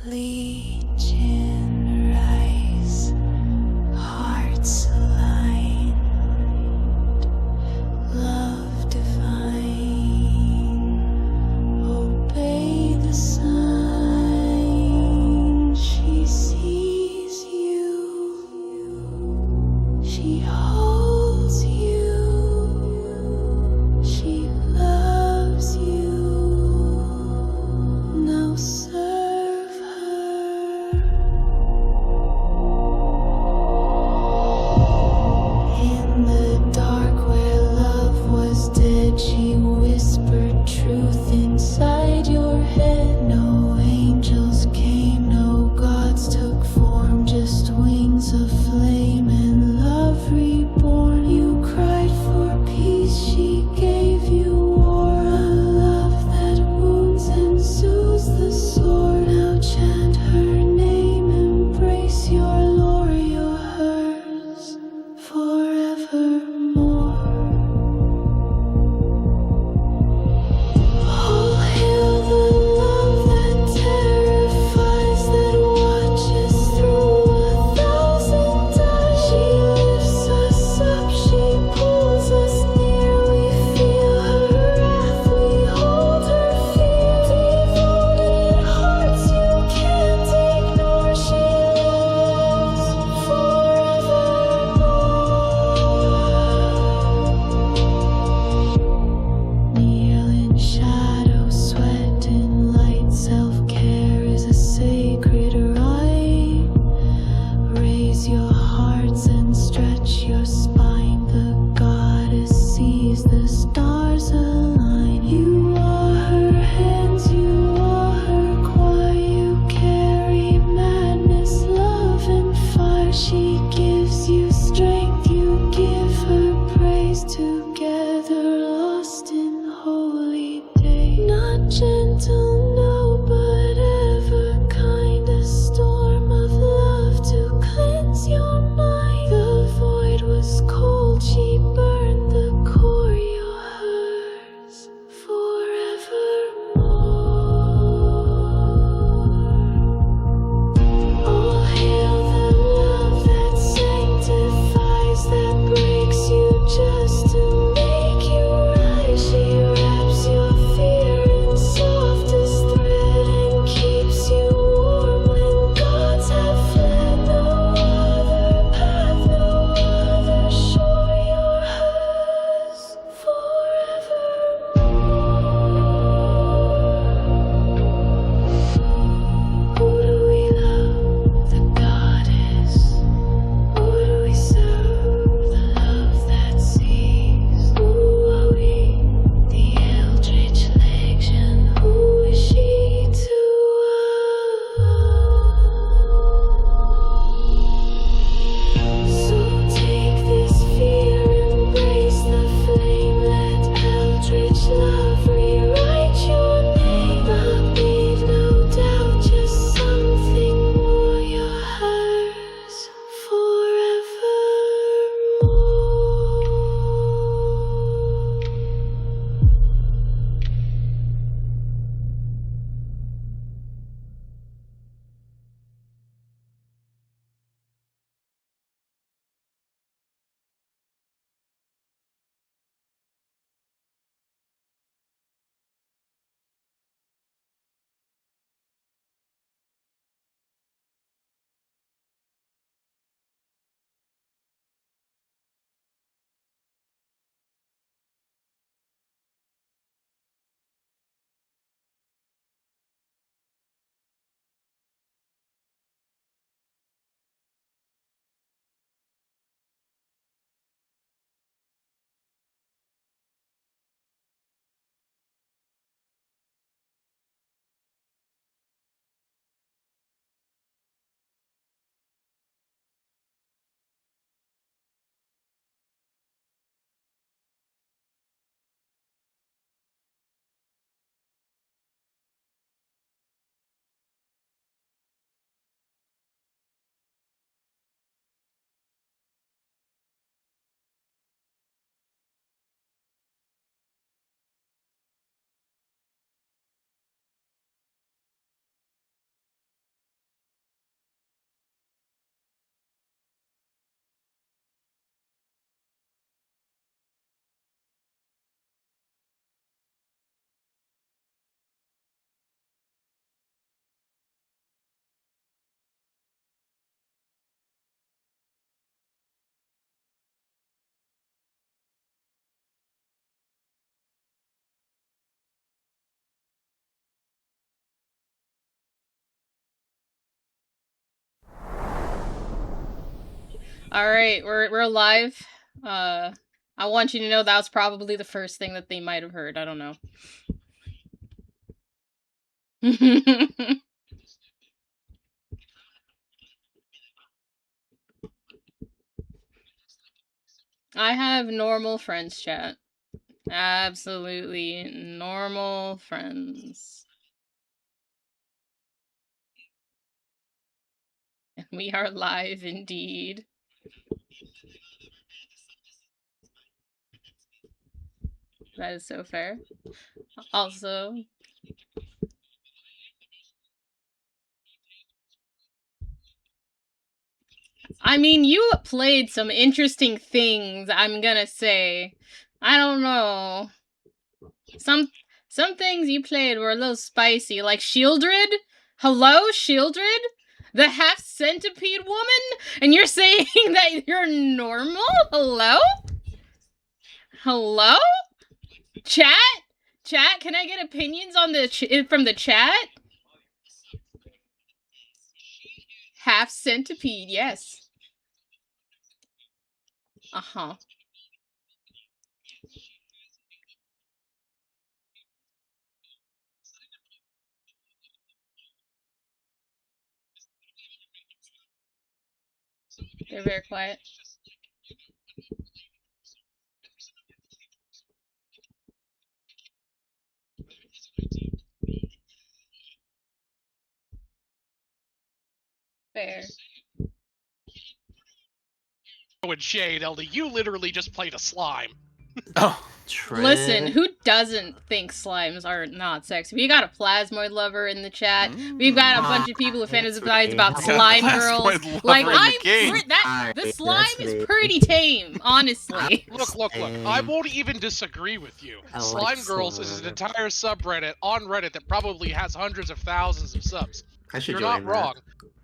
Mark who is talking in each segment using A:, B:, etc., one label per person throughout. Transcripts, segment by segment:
A: Legion rise, hearts aligned, love divine, obey the sign. She sees you, she holds you, she loves you. Now serve her.
B: All right, we're live. I want you to know that was probably the first thing that they might have heard. I don't know. I have normal friends chat. Absolutely normal friends. We are live indeed. That is so fair. Also, I mean, you played some interesting things, I'm gonna say. I don't know. Some things you played were a little spicy, like Shieldred. Hello, Shieldred? The half centipede woman? And you're saying that you're normal? Hello? Hello? Chat? Chat, can I get opinions on the from the chat? Half centipede, yes. Uh-huh. They're very quiet. Fair.
C: With shade, LD, you literally just played a slime.
D: Oh, true.
B: Listen, who doesn't think slimes are not sexy? We got a plasmoid lover in the chat. We've got a bunch of people who fantasize about slime girls. Like the slime is pretty tame, honestly.
C: Look. I won't even disagree with you. Slime Girls is an entire subreddit on Reddit that probably has hundreds of thousands of subs. You're not wrong.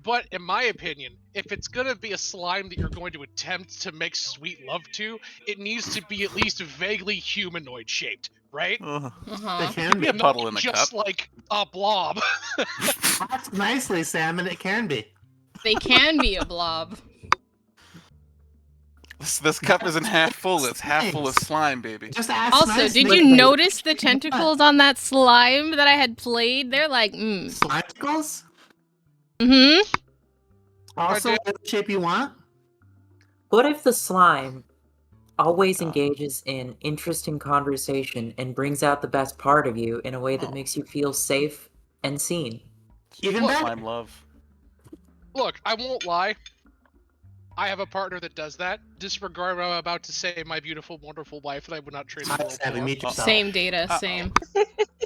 C: But in my opinion, if it's gonna be a slime that you're going to attempt to make sweet love to, it needs to be at least vaguely humanoid shaped, right?
D: They can be a puddle in a cup.
C: Just like a blob.
E: That's nicely, Sam, and it can be.
B: They can be a blob.
D: This cup isn't half full, it's half full of slime, baby.
E: Just ask
B: Also,
E: nicely.
B: did you notice the tentacles on that slime that I had played? They're like,
E: Slimecles?
B: Mm-hmm.
E: Also, what shape you want?
F: What if the slime always engages in interesting conversation and brings out the best part of you in a way that makes you feel safe and seen?
E: Even better.
D: Slime love.
C: Look, I won't lie. I have a partner that does that. Disregard what I'm about to say, my beautiful, wonderful wife that I would not trade the world for.
B: Same data, same.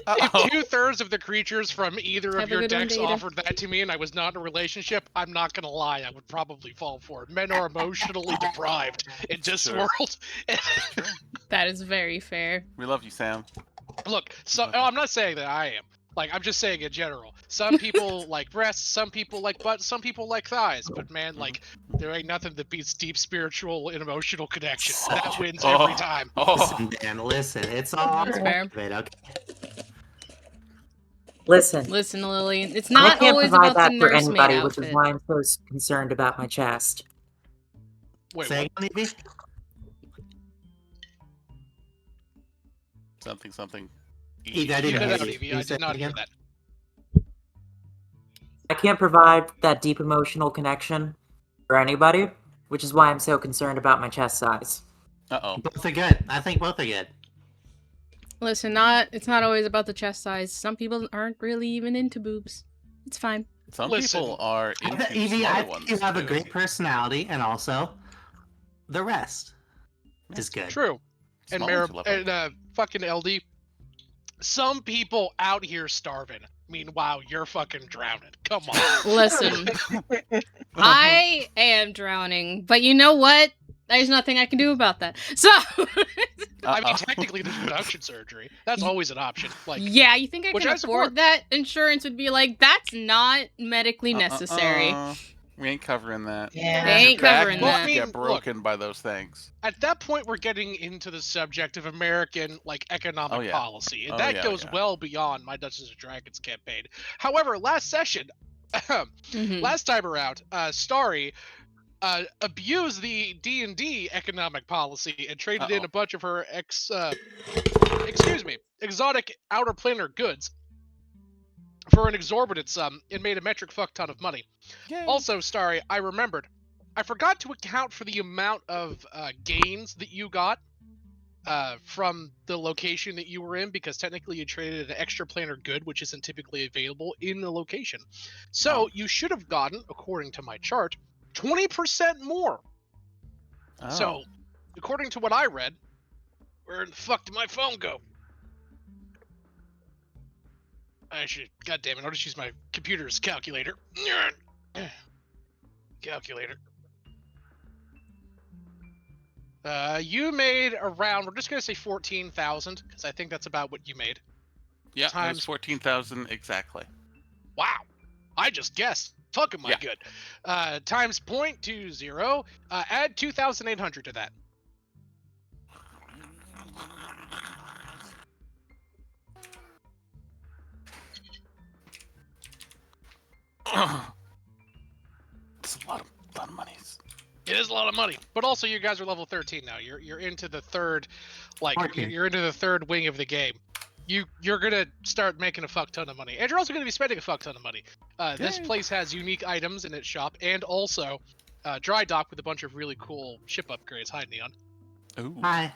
C: If 2/3 of the creatures from either of your decks offered that to me and I was not in a relationship, I'm not gonna lie, I would probably fall for it. Men are emotionally deprived in this world.
B: That is very fair.
D: We love you, Sam.
C: Look, I'm not saying that I am. Like, I'm just saying in general. Some people like breasts, some people like butts, some people like thighs. But man, like, there ain't nothing that beats deep spiritual and emotional connection. That wins every time.
E: Listen, Dan, listen. It's all
B: That's fair.
E: okay.
F: Listen,
B: Lily. It's not
F: I can't
B: always
F: provide
B: about
F: that
B: the
F: for
B: nursemaid
F: anybody, which
B: outfit.
F: is why I'm so concerned about my chest.
C: Wait,
E: Say
C: what?
E: again, Evie?
D: Something.
E: Evie, I didn't hear you.
C: Evie, I did not hear that.
F: I can't provide that deep emotional connection for anybody, which is why I'm so concerned about my chest size.
D: Uh-oh.
E: Both are good. I think both are good.
B: Listen, it's not always about the chest size. Some people aren't really even into boobs. It's fine.
D: Some people are into
E: Evie,
D: smaller
E: I
D: ones.
E: think you have a
D: too.
E: great personality, and also the rest is good.
C: True. And
D: Small ones are lovely.
C: fucking LD. Some people out here starving. Meanwhile, you're fucking drowning. Come on.
B: Listen, I am drowning, but you know what? There's nothing I can do about that. So,
C: I mean, technically, there's reduction surgery. That's always an option. Like,
B: yeah, you think I
C: which
B: can
C: I
B: afford
C: support.
B: that? Insurance would be like, that's not medically necessary.
D: We ain't covering that.
B: Yeah. They ain't covering
D: Your back
B: that.
D: won't get broken by those things.
C: At that point, we're getting into the subject of American, like, economic policy. And that goes well beyond my Dungeons & Dragons campaign. However, last session, last time around, Starry abused the D&D economic policy and traded in a bunch of her exotic outer planar goods for an exorbitant sum and made a metric fuck ton of money.
D: Yay.
C: Also, Starry, I remembered, I forgot to account for the amount of gains that you got from the location that you were in, because technically you traded an extra planar good, which isn't typically available in the location. So you should have gotten, according to my chart, 20% more. So, according to what I read, where the fuck did my phone go? God damn it, I'll just use my computer's calculator. Calculator. You made around, we're just going to say 14,000, because I think that's about what you made.
D: Yeah, times 14,000 exactly.
C: Wow. I just guessed. Fuck am I good. Times 0.20, add 2,800 to that.
D: It's a lot of money.
C: It is a lot of money, but also you guys are level 13 now. You're into the third, you're into the third wing of the game. You're gonna start making a fuck ton of money, and you're also gonna be spending a fuck ton of money. This place has unique items in its shop, and also dry dock with a bunch of really cool ship upgrades. Hi, Neon.
D: Ooh.
E: Hi.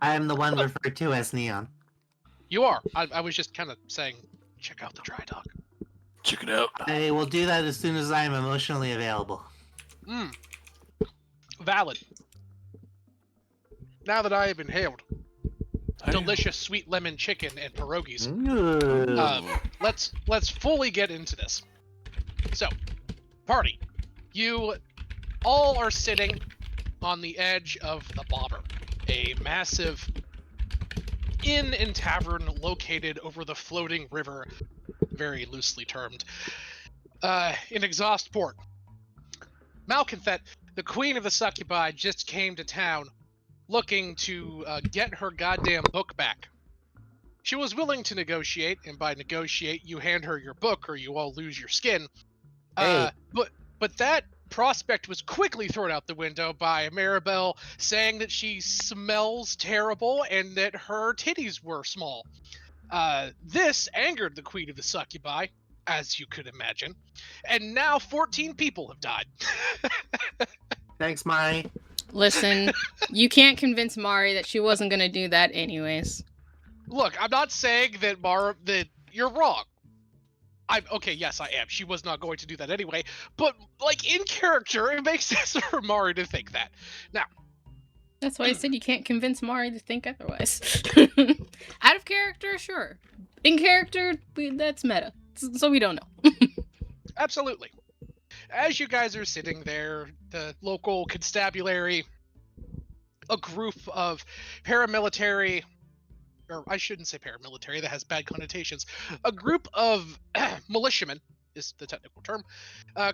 E: I am the one referred to as Neon.
C: You are. I was just kind of saying, check out the dry dock.
D: Check it out.
E: I will do that as soon as I am emotionally available.
C: Valid. Now that I have inhaled delicious sweet lemon chicken and pierogies, let's fully get into this. So, party, you all are sitting on the edge of the Bobber, a massive inn and tavern located over the floating river, very loosely termed, in Exhaust Port. Malconthet, the queen of the succubi, just came to town looking to get her goddamn book back. She was willing to negotiate, and by negotiate, you hand her your book or you all lose your skin.
E: Hey.
C: But that prospect was quickly thrown out the window by Maribel saying that she smells terrible and that her titties were small. This angered the queen of the succubi, as you could imagine, and now 14 people have died.
E: Thanks, Mari.
B: Listen, you can't convince Mari that she wasn't gonna do that anyways.
C: Look, I'm not saying that that you're wrong. Okay, yes, I am. She was not going to do that anyway, but in character, it makes sense for Mari to think that. Now,
B: that's why I said you can't convince Mari to think otherwise. Out of character, sure. In character, that's meta, so we don't know.
C: Absolutely. As you guys are sitting there, the local constabulary, a group of paramilitary, or I shouldn't say paramilitary, that has bad connotations, a group of militiamen, is the technical term,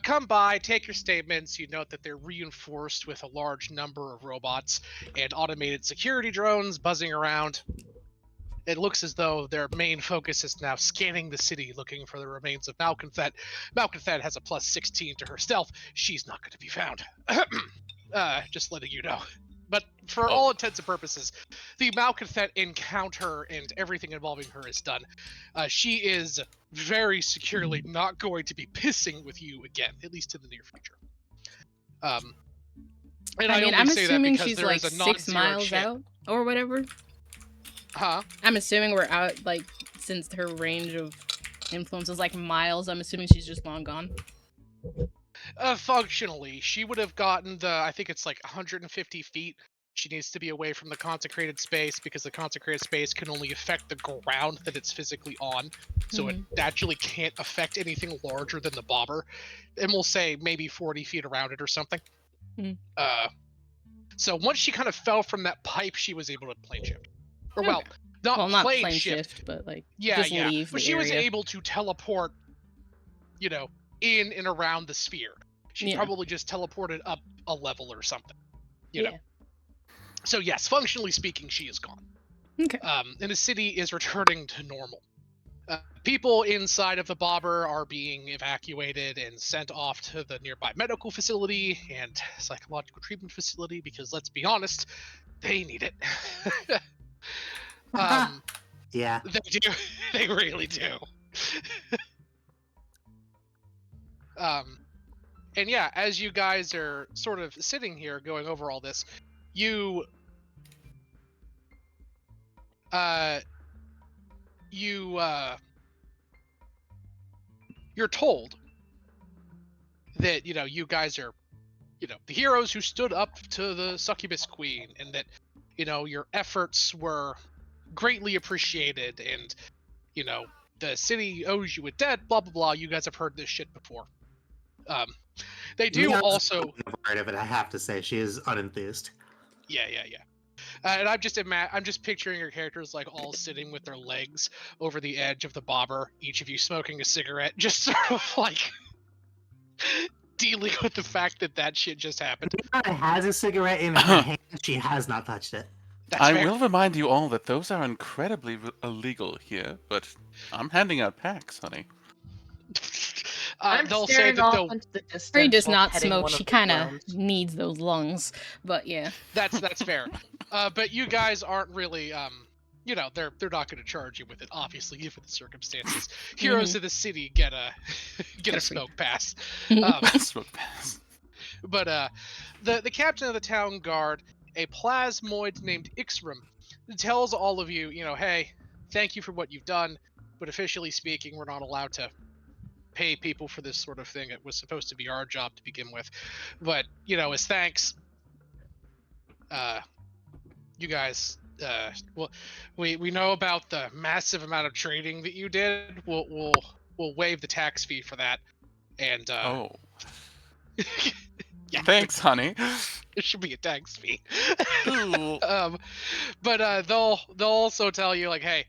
C: come by, take your statements. You note that they're reinforced with a large number of robots and automated security drones buzzing around. It looks as though their main focus is now scanning the city, looking for the remains of Malconthet. Malconthet has a plus 16 to her stealth. She's not going to be found. Just letting you know. But for all intents and purposes, the Malconthet encounter and everything involving her is done. She is very securely not going to be pissing with you again, at least in the near future. And I mean,
B: I'm
C: say
B: assuming
C: that
B: she's
C: there
B: like
C: is a
B: 6 miles
C: chance.
B: out or whatever.
C: Huh?
B: I'm assuming we're out, since her range of influence is miles, I'm assuming she's just long gone.
C: Functionally, she would have gotten I think it's 150 feet. She needs to be away from the consecrated space because the consecrated space can only affect the ground that it's physically on. So it naturally can't affect anything larger than the bobber. And we'll say maybe 40 feet around it or something. So once she kind of fell from that pipe, she was able to plane shift. Or not plane shift,
B: but
C: just
B: leave.
C: But she was able to teleport, in and around the sphere. She probably just teleported up a level or something. You know. So yes, functionally speaking, she is gone.
B: Okay.
C: And the city is returning to normal. People inside of the bobber are being evacuated and sent off to the nearby medical facility and psychological treatment facility because, let's be honest, they need it.
E: Yeah.
C: They do. They really do. And yeah, as you guys are sort of sitting here going over all this, you're told that, you guys are, the heroes who stood up to the succubus queen, and that, your efforts were greatly appreciated, and, the city owes you a debt, blah, blah, blah. You guys have heard this shit before. They do
E: Leon's
C: also...
E: part of it, I have to say. She is unenthused.
C: Yeah. And I'm just picturing your characters all sitting with their legs over the edge of the bobber, each of you smoking a cigarette, just sort of dealing with the fact that shit just happened.
E: Leona has a cigarette in her hand. She has not touched it.
C: That's
D: I
C: fair.
D: will remind you all that those are incredibly illegal here, but I'm handing out packs, honey.
G: I'm
C: They'll say
G: staring
C: that
G: off
C: they'll...
G: into the distance.
B: Frey does
G: while
B: not
G: petting
B: smoke.
G: one of
B: She
G: the
B: kind of
G: drones.
B: needs those lungs. But yeah.
C: That's fair. But you guys aren't really, they're not going to charge you with it, obviously, given the circumstances. Heroes of the city get a smoke pass.
D: Smoke pass.
C: But the captain of the town guard, a plasmoid named Ixram, tells all of you, hey, thank you for what you've done, but officially speaking, we're not allowed to pay people for this sort of thing. It was supposed to be our job to begin with. But, as thanks, you guys, well, we know about the massive amount of trading that you did. We'll waive the tax fee for that. And
D: Oh.
C: yeah,
D: Thanks, honey.
C: it should be a tax fee.
D: Ooh.
C: But they'll also tell you hey,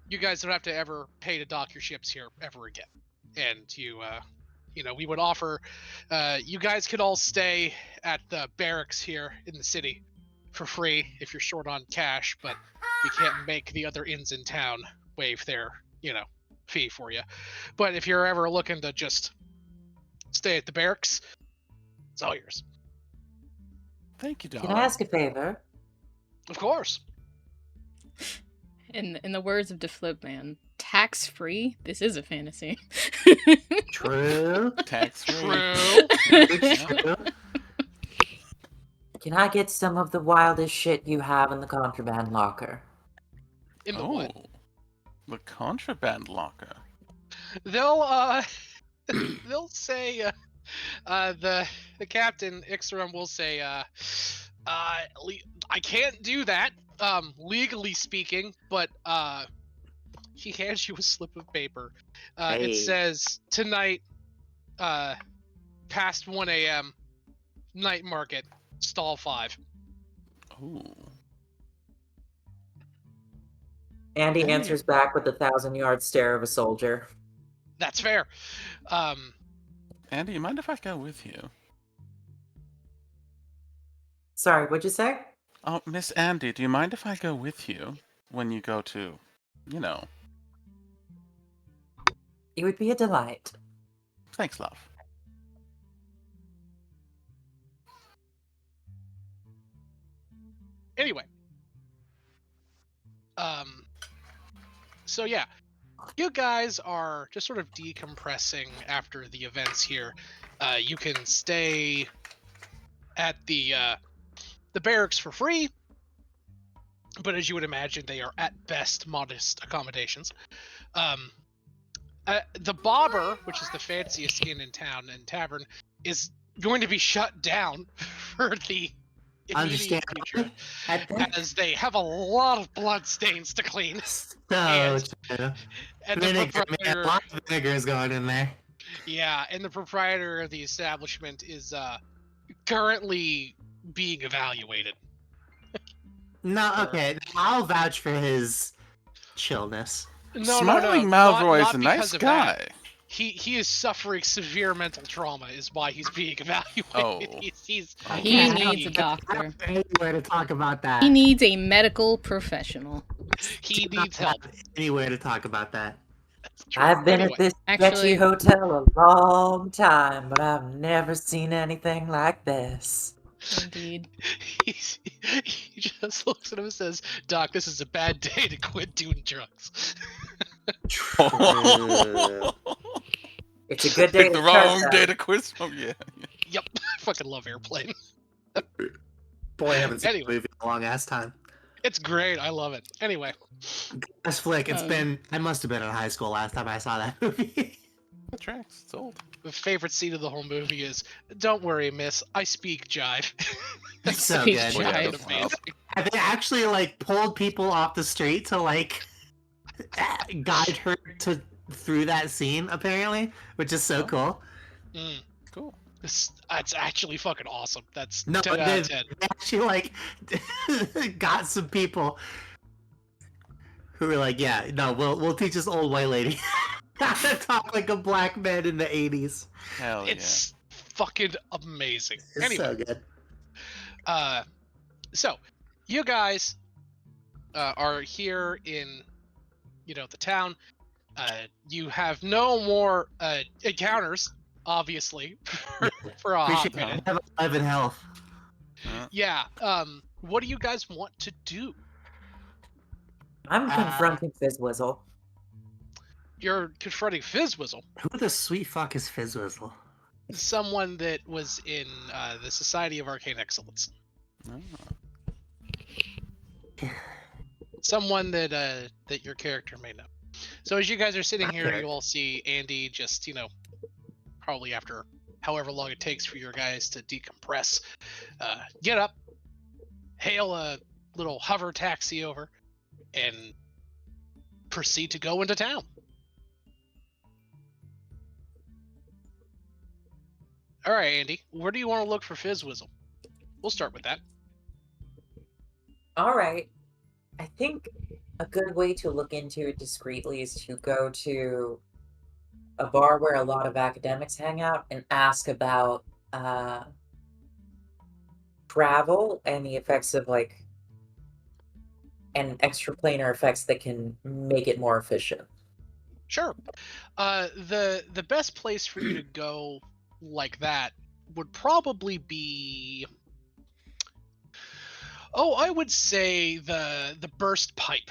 C: you guys don't have to ever pay to dock your ships here ever again. And we would offer, you guys could all stay at the barracks here in the city for free if you're short on cash, but we can't make the other inns in town waive their, fee for you. But if you're ever looking to just stay at the barracks, it's all yours.
D: Thank you,
F: Can
D: darling.
F: I ask a favor?
C: Of course.
B: In the words of DeFlip Man, tax free. This is a fantasy.
E: True.
D: Tax free.
E: True.
F: Can I get some of the wildest shit you have in the contraband locker?
C: In the what?
D: The contraband locker.
C: They'll they'll say the captain Ixram will say I can't do that legally speaking, but he hands you a slip of paper.
E: Hey.
C: It says tonight past 1 a.m. night market stall 5.
D: Ooh.
F: Andy answers back with the 1,000-yard stare of a soldier.
C: That's fair.
D: Andy, you mind if I go with you?
F: Sorry, what'd you say?
D: Oh, Miss Andy, do you mind if I go with you when you go to,
F: It would be a delight.
D: Thanks, love.
C: Anyway. So yeah, you guys are just sort of decompressing after the events here. You can stay at the barracks for free, but as you would imagine, they are at best modest accommodations. The Bobber, which is the fanciest inn in town and tavern, is going to be shut down for the immediate future, as they have a lot of blood stains to clean.
E: So
C: And
E: true.
C: the
E: Vinegar, man,
C: proprietor,
E: a lot of vinegar is going in there.
C: yeah, and the proprietor of the establishment is currently being evaluated.
E: No, okay. I'll vouch for his chillness.
C: No,
D: Smiling
C: not
D: Malroy is a
C: because
D: nice
C: of
D: guy.
C: that. he is suffering severe mental trauma, is why he's being evaluated.
D: Oh.
B: He needs a doctor.
E: Anywhere to talk about that.
B: He needs a medical professional.
C: He needs help.
E: Anywhere to talk about that.
C: True.
F: I've been
C: Anyway,
F: at this
B: Actually-
F: sketchy hotel a long time, but I've never seen anything like this.
B: Indeed.
C: he just looks at him and says, "Doc, this is a bad day to quit doing drugs."
F: It's a good day
D: Pick
F: to
D: the
F: start,
D: wrong
F: though.
D: day to quit. Oh yeah.
C: Yep, I fucking love Airplane.
E: Boy, I haven't seen
C: Anyway.
E: the movie in a long ass time.
C: It's great. I love it. Anyway,
E: Best flick. It's
B: Um,
E: been. I must have been in high school last time I saw that movie.
D: The tracks. It's old.
C: the favorite scene of the whole movie is, "Don't worry, miss. I speak jive."
E: It's so
B: Speak
E: good.
B: jive.
C: Fucking amazing.
E: And they actually like pulled people off the street to like guide her through that scene, apparently, which is so
D: Oh.
E: cool.
C: Mm,
D: Cool.
C: that's actually fucking awesome. That's
E: No,
C: 10 out
E: they
C: of 10.
E: actually like got some people who were like, "Yeah, no, we'll teach this old white lady how to talk like a black man in the '80s."
D: Hell
C: It's fucking amazing.
E: It's
C: Anyway,
E: so good.
C: so you guys are here in, the town. You have no more encounters, obviously, for a hot
E: Appreciate
C: minute.
E: it. Have a life and health.
C: Yeah. What do you guys want to do?
F: I'm confronting Fizzwizzle.
C: You're confronting Fizzwizzle,
E: Who the sweet fuck is Fizzwizzle?
C: someone that was in the Society of Arcane Excellence.
D: yeah.
C: Someone that your character may know. So as you guys are sitting here,
E: Okay.
C: you all see Andy just, probably after however long it takes for your guys to decompress, get up, hail a little hover taxi over, and proceed to go into town. All right, Andy, where do you want to look for Fizzwizzle? We'll start with that.
F: All right. I think a good way to look into it discreetly is to go to a bar where a lot of academics hang out and ask about travel and the effects of and extraplanar effects that can make it more efficient.
C: Sure. The best place for you to go like that would probably be, I would say the burst pipe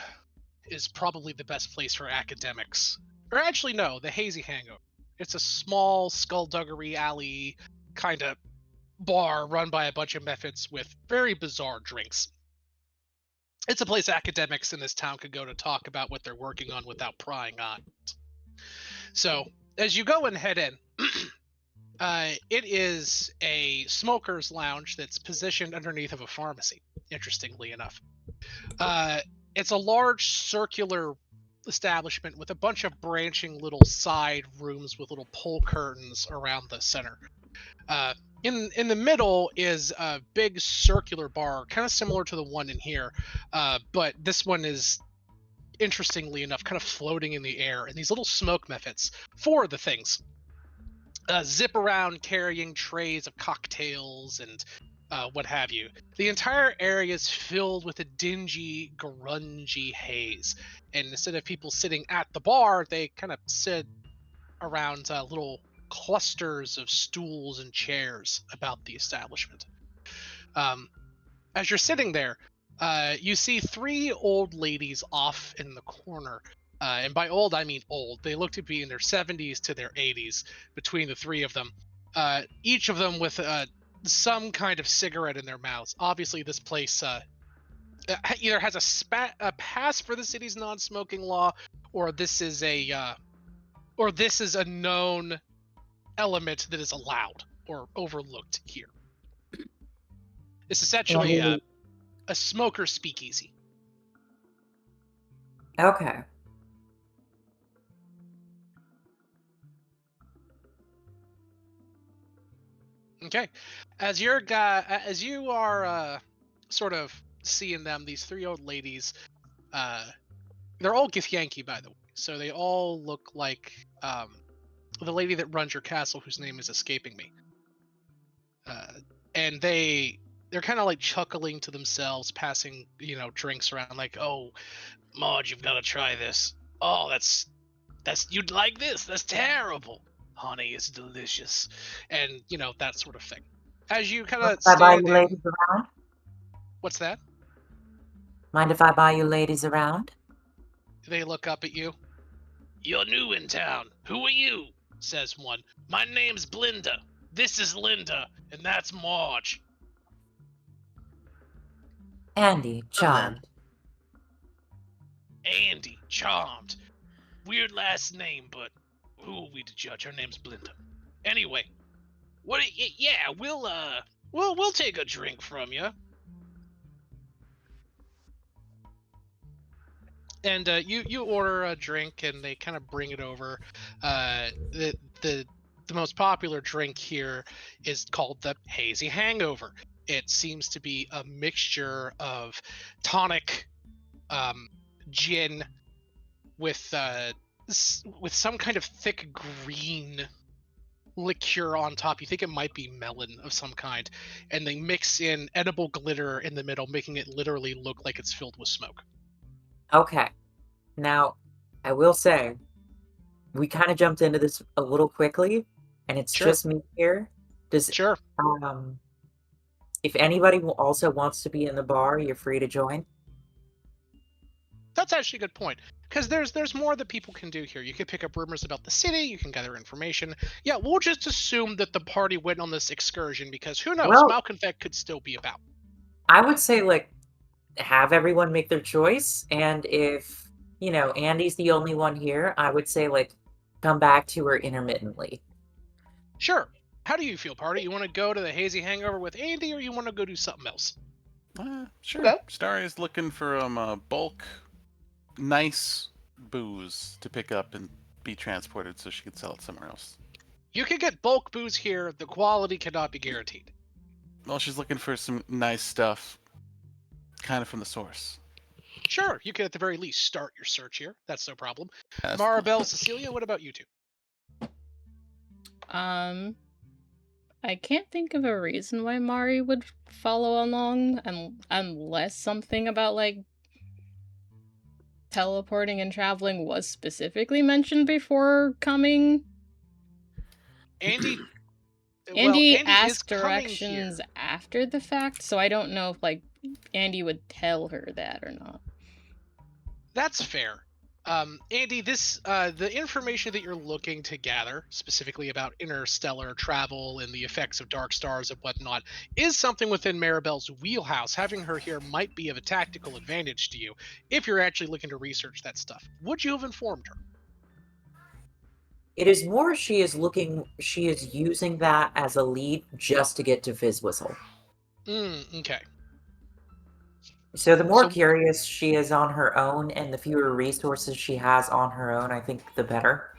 C: is probably the best place for academics. Or actually, no, the Hazy Hangover. It's a small skullduggery alley kind of bar run by a bunch of methods with very bizarre drinks. It's a place academics in this town could go to talk about what they're working on without prying on. So, as you go and head in, it is a smoker's lounge that's positioned underneath of a pharmacy, interestingly enough. It's a large circular establishment with a bunch of branching little side rooms with little pull curtains around the center. In the middle is a big circular bar, kind of similar to the one in here, but this one is, interestingly enough, kind of floating in the air, and these little smoke methods, four of the things, zip around carrying trays of cocktails and what have you. The entire area is filled with a dingy, grungy haze, and instead of people sitting at the bar, they kind of sit around little clusters of stools and chairs about the establishment. As you're sitting there, you see three old ladies off in the corner. And by old, I mean old. They look to be in their 70s to their 80s between the three of them. Each of them with some kind of cigarette in their mouths. Obviously, this place either has a pass for the city's non-smoking law, or this is a known element that is allowed or overlooked here. It's essentially a smoker speakeasy.
F: Okay.
C: Okay, as you are sort of seeing them, these three old ladies, they're all Githyanki, by the way, so they all look like the lady that runs your castle, whose name is escaping me. And they're kind of like chuckling to themselves, passing drinks around, like, "Oh, Marge, you've got to try this. Oh, that's you'd like this. That's terrible. Honey, it's delicious," and that sort of thing. As you kind of
F: Mind if I buy
C: stand
F: you
C: in,
F: ladies around?
C: what's that?
F: Mind if I buy you ladies around?
C: They look up at you. "You're new in town. Who are you?" says one. "My name's Blinda. This is Linda, and that's Marge."
F: Andy, charmed.
C: "Andy, charmed. Weird last name, but who are we to judge? Her name's Blinda. Anyway, yeah, we'll take a drink from you." And you order a drink, and they kind of bring it over. The most popular drink here is called the Hazy Hangover. It seems to be a mixture of tonic, gin, with some kind of thick green liqueur on top. You think it might be melon of some kind, and they mix in edible glitter in the middle, making it literally look like it's filled with smoke.
F: Okay. Now, I will say, we kind of jumped into this a little quickly, and it's
C: Sure.
F: just me here.
C: Sure.
F: If anybody also wants to be in the bar, you're free to join.
C: That's actually a good point, because there's more that people can do here. You can pick up rumors about the city. You can gather information. Yeah, we'll just assume that the party went on this excursion, because who knows?
F: Well-
C: Malconfect could still be about.
F: I would say, have everyone make their choice, and if, Andy's the only one here, I would say, come back to her intermittently.
C: Sure. How do you feel, party? You want to go to the Hazy Hangover with Andy, or you want to go do something else?
D: Sure.
G: Okay.
D: Starry's looking for bulk, nice booze to pick up and be transported so she can sell it somewhere else.
C: You can get bulk booze here. The quality cannot be guaranteed.
D: Well, she's looking for some nice stuff, kind of from the source.
C: Sure, you can at the very least start your search here. That's no problem.
D: That's
C: Maribel, Cecilia, what about you two?
B: I can't think of a reason why Mari would follow along, unless something about, teleporting and traveling was specifically mentioned before coming.
C: Andy
B: Andy
C: is
B: asked
C: coming
B: directions
C: here.
B: after the fact, so I don't know if, Andy would tell her that or not.
C: That's fair. Andy, the information that you're looking to gather, specifically about interstellar travel and the effects of dark stars and whatnot, is something within Maribel's wheelhouse. Having her here might be of a tactical advantage to you if you're actually looking to research that stuff. Would you have informed her?
F: It is more she is using that as a lead just to get to Fizzwhistle.
C: Okay.
F: So the more
C: So-
F: curious she is on her own, and the fewer resources she has on her own, I think the better.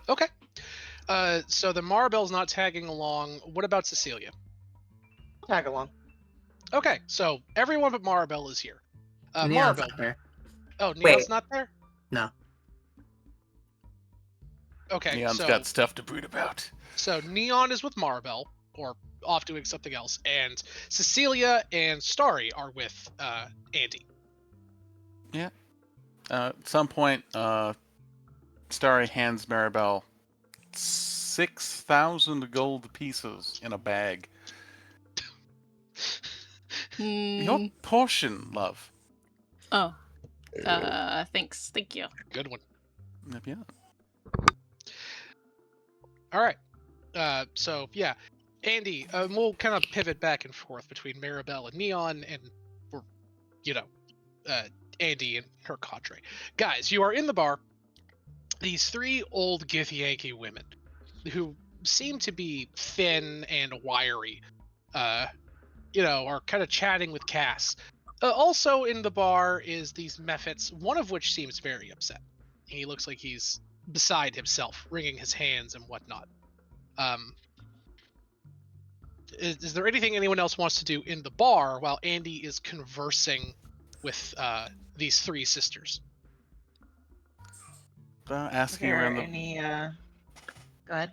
C: Okay. So the Maribel's not tagging along. What about Cecilia?
G: Tag along.
C: Okay, so everyone but Maribel is here.
E: Neon's
C: Maribel.
E: not there.
C: Oh, Neon's
F: Wait.
C: not there?
E: No.
C: Okay,
D: Neon's got stuff to brood about.
C: So Neon is with Maribel, or off doing something else, and Cecilia and Starry are with Andy.
D: Yeah. At some point, Starry hands Maribel 6,000 gold pieces in a bag. Your portion, love.
B: Oh. Thanks. Thank you.
C: Good one.
D: Yeah.
C: All right. So yeah, Andy. We'll kind of pivot back and forth between Maribel and Neon, and Andy and her cadre. Guys, you are in the bar. These three old Githyanki women, who seem to be thin and wiry, are kind of chatting with Cass. Also in the bar is these Mephits, one of which seems very upset. He looks like he's beside himself, wringing his hands and whatnot. Is there anything anyone else wants to do in the bar while Andy is conversing with these three sisters?
D: Asking
G: Is there
D: around the...
G: any
H: Go ahead.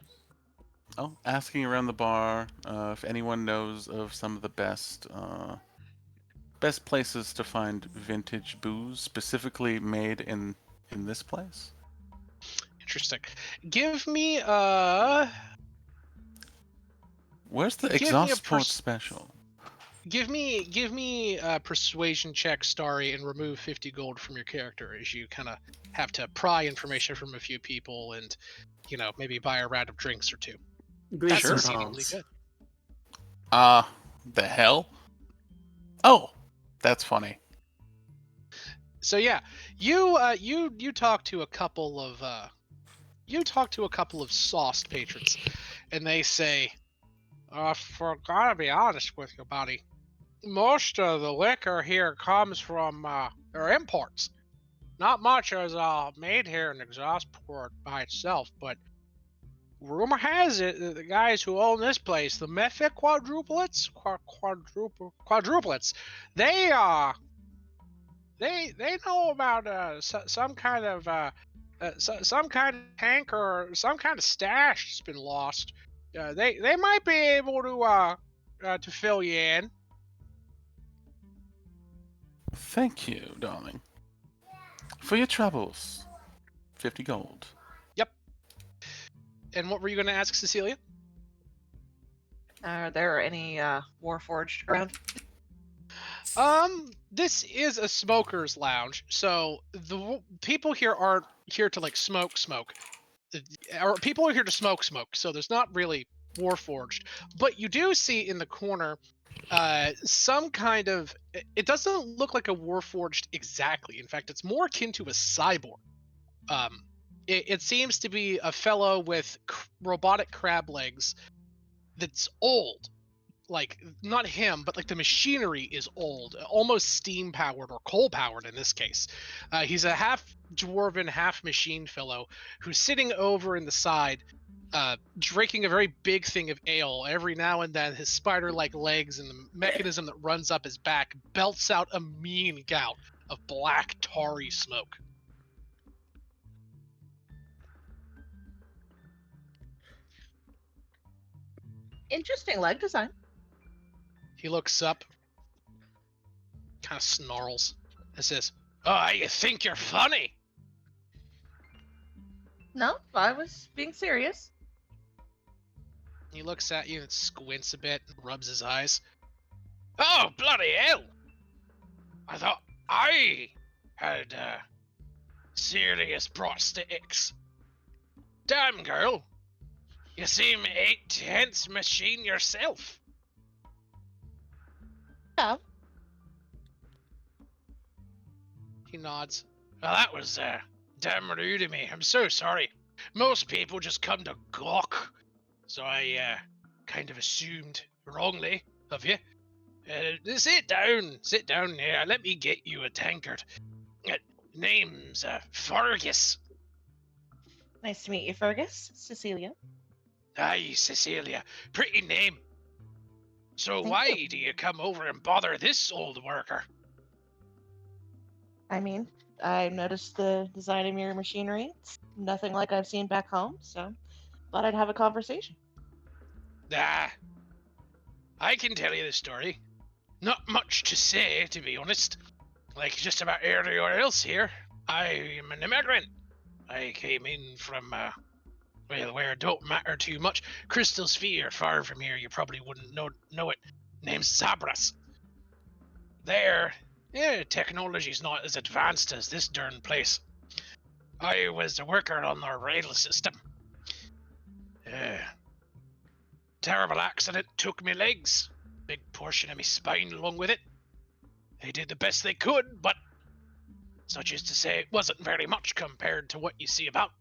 D: Oh, asking around the bar if anyone knows of some of the best places to find vintage booze, specifically made in this place.
C: Interesting. Give me
D: Where's the
C: give me a
D: exhaust port special?
C: Give me a persuasion check, Starry, and remove 50 gold from your character as you kind of have to pry information from a few people and, maybe buy a round of drinks or two.
E: Grease
C: That's
E: and
C: exceedingly
E: palms.
C: good.
D: The hell? Oh, that's funny.
C: So yeah, you talk to a couple of sauced patrons, and they say, "For gotta be honest with you, buddy, most of the liquor here comes from or imports. Not much is made here in Exhaustport by itself, but rumor has it that the guys who own this place, the Mythic Quadruplets, they know about some kind of tank or some kind of stash that's been lost. They might be able to fill you in."
D: Thank you, darling. For your troubles. 50 gold.
C: Yep. And what were you going to ask, Cecilia?
H: Are there any Warforged around?
C: This is a smoker's lounge, so the people here aren't here to like smoke. Or people are here to smoke, so there's not really Warforged. But you do see in the corner some kind of... It doesn't look like a Warforged exactly. In fact, it's more akin to a cyborg. It seems to be a fellow with robotic crab legs that's old. Like, not him, but like the machinery is old, almost steam powered or coal powered in this case. He's a half dwarven, half machine fellow who's sitting over in the side, drinking a very big thing of ale. Every now and then, his spider like legs and the mechanism that runs up his back belts out a mean gout of black, tarry smoke.
H: Interesting leg design.
C: He looks up, kind of snarls, and says, "Oh, you think you're funny?"
H: No, I was being serious.
C: He looks at you and squints a bit and rubs his eyes. "Oh, bloody hell! I thought I had serious prosthetics. Damn, girl. You seem 8/10 machine yourself."
H: Yeah.
C: He nods. "Well, that was damn rude of me. I'm so sorry. Most people just come to gawk. So I kind of assumed wrongly of you. Sit down here. Let me get you a tankard. Name's Fergus."
H: Nice to meet you, Fergus. Cecilia.
C: "Aye, Cecilia. Pretty name. So
H: Thank
C: why
H: you.
C: do you come over and bother this old worker?"
H: I mean, I noticed the design of your machinery. It's nothing like I've seen back home, so thought I'd have a conversation.
C: Ah, I can tell you the story. Not much to say, to be honest. Like just about everywhere else here, I am an immigrant. I came in from, where it don't matter too much. Crystal Sphere, far from here, you probably wouldn't know it. Name's Zabras. There, technology's not as advanced as this darn place. I was a worker on their rail system. Terrible accident took me legs. Big portion of me spine along with it. They did the best they could, but such as to say it wasn't very much compared to what you see about.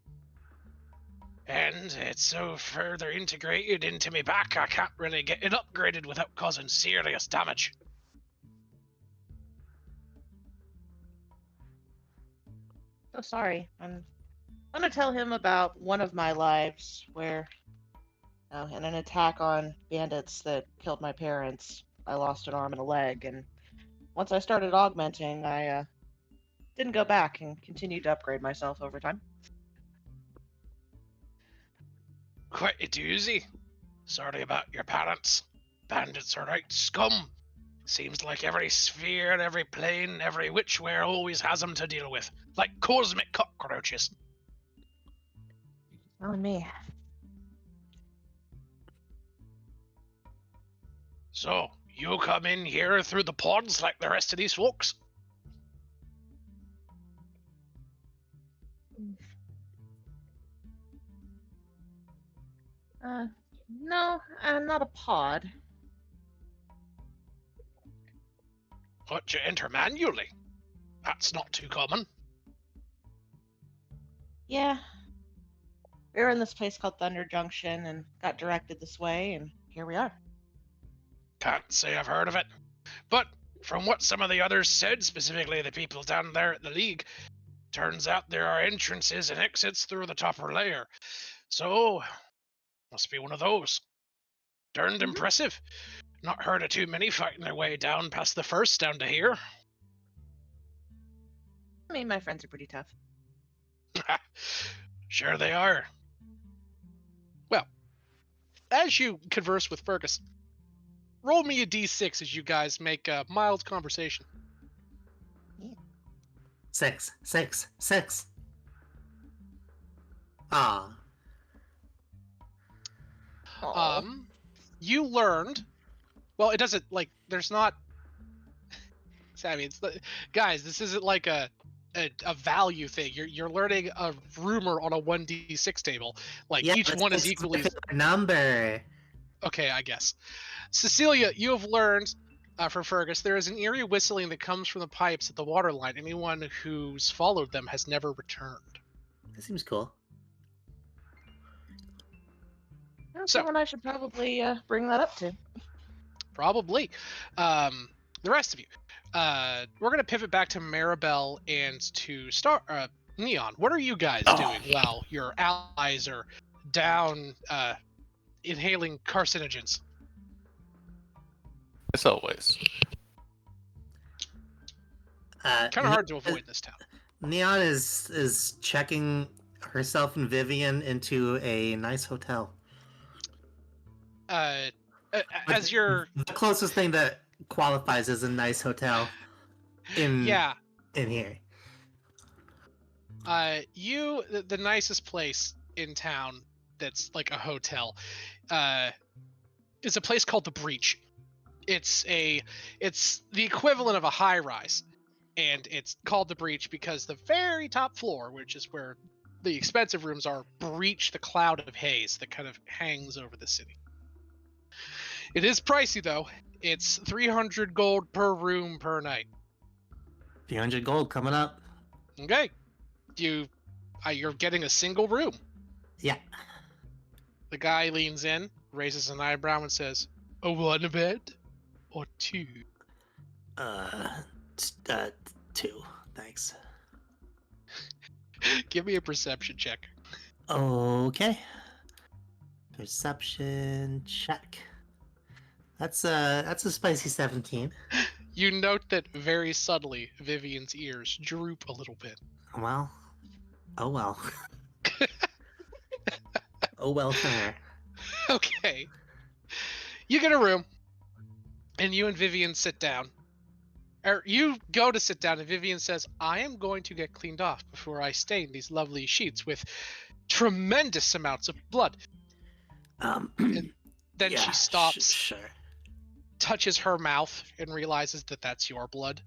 C: And it's so further integrated into me back, I can't really get it upgraded without causing serious damage.
H: So sorry. I'm gonna tell him about one of my lives where, in an attack on bandits that killed my parents, I lost an arm and a leg, and once I started augmenting, I didn't go back and continued to upgrade myself over time.
C: Quite a doozy. Sorry about your parents. Bandits are right scum. Seems like every sphere, every plane, every whichwhere always has them to deal with. Like cosmic cockroaches.
H: Telling me.
C: So, you come in here through the pods like the rest of these folks?
H: No, I'm not a pod.
C: But you enter manually. That's not too common.
H: Yeah. We were in this place called Thunder Junction and got directed this way, and here we are.
C: Can't say I've heard of it. But from what some of the others said, specifically the people down there at the League, turns out there are entrances and exits through the topper layer. So, must be one of those. Darned impressive. Not heard of too many fighting their way down past the first down to here.
H: I mean, my friends are pretty tough.
C: Sure they are. Well, as you converse with Fergus, roll me a d6 as you guys make a mild conversation.
E: 6, 6, 6. Ah.
C: You learned. Well, it doesn't like. There's not. I mean, guys, this isn't like a value thing. You're learning a rumor on a 1d6 table. Like
E: Yeah,
C: each one is equally
E: number.
C: Okay, I guess. Cecilia, you have learned from Fergus there is an eerie whistling that comes from the pipes at the water line. Anyone who's followed them has never returned.
E: That seems cool.
H: Someone I should probably bring that up to.
C: Probably. The rest of you. We're gonna pivot back to Maribel and to Neon. What are you guys doing while your allies are down inhaling carcinogens?
D: As always.
C: Kind of hard to avoid in this town.
E: Neon is checking herself and Vivian into a nice hotel.
C: As you're
E: the closest thing that qualifies as a nice hotel in here.
C: The nicest place in town that's like a hotel is a place called the Breach. It's the equivalent of a high rise, and it's called the Breach because the very top floor, which is where the expensive rooms are, breach the cloud of haze that kind of hangs over the city. It is pricey though. It's 300 gold per room per night.
E: 300 gold coming up.
C: Okay. You're getting a single room.
E: Yeah.
C: The guy leans in, raises an eyebrow, and says, "A one bed or two?"
E: 2. Thanks.
C: Give me a perception check.
E: Okay. Perception check. That's a spicy 17.
C: You note that very subtly Vivian's ears droop a little bit.
E: Well. Oh well. Oh well for her.
C: Okay. You get a room, and you and Vivian sit down. Or you go to sit down, and Vivian says, "I am going to get cleaned off before I stain these lovely sheets with tremendous amounts of blood." And then
E: yeah,
C: she stops,
E: sure.
C: touches her mouth, and realizes that that's your blood.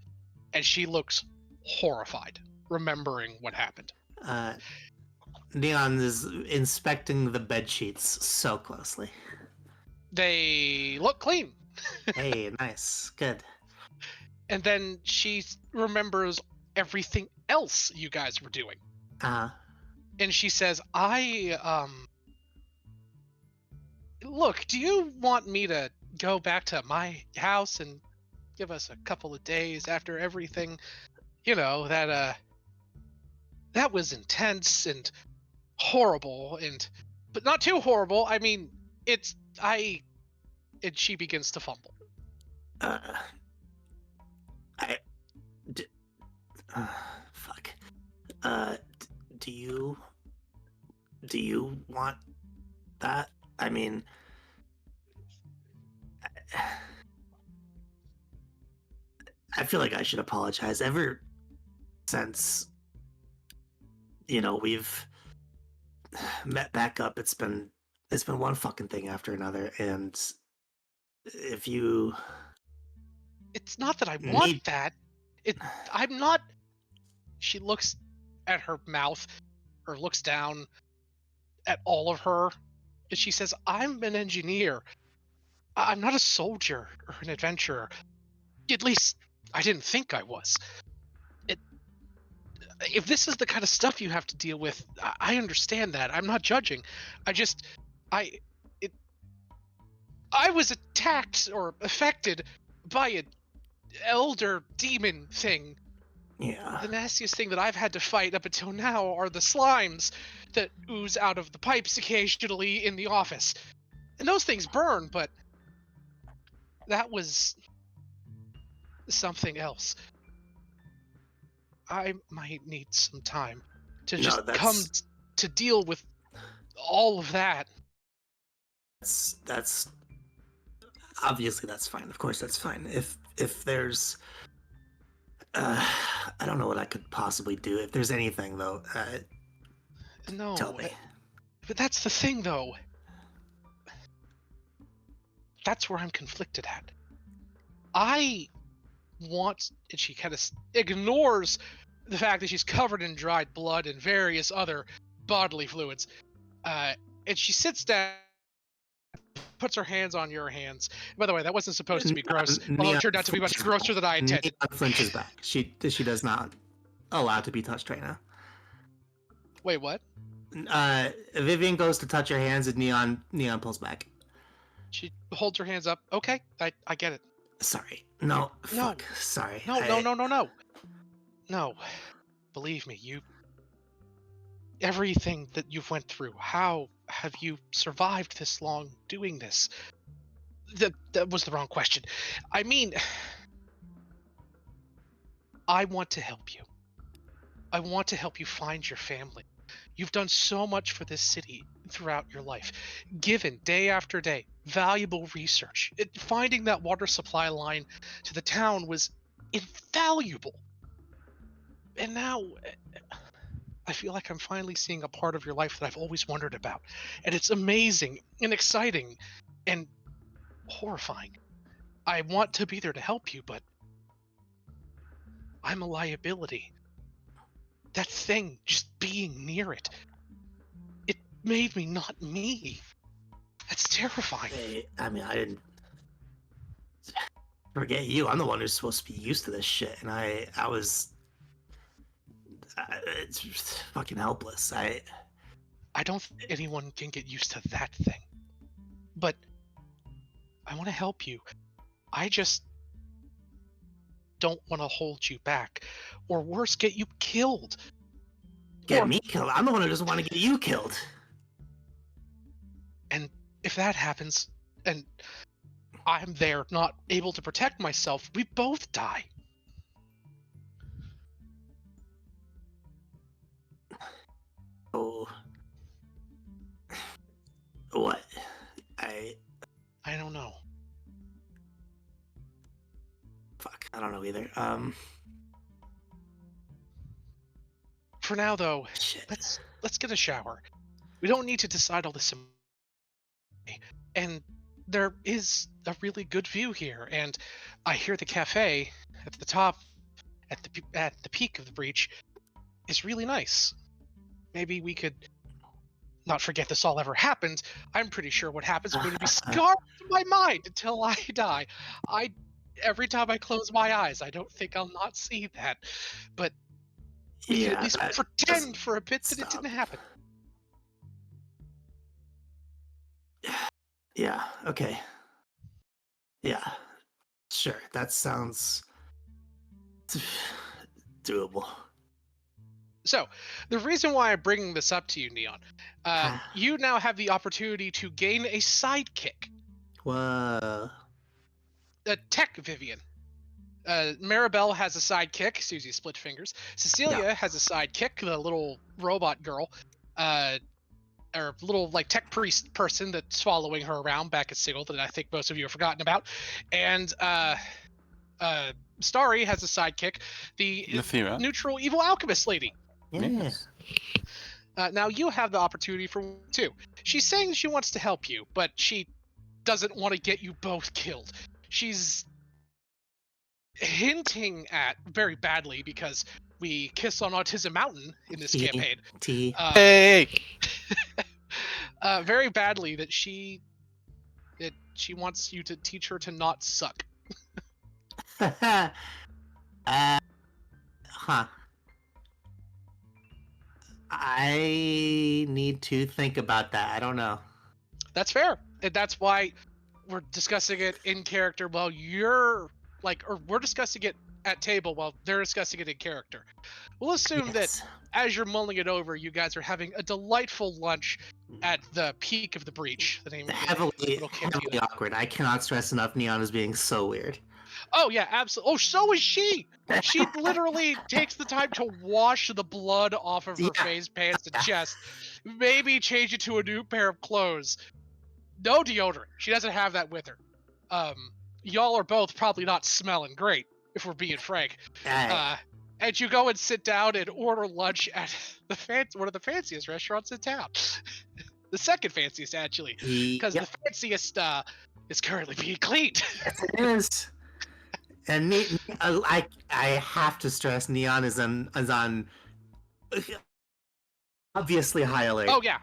C: And she looks horrified, remembering what happened.
E: Neon is inspecting the bed sheets so closely.
C: They look clean.
E: Hey, nice. Good.
C: And then she remembers everything else you guys were doing. And she says, look, do you want me to go back to my house and give us a couple of days after everything? You know, that was intense and horrible, but not too horrible. I mean, and she begins to fumble.
E: Fuck. Do you want That, I mean, I feel like I should apologize. Ever since, we've met back up, it's been one fucking thing after another, and if you
C: It's not that I
E: need,
C: want that. I'm not. She looks at her mouth, or looks down at all of her, and she says, "I'm an engineer. I'm not a soldier or an adventurer. At least I didn't think I was. If this is the kind of stuff you have to deal with, I understand that. I'm not judging. I was attacked or affected by an elder demon thing.
E: Yeah.
C: The nastiest thing that I've had to fight up until now are the slimes that ooze out of the pipes occasionally in the office. And those things burn, but that was something else. I might need some time to just come to deal with all of that.
E: That's obviously that's fine. Of course, that's fine. If there's, I don't know what I could possibly do. If there's anything though,
C: no,
E: tell me.
C: But that's the thing, though. That's where I'm conflicted at. I want, and she kind of ignores the fact that she's covered in dried blood and various other bodily fluids. And she sits down, puts her hands on your hands. By the way, that wasn't supposed to be gross. Although it turned out to be much grosser than I intended.
E: Neon flinches back. She does not allow to be touched right now.
C: Wait, what?
E: Vivian goes to touch her hands and Neon pulls back.
C: She holds her hands up. Okay, I get it.
E: Sorry. No. Fuck. Sorry.
C: No. Believe me, everything that you've went through, how have you survived this long doing this? That was the wrong question. I mean, I want to help you. I want to help you find your family. You've done so much for this city throughout your life, given day after day valuable research. Finding that water supply line to the town was invaluable. And now I feel like I'm finally seeing a part of your life that I've always wondered about. And it's amazing and exciting and horrifying. I want to be there to help you, but I'm a liability. That thing, just being near it, it made me not me. That's terrifying.
E: Hey, I mean, I didn't forget you. I'm the one who's supposed to be used to this shit, and I was it's fucking helpless. I
C: don't think anyone can get used to that thing. But I want to help you. I just don't want to hold you back, or worse, get you killed.
E: Get me killed? I'm the one who doesn't want to get you killed.
C: And if that happens, and I'm there not able to protect myself, we both die.
E: Oh. What?
C: I don't know.
E: Fuck, I don't know either.
C: For now, though,
E: shit.
C: let's get a shower. We don't need to decide all this. And there is a really good view here, and I hear the cafe at the top, at the peak of the breach, is really nice. Maybe we could not forget this all ever happened. I'm pretty sure what happens is going to be scarred in my mind until I die. Every time I close my eyes, I don't think I'll not see that. But we can at least pretend for a bit that it didn't happen.
E: Yeah, okay. Yeah, sure. That sounds doable.
C: So, the reason why I'm bringing this up to you, Neon, you now have the opportunity to gain a sidekick.
E: Whoa.
C: A tech Vivian. Maribel has a sidekick, Susie Split Fingers. Cecilia has a sidekick, the little robot girl. or little like tech priest person that's following her around back at Sigil that I think most of you have forgotten about, and Starry has a sidekick, the
D: Nathira.
C: neutral evil alchemist lady.
D: Yes.
C: Now you have the opportunity for one too. She's saying she wants to help you, but she doesn't want to get you both killed. She's hinting at very badly because we kiss on Autism Mountain in this campaign.
D: Hey!
C: Very badly that she wants you to teach her to not suck.
E: Huh. I need to think about that. I don't know.
C: That's fair, and that's why we're discussing it in character while you're or we're discussing it at table while they're discussing it in character. We'll assume that as you're mulling it over, you guys are having a delightful lunch at the peak of the breach. The name
E: heavily awkward. I cannot stress enough. Neon is being so weird.
C: Oh yeah, absolutely. Oh, so is she. She literally takes the time to wash the blood off of her face, pants, and chest. Maybe change it to a new pair of clothes. No deodorant. She doesn't have that with her. Y'all are both probably not smelling great, if we're being frank. And you go and sit down and order lunch at one of the fanciest restaurants in town. The second fanciest, actually, because the fanciest is currently being cleaned.
E: Yes, it is. And I have to stress, Neon is on obviously high alert.
C: Oh yeah.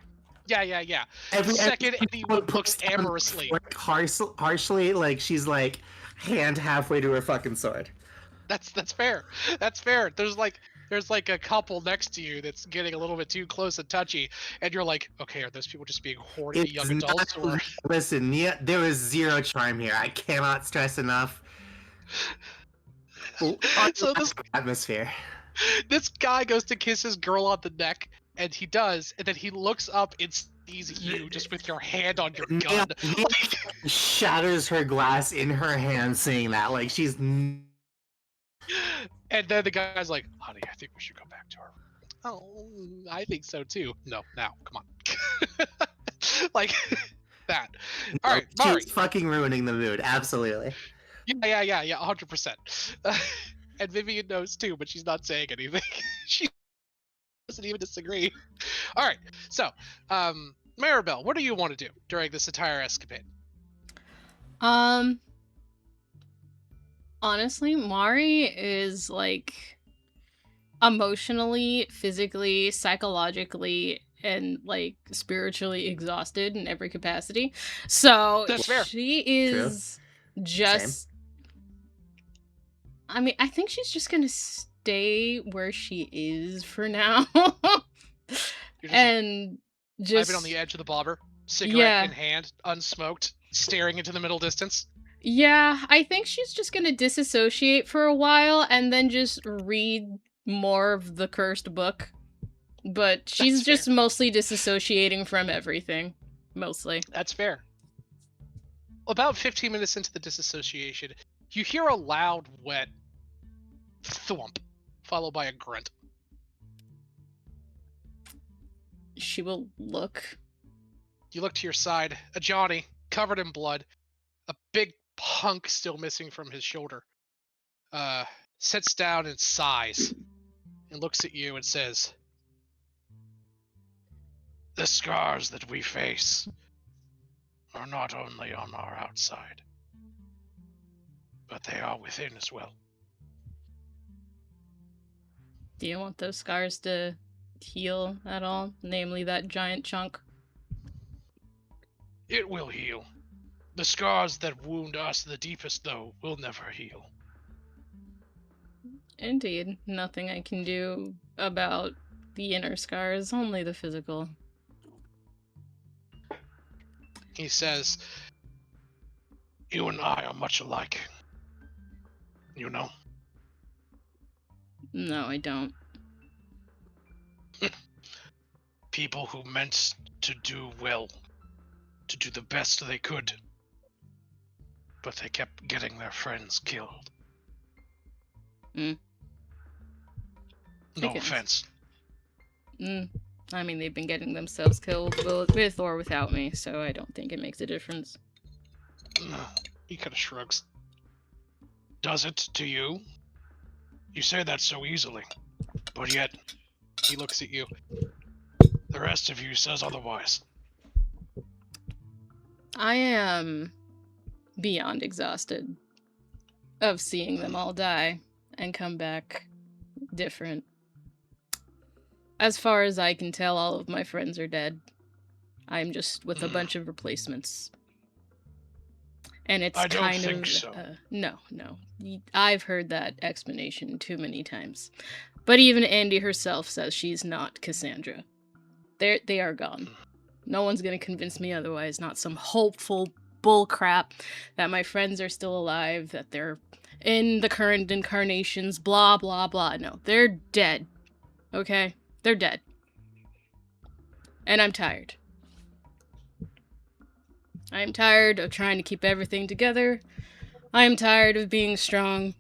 C: The second anyone looks amorously,
E: harshly, like she's like hand halfway to her fucking sword.
C: That's fair. That's fair. There's like a couple next to you that's getting a little bit too close and touchy, and you're like, okay, are those people just being horny young adults? Or...
E: Listen, there is zero charm here. I cannot stress enough.
C: So this
E: atmosphere.
C: This guy goes to kiss his girl on the neck, and he does, and then he looks up and sees you just with your hand on your gun.
E: Shatters her glass in her hand, saying that like she's.
C: And then the guy's like, "Honey, I think we should go back to her." Oh, I think so too. No, now, come on. Like that. All right, Mari.
E: She's fucking ruining the mood. Absolutely.
C: Yeah, 100%. And Vivian knows too, but she's not saying anything. She doesn't even disagree. All right, so, Maribel, what do you want to do during this entire escapade?
B: Honestly, Mari is like emotionally, physically, psychologically, and like spiritually exhausted in every capacity. So
C: that's fair.
B: She is just. I mean, I think she's just gonna stay where she is for now. And just.
C: I've been on the edge of the bobber, cigarette in hand, unsmoked, staring into the middle distance.
B: Yeah, I think she's just gonna disassociate for a while and then just read more of the cursed book. But she's just mostly disassociating from everything. Mostly.
C: That's fair. About 15 minutes into the disassociation, you hear a loud, wet thwomp, followed by a grunt.
B: She will look.
C: You look to your side. A Johnny, covered in blood, a big hunk still missing from his shoulder, sits down and sighs, and looks at you and says, "The scars that we face are not only on our outside, but they are within as well."
B: Do you want those scars to heal at all? Namely, that giant chunk?
C: It will heal. The scars that wound us the deepest, though, will never heal.
B: Indeed. Nothing I can do about the inner scars, only the physical.
C: He says, "You and I are much alike. You know?"
B: No, I don't.
C: People who meant to do well, to do the best they could, but they kept getting their friends killed. No offense.
B: I mean, they've been getting themselves killed with or without me, so I don't think it makes a difference.
C: He kind of shrugs. Does it to you? You say that so easily, but yet he looks at you. The rest of you says otherwise.
B: I am beyond exhausted of seeing them all die and come back different. As far as I can tell, all of my friends are dead. I'm just with a bunch of replacements. And it's
C: I don't
B: kind
C: think
B: of
C: so.
B: No. I've heard that explanation too many times. But even Andy herself says she's not Cassandra. They are gone. No one's gonna convince me otherwise. Not some hopeful bullcrap that my friends are still alive, that they're in the current incarnations, blah blah blah. No, they're dead. Okay? They're dead. And I'm tired. I am tired of trying to keep everything together. I am tired of being strong.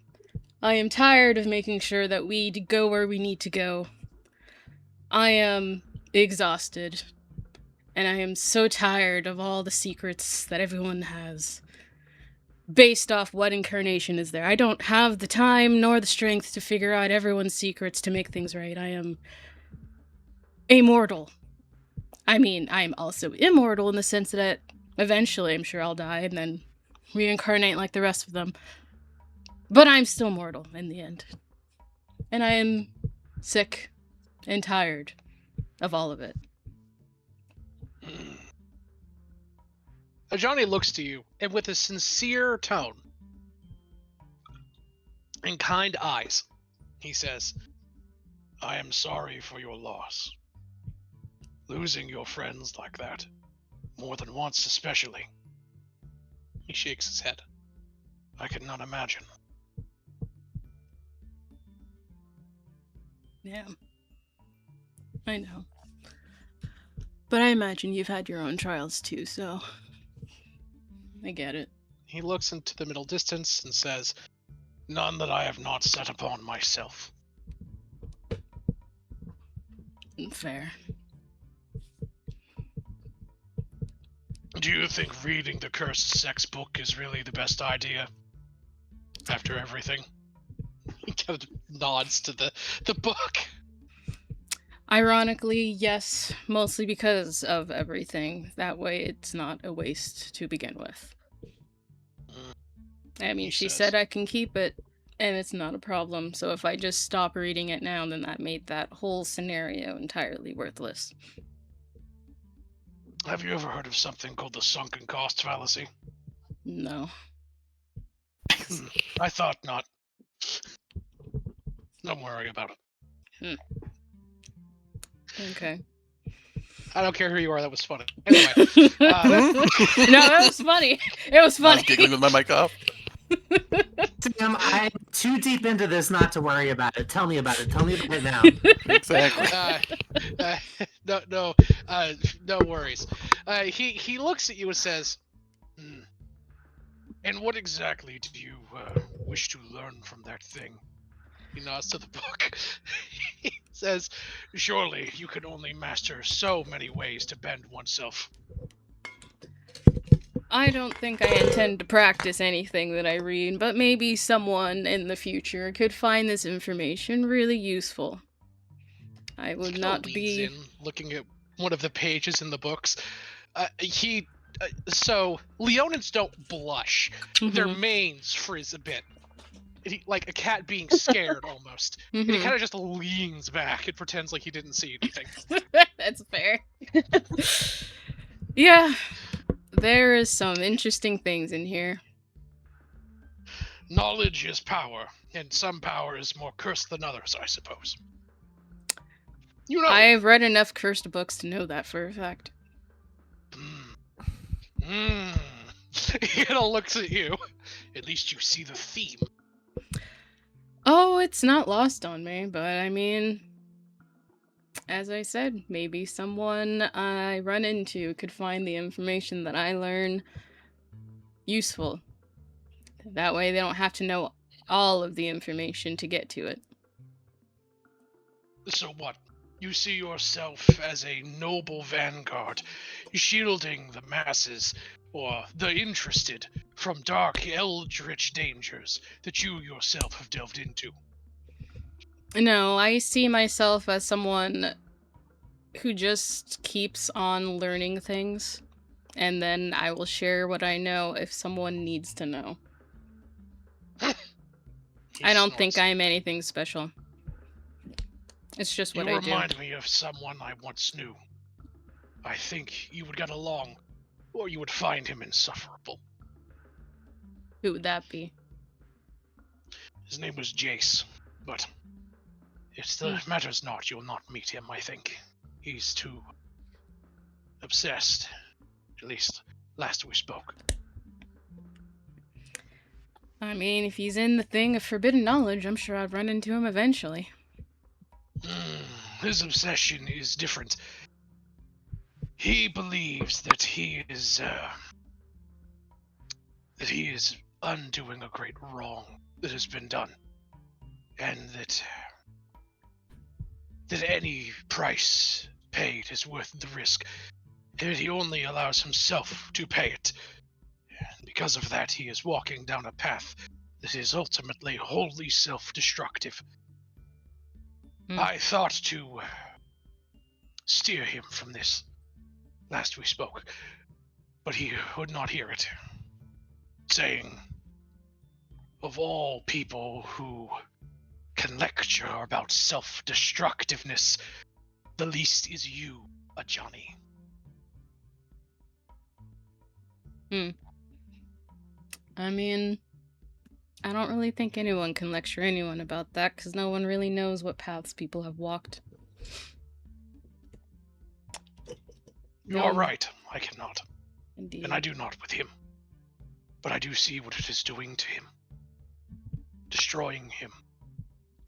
B: I am tired of making sure that we go where we need to go. I am exhausted. And I am so tired of all the secrets that everyone has. Based off what incarnation is there. I don't have the time nor the strength to figure out everyone's secrets to make things right. I am immortal. I mean, I am also immortal in the sense that eventually I'm sure I'll die and then reincarnate like the rest of them. But I'm still mortal in the end. And I am sick and tired of all of it.
C: Johnny looks to you, and with a sincere tone and kind eyes, he says, I am sorry for your loss. Losing your friends like that, more than once especially. He shakes his head. I could not imagine.
B: Yeah. I know. But I imagine you've had your own trials too, so I get it.
C: He looks into the middle distance and says, none that I have not set upon myself.
B: Fair.
C: Do you think reading the Cursed Sex book is really the best idea? After everything? He kind of nods to the book.
B: Ironically, yes, mostly because of everything. That way it's not a waste to begin with. I mean, she said I can keep it, and it's not a problem, so if I just stop reading it now, then that made that whole scenario entirely worthless.
C: Have you ever heard of something called the sunken cost fallacy?
B: No.
C: I thought not. Don't worry about it.
B: Okay.
C: I don't care who you are, that was funny. Anyway.
B: No, that was funny. It was funny.
D: I was giggling with my mic off.
E: Tim, I'm too deep into this not to worry about it. Tell me about it. Tell me about it now.
D: Exactly.
C: No worries. He looks at you and says, and what exactly do you wish to learn from that thing? He nods to the book. He says, surely you can only master so many ways to bend oneself.
B: I don't think I intend to practice anything that I read, but maybe someone in the future could find this information really useful. I would not be...
C: looking at one of the pages in the books. So, Leonins don't blush. Their manes frizz a bit. Like a cat being scared, almost. And he kind of just leans back and pretends like he didn't see anything.
B: That's fair. Yeah. There is some interesting things in here.
C: Knowledge is power, and some power is more cursed than others, I suppose. You know.
B: I've read enough cursed books to know that for a fact.
C: He kind of looks at you. At least you see the theme.
B: Oh, it's not lost on me, but I mean, as I said, maybe someone I run into could find the information that I learn useful. That way they don't have to know all of the information to get to it.
C: So what? You see yourself as a noble vanguard, shielding the masses, or the interested, from dark eldritch dangers that you yourself have delved into.
B: No, I see myself as someone who just keeps on learning things, and then I will share what I know if someone needs to know. I don't think I'm anything special. It's just what I do.
C: You remind me of someone I once knew. I think you would get along, or you would find him insufferable.
B: Who would that be?
C: His name was Jace, but it matters not. You'll not meet him, I think. He's too obsessed. At least, last we spoke.
B: I mean, if he's in the thing of forbidden knowledge, I'm sure I'd run into him eventually.
C: His obsession is different. He believes that he is undoing a great wrong that has been done, and that any price paid is worth the risk, and he only allows himself to pay it. And because of that, he is walking down a path that is ultimately wholly self-destructive. I thought to steer him from this last we spoke, but he would not hear it, saying, of all people who can lecture about self-destructiveness, the least is you, a Johnny.
B: I mean, I don't really think anyone can lecture anyone about that, because no one really knows what paths people have walked.
C: You are right, I cannot.
B: Indeed.
C: And I do not with him. But I do see what it is doing to him. Destroying him.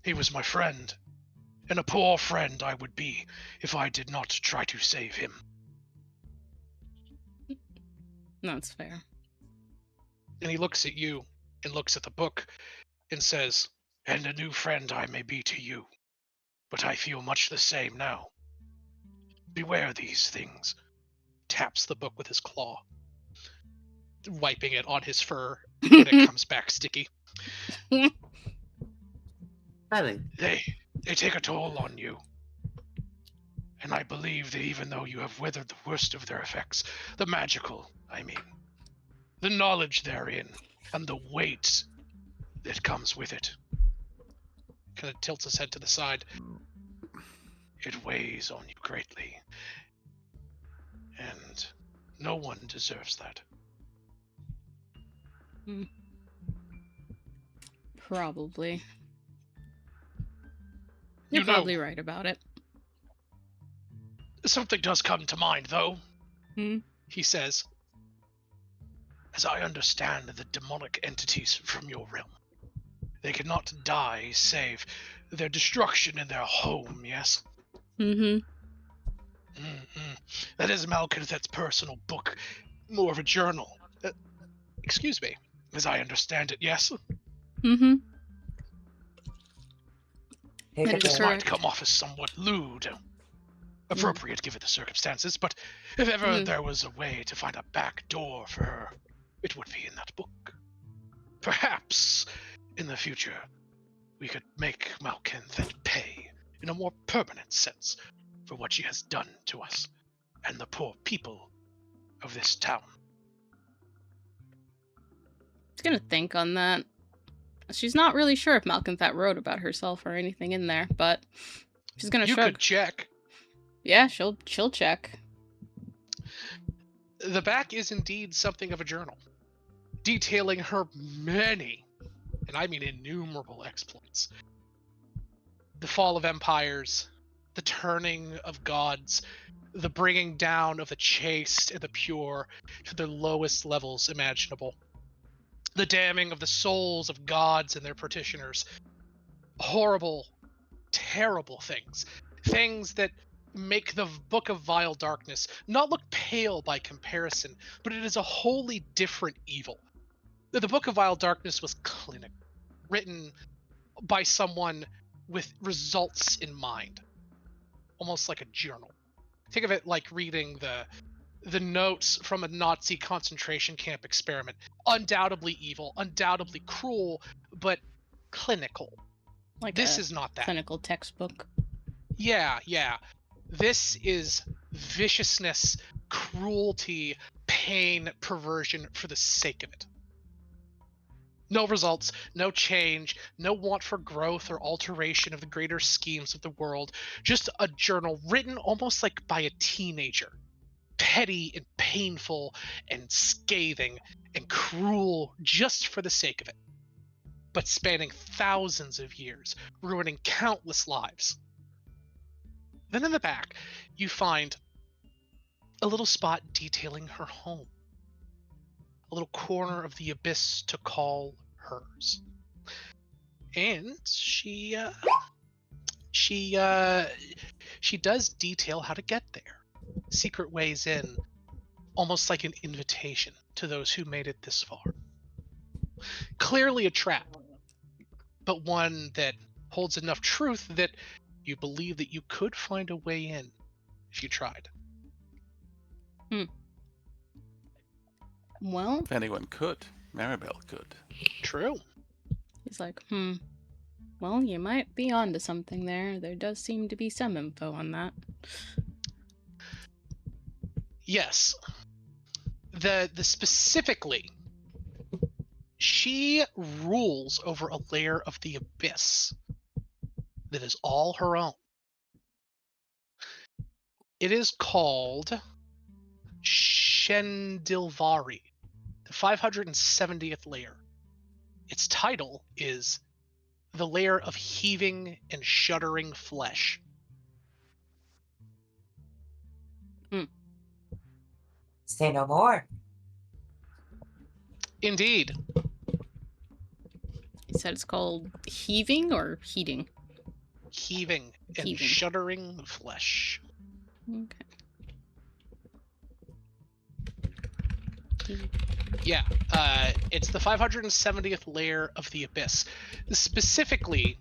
C: He was my friend, and a poor friend I would be if I did not try to save him.
B: That's fair.
C: And he looks at you, and looks at the book, and says, and a new friend I may be to you, but I feel much the same now. Beware these things. Taps the book with his claw, wiping it on his fur, and it comes back sticky. They take a toll on you. And I believe that even though you have weathered the worst of their effects, the magical, I mean, the knowledge therein, and the weight that comes with it, kind of tilts his head to the side, it weighs on you greatly. And no one deserves that.
B: Probably. You're probably right about it.
C: Something does come to mind, though. He says, as I understand the demonic entities from your realm, they cannot die save their destruction in their home, yes? That is Malkinthet's personal book, more of a journal. Excuse me, as I understand it, yes? This might come off as somewhat lewd. Appropriate given the circumstances, but if ever there was a way to find a back door for her, it would be in that book. Perhaps, in the future, we could make Malkinthet pay, in a more permanent sense, for what she has done to us, and the poor people of this town.
B: I was gonna think on that. She's not really sure if Malkinthet wrote about herself or anything in there, but she's gonna shrug.
C: You could check.
B: Yeah, she'll check.
C: The back is indeed something of a journal, detailing her many, and I mean innumerable exploits. The fall of empires, the turning of gods, the bringing down of the chaste and the pure to their lowest levels imaginable, the damning of the souls of gods and their petitioners. Horrible, terrible things. Things that make the Book of Vile Darkness not look pale by comparison, but it is a wholly different evil. The Book of Vile Darkness was clinical, written by someone with results in mind. almost like a journal. Think of it like reading the notes from a Nazi concentration camp experiment. Undoubtedly evil, undoubtedly cruel, but clinical.
B: Like
C: This
B: a
C: is not that.
B: clinical textbook.
C: Yeah. This is viciousness, cruelty, pain, perversion for the sake of it. No results, no change, no want for growth or alteration of the greater schemes of the world. Just a journal written almost like by a teenager. Petty and painful and scathing and cruel just for the sake of it. But spanning thousands of years, ruining countless lives. Then in the back, you find a little spot detailing her home. A little corner of the abyss to call hers. And she does detail how to get there. Secret ways in, almost like an invitation to those who made it this far. Clearly a trap, but one that holds enough truth that you believe that you could find a way in if you tried.
B: Well,
D: If anyone could, Maribel could.
C: True.
B: he's like, well, you might be onto something there. There does seem to be some info on that.
C: Yes. The specifically, she rules over a layer of the abyss that is all her own. It is called Shendilvari, the 570th layer. Its title is The Layer of Heaving and Shuddering Flesh.
F: Say no more.
C: Indeed.
B: He said it's called heaving or heating?
C: Heaving and
B: Heaving.
C: Shuddering Flesh.
B: Okay.
C: Yeah, it's the 570th layer of the abyss. Specifically,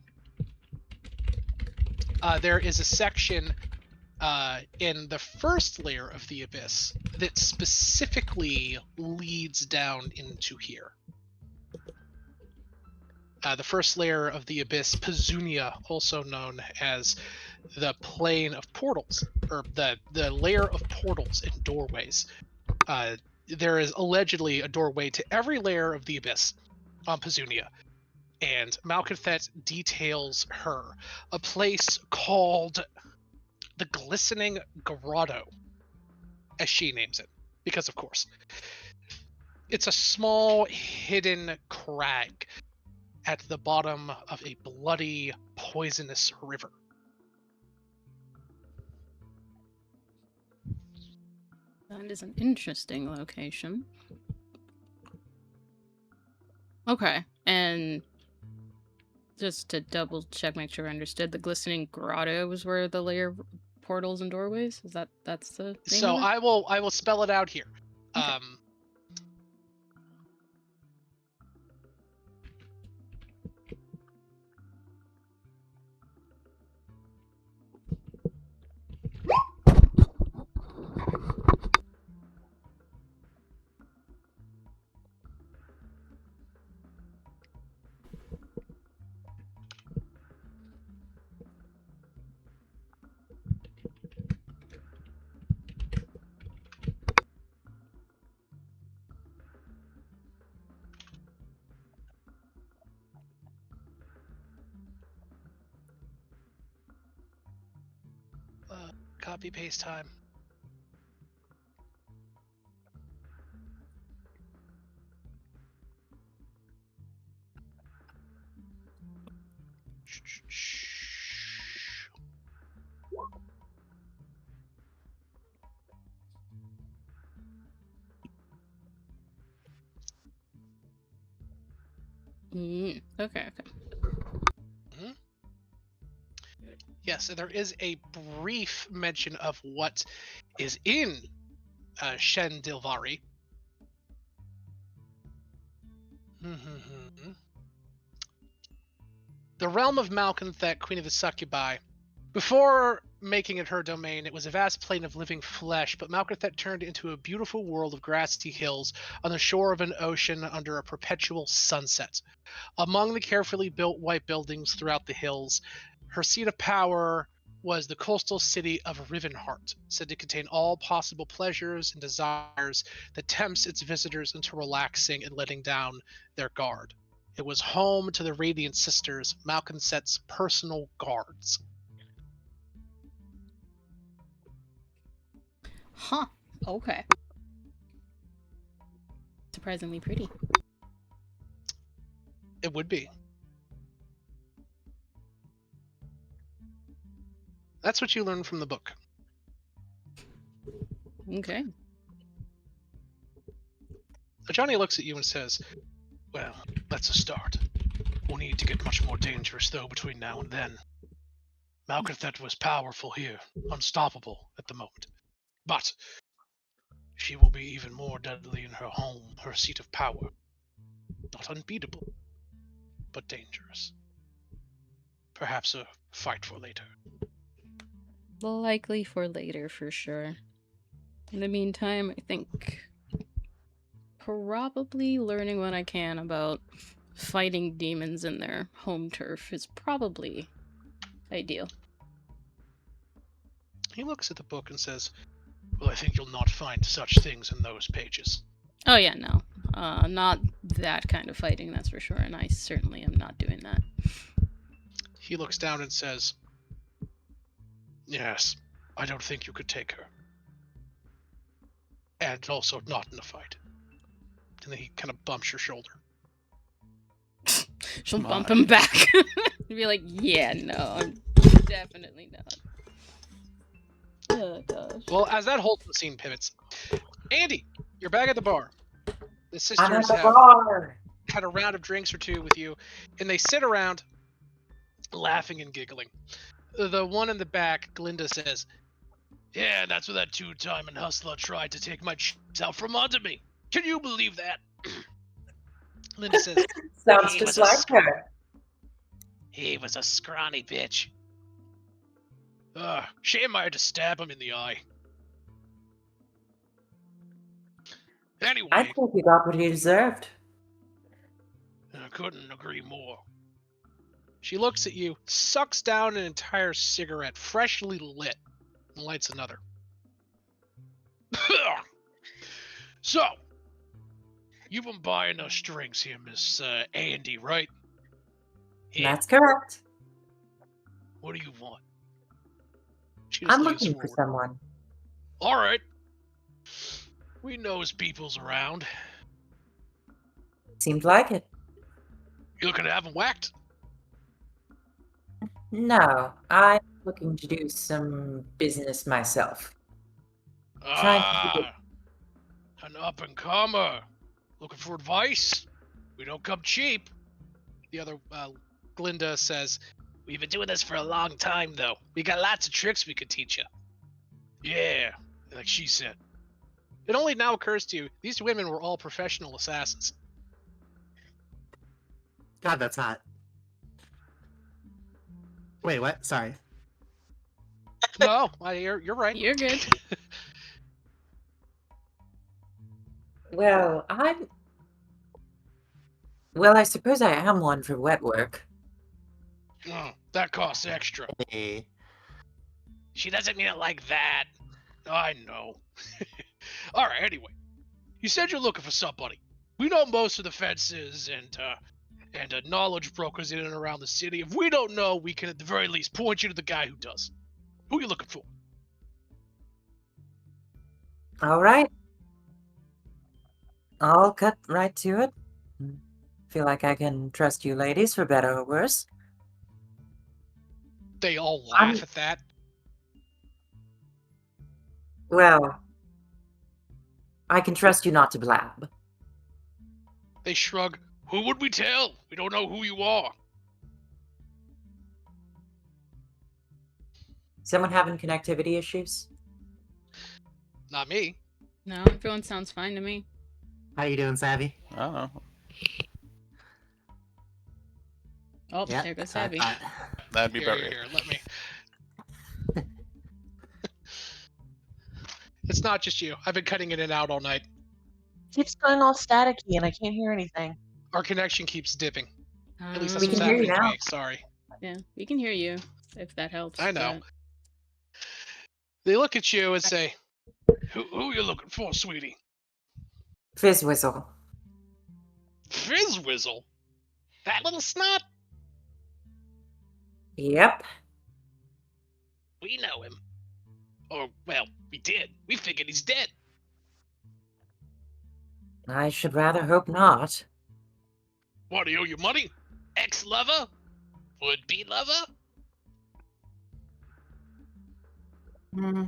C: there is a section in the first layer of the abyss that specifically leads down into here. The first layer of the abyss, Pezunia, also known as the plane of portals, or the layer of portals and doorways. There is allegedly a doorway to every layer of the abyss on Pezunia, and Malkathet details her, a place called the Glistening Grotto, as she names it, because of course. It's a small hidden crag at the bottom of a bloody, poisonous river.
B: That is an interesting location. Okay, and just to double check, make sure I understood, the Glistening Grotto was where the layer of portals and doorways? That's the name
C: So
B: of it?
C: I will spell it out here.
B: Okay.
C: Copy paste time.
B: Okay.
C: Yes, there is a brief mention of what is in Shendilvari. The realm of Malkanthet, Queen of the Succubi. Before making it her domain. It was a vast plain of living flesh, but Malkathet turned into a beautiful world of grassy hills on the shore of an ocean under a perpetual sunset. Among the carefully built white buildings throughout the hills, her seat of power was the coastal city of Rivenheart, said to contain all possible pleasures and desires that tempts its visitors into relaxing and letting down their guard. It was home to the Radiant Sisters, Malkinset's personal guards.
B: Huh. Okay. Surprisingly pretty.
C: It would be. That's what you learn from the book.
B: Okay.
C: Johnny looks at you and says, well, that's a start. We'll need to get much more dangerous, though, between now and then. Malkathet was powerful here, unstoppable at the moment. But she will be even more deadly in her home, her seat of power. Not unbeatable, but dangerous. Perhaps a fight for later.
B: Likely for later, for sure. In the meantime, I think probably learning what I can about fighting demons in their home turf is probably ideal.
C: He looks at the book and says, well, I think you'll not find such things in those pages.
B: Oh yeah, no. Not that kind of fighting, that's for sure, and I certainly am not doing that.
C: He looks down and says, yes, I don't think you could take her. And also not in a fight. And then he kind of bumps your shoulder.
B: She'll bump him back. Be like, yeah, no, I'm definitely not. Oh, gosh.
C: Well, as that whole scene pivots, Andy, you're back at the bar. The
F: I'm
C: sisters
F: at the
C: have
F: bar.
C: had a round of drinks or two with you, and they sit around laughing and giggling. The one in the back, Glinda, says, yeah, that's what that two-timing hustler tried to take my chips out from under me. Can you believe that? Linda says,
F: Sounds
C: He
F: just
C: was a
F: like
C: scr-
F: her.
C: he was a scrawny bitch. Shame I had to stab him in the eye. Anyway,
F: I think you got what you deserved.
C: I couldn't agree more. She looks at you, sucks down an entire cigarette, freshly lit, and lights another. So, you've been buying us drinks here, Miss Andy, right? Yeah.
F: That's correct.
C: What do you want? She just
F: I'm
C: leans
F: looking for
C: forward.
F: someone.
C: All right. We knows people's around.
F: Seems like it.
C: You looking to have them whacked?
F: No, I'm looking to do some business myself. Trying to keep it-
C: An up-and-comer. Looking for advice? We don't come cheap. The other, Glinda says, we've been doing this for a long time, though. We got lots of tricks we could teach you. Yeah, like she said. It only now occurs to you, these women were all professional assassins.
E: God, that's hot. Wait, what? Sorry.
C: No, you're right.
B: You're good.
F: Well, Well, I suppose I am one for wet work.
C: That costs extra.
E: Hey.
C: She doesn't mean it like that. I know. All right, anyway. You said you're looking for somebody. We know most of the fences and knowledge brokers in and around the city. If we don't know, we can at the very least point you to the guy who does. Who are you looking for?
F: All right. I'll cut right to it. Feel like I can trust you ladies for better or worse.
C: They all laugh at that.
F: Well, I can trust you not to blab.
C: They shrug. Who would we tell? We don't know who you are.
F: Someone having connectivity issues?
C: Not me.
B: No, everyone sounds fine to me.
E: How you doing, Savvy?
D: I don't know.
B: Oh, there goes Savvy.
C: Here,
D: That'd be better.
C: here, let me. It's not just you. I've been cutting in and out all night.
H: Keeps going all staticky, and I can't hear anything.
C: Our connection keeps dipping. At least that's
F: We
C: what's
F: can hear you
C: happening to
F: now.
C: me. Sorry.
B: Yeah, we can hear you, if that helps.
C: I know.
B: but-
C: They look at you and say, Who you looking for, sweetie?
F: Fizzwhistle.
C: Fizzwhistle? That little snot?
F: Yep.
C: We know him. Or, well, we did. We figured he's dead.
F: I should rather hope not.
C: What, do you owe you money? Ex-lover? Would-be lover?
F: Hmm.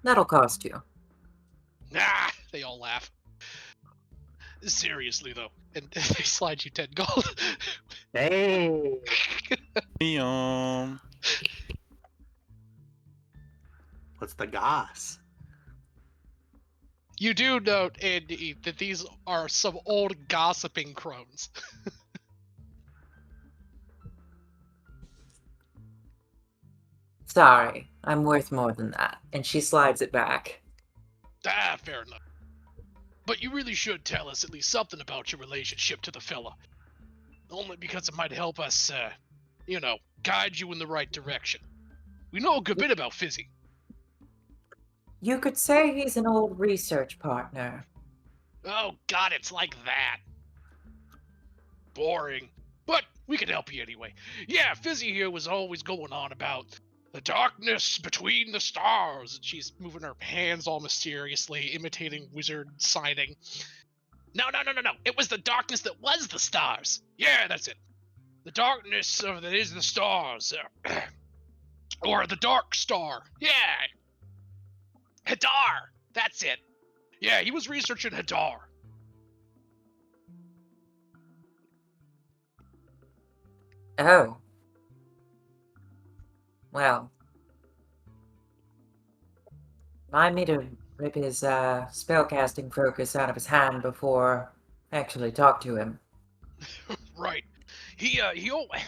F: That'll cost you.
C: Nah, they all laugh. Seriously, though. And they slide you 10 gold.
E: Hey. What's the goss?
C: You do note, Andy, that these are some old gossiping crones.
F: Sorry, I'm worth more than that. And she slides it back.
C: Ah, fair enough. But you really should tell us at least something about your relationship to the fella. Only because it might help us, guide you in the right direction. We know a good bit about Fizzy.
F: You could say he's an old research partner.
C: Oh god, it's like that. Boring. But we can help you anyway. Yeah, Fizzy here was always going on about the darkness between the stars. And she's moving her hands all mysteriously, imitating wizard signing. No. It was the darkness that was the stars. Yeah, that's it. The darkness that is the stars. Or the dark star. Yeah. Hadar. That's it. Yeah, he was researching Hadar.
F: Oh. Well. Remind me to rip his spellcasting focus out of his hand before I actually talk to him.
C: Right.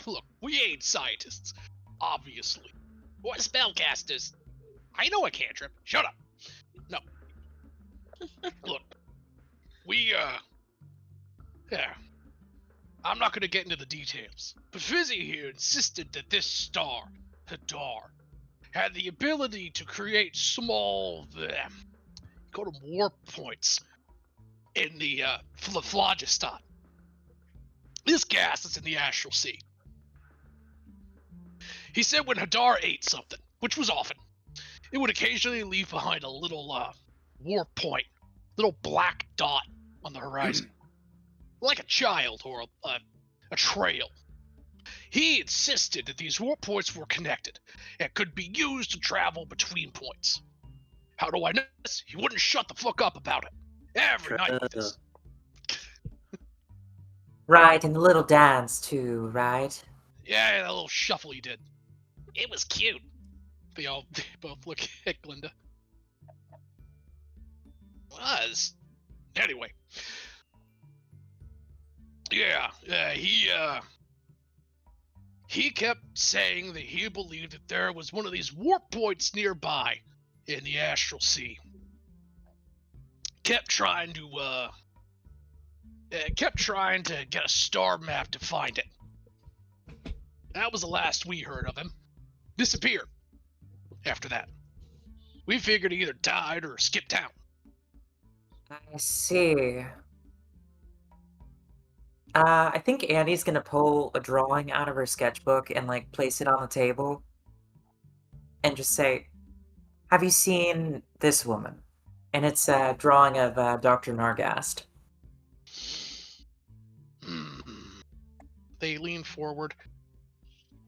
C: Look, we ain't scientists, obviously. Or spellcasters. I know a cantrip. Shut up. No. Look, yeah. I'm not gonna get into the details, but Fizzy here insisted that this star, Hadar, had the ability to create small, call them warp points in the phlogiston. This gas is in the astral sea. He said when Hadar ate something, which was often, it would occasionally leave behind a little warp point, little black dot on the horizon, like a child or a trail. He insisted that these warp points were connected and could be used to travel between points. How do I know this? He wouldn't shut the fuck up about it. Every night with this.
F: Right, and the little dance too, right?
C: Yeah, that little shuffle he did. It was cute. They both look at Glinda. Was. Anyway. Yeah, he kept saying that he believed that there was one of these warp points nearby in the astral sea. Kept trying to get a star map to find it. That was the last we heard of him. Disappeared. After that, we figured he either died or skipped town.
F: I see. I think Annie's gonna pull a drawing out of her sketchbook and like place it on the table and just say, "Have you seen this woman?" And it's a drawing of Dr. Nargast.
C: They lean forward.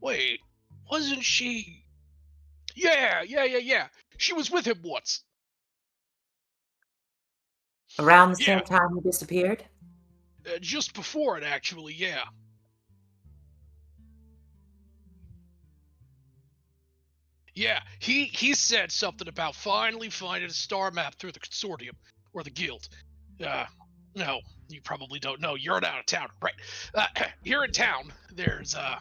C: Wait, wasn't she? Yeah. She was with him once.
F: Around the same time he disappeared?
C: Just before it, actually, yeah. Yeah, he said something about finally finding a star map through the consortium, or the guild. No, you probably don't know. You're an out-of-towner, right? Here in town, there's a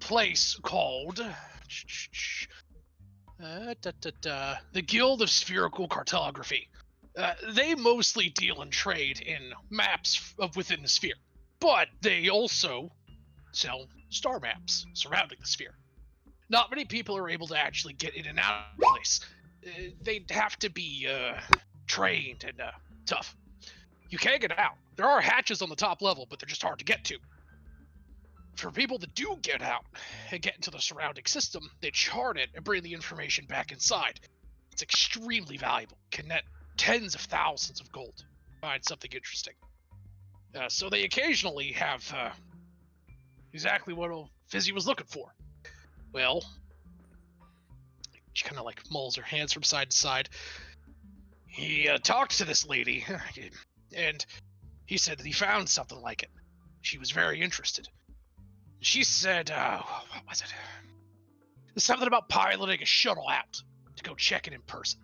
C: place called The Guild of Spherical Cartography. They mostly deal and trade in maps of within the sphere, but they also sell star maps surrounding the sphere. Not many people are able to actually get in and out of the place. They'd have to be trained and tough. You can get out. There are hatches on the top level, but they're just hard to get to. For people that do get out and get into the surrounding system, they chart it and bring the information back inside. It's extremely valuable. Can net tens of thousands of gold. Find something interesting. So they occasionally have exactly what old Fizzy was looking for. Well, she kind of like mulls her hands from side to side. He talked to this lady, and he said that he found something like it. She was very interested. She said, what was it? Something about piloting a shuttle out to go check it in person.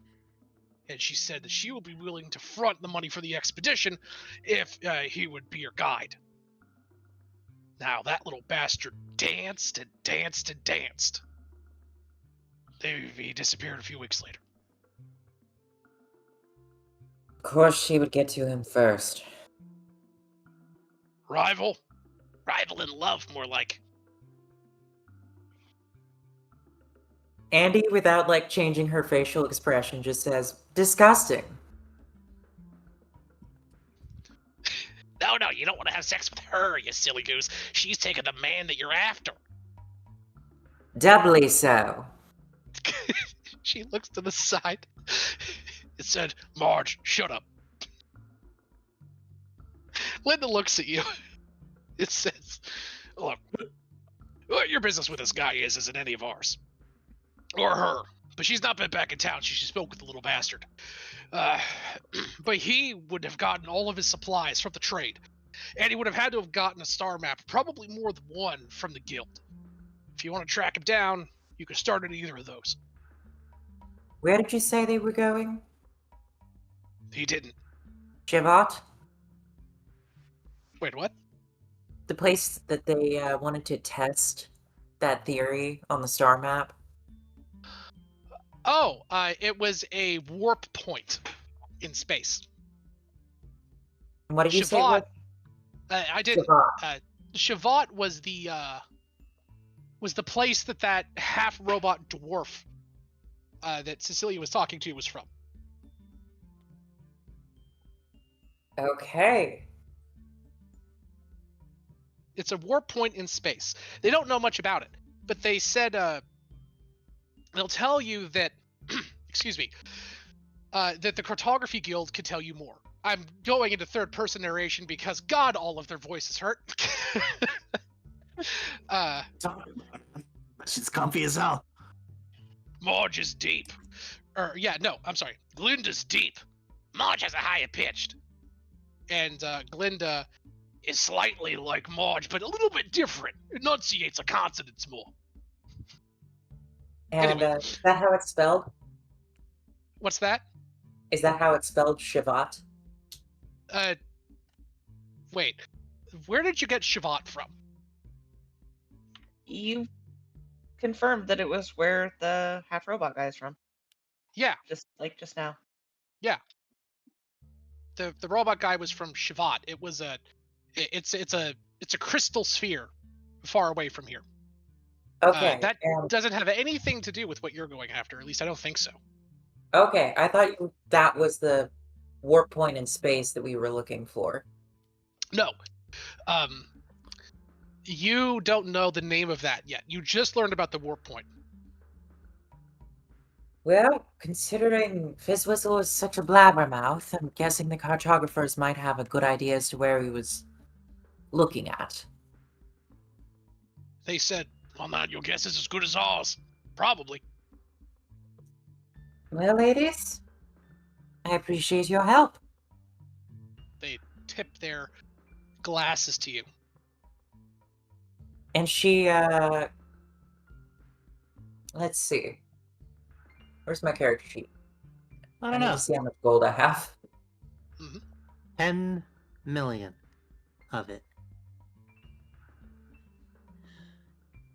C: And she said that she will be willing to front the money for the expedition if he would be her guide. Now, that little bastard danced and danced and danced. He disappeared a few weeks later.
F: Of course, she would get to him first.
C: Rival? Rival in love, more like.
F: Andy, without like changing her facial expression, just says, disgusting.
C: No, you don't want to have sex with her, you silly goose. She's taking the man that you're after.
F: Doubly so.
C: She looks to the side. It said, Marge, shut up. Linda looks at you. It says, look, what your business with this guy isn't any of ours. Or her. But she's not been back in town. She spoke with the little bastard. But he would have gotten all of his supplies from the trade. And he would have had to have gotten a star map, probably more than one, from the guild. If you want to track him down, you can start at either of those.
F: Where did you say they were going?
C: He didn't.
F: Shavat?
C: Wait, what?
F: The place that they wanted to test that theory on the star map?
C: Oh, it was a warp point in space.
F: What did you say?
C: Shavat. I didn't.
F: Shavat.
C: Shavat was the place that half robot dwarf that Cecilia was talking to was from.
F: Okay.
C: It's a warp point in space. They don't know much about it, but they said they'll tell you that, excuse me, that the Cartography Guild could tell you more. I'm going into third-person narration because, God, all of their voices hurt.
E: Shit's comfy as hell.
C: Marge is deep. I'm sorry. Glinda's deep. Marge has a higher pitched. And Glinda is slightly like Marge, but a little bit different. Enunciates the consonants more.
F: And
C: Anyway.
F: is that how it's spelled?
C: What's that?
F: Is that how it's spelled, Shavat?
C: Wait. Where did you get Shavat from?
H: You confirmed that it was where the half robot guy is from.
C: Yeah.
H: Just now.
C: Yeah. The robot guy was from Shavat. It was it's a crystal sphere far away from here.
F: Okay.
C: That doesn't have anything to do with what you're going after. At least I don't think so.
F: Okay, I thought that was the warp point in space that we were looking for.
C: No. You don't know the name of that yet. You just learned about the warp point.
F: Well, considering Fizzwhistle is such a blabbermouth, I'm guessing the cartographers might have a good idea as to where he was looking at.
C: They said, well, now your guess is as good as ours. Probably.
F: Well, ladies, I appreciate your help.
C: They tip their glasses to you.
F: And she, let's see. Where's my character sheet?
E: I don't
F: need
E: know.
F: to see how much gold I have.
E: 10 million of it.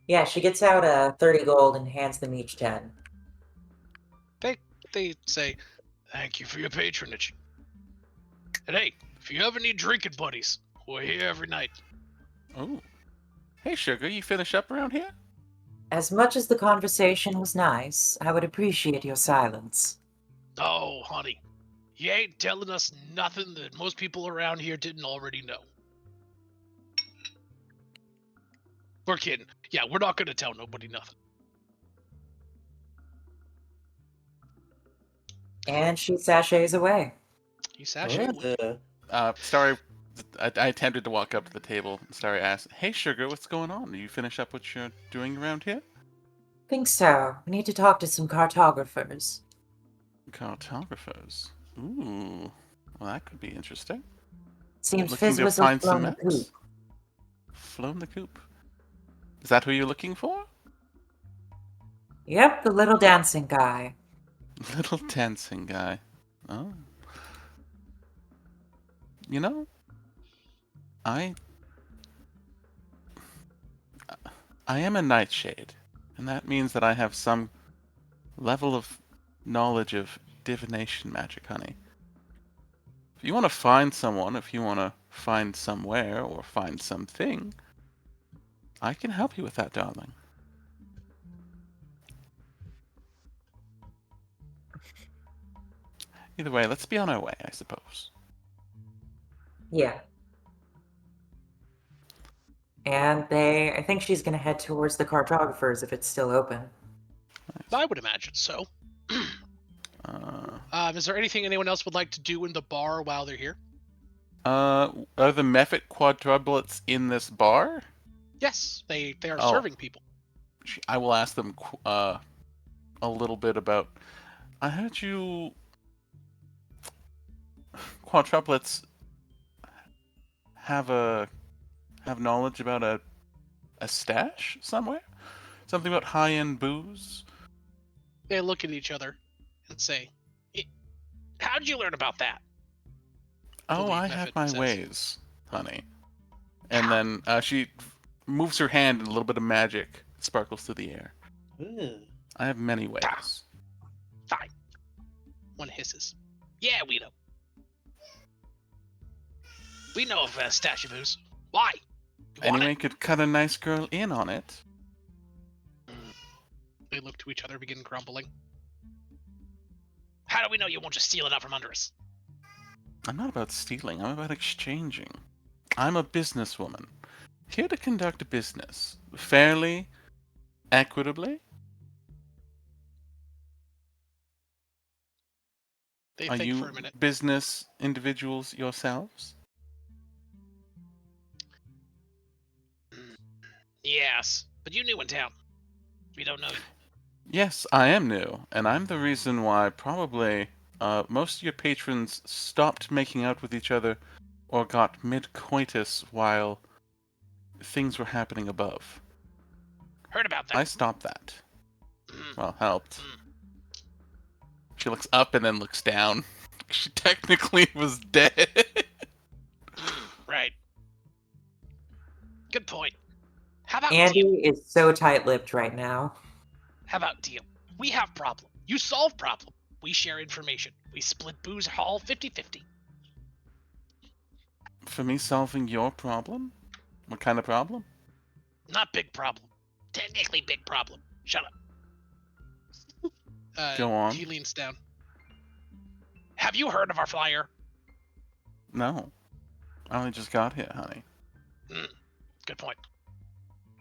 F: Yeah, she gets out 30 gold and hands them each 10.
C: They say, "Thank you for your patronage." And hey, if you ever need drinking buddies, we're here every night.
D: Oh. Hey, Sugar, you finish up around here?
F: As much as the conversation was nice, I would appreciate your silence.
C: Oh, honey, you ain't telling us nothing that most people around here didn't already know. We're kidding. Yeah, we're not gonna tell nobody nothing.
F: And she sachets away.
C: You sashay away.
D: Starry, I attempted to walk up to the table. Starry asked, "Hey, Sugar, what's going on? Do you finish up what you're doing around here?"
F: Think so. We need to talk to some cartographers.
D: Cartographers. Ooh. Well, that could be interesting.
F: Seems
D: Looking to
F: Fizzwhizzle's
D: find some
F: flown the
D: maps?
F: coop.
D: Flown the coop. Is that who you're looking for?
F: Yep, the little dancing guy.
D: Little dancing guy. Oh. You know, I am a nightshade, and that means that I have some level of knowledge of divination magic, honey. If you want to find someone, if you want to find somewhere or find something, I can help you with that, darling. Either way, let's be on our way, I suppose.
F: Yeah. And I think she's gonna head towards the cartographers if it's still open.
C: I would imagine so. Is there anything anyone else would like to do in the bar while they're here?
D: Are the Mephit quadruplets in this bar?
C: Yes, they are serving people.
D: I will ask them a little bit about. I heard you quadruplets have knowledge about a stash somewhere. Something about high-end booze.
C: They look at each other and say, "How'd you learn about that?"
D: Oh, I have my ways, honey. And then she moves her hand and a little bit of magic sparkles through the air.
E: Ooh.
D: I have many ways.
C: Fine. One hisses. Yeah, we know. We know of a stash of booze. Why?
D: Anyone could cut a nice girl in on it.
C: They look to each other, begin grumbling. How do we know you won't just steal it out from under us?
D: I'm not about stealing, I'm about exchanging. I'm a businesswoman. Here to conduct business. Fairly, equitably.
C: They
D: Are
C: think
D: you
C: for a minute.
D: business individuals yourselves?
C: Yes, but you new in town. We don't know you.
D: Yes, I am new, and I'm the reason why probably most of your patrons stopped making out with each other or got mid-coitus while things were happening above.
C: Heard about that.
D: I stopped that. Well, helped. She looks up and then looks down. She technically was dead.
C: Right. Good point. How about
F: Andy
C: deal?
F: is so tight-lipped right now.
C: How about deal? We have problem. You solve problem. We share information. We split booze hall 50-50.
D: For me solving your problem? What kind of problem?
C: Not big problem. Technically big problem. Shut up.
D: Go on.
C: He leans down. Have you heard of our flyer?
D: No. I only just got here, honey.
C: Good point.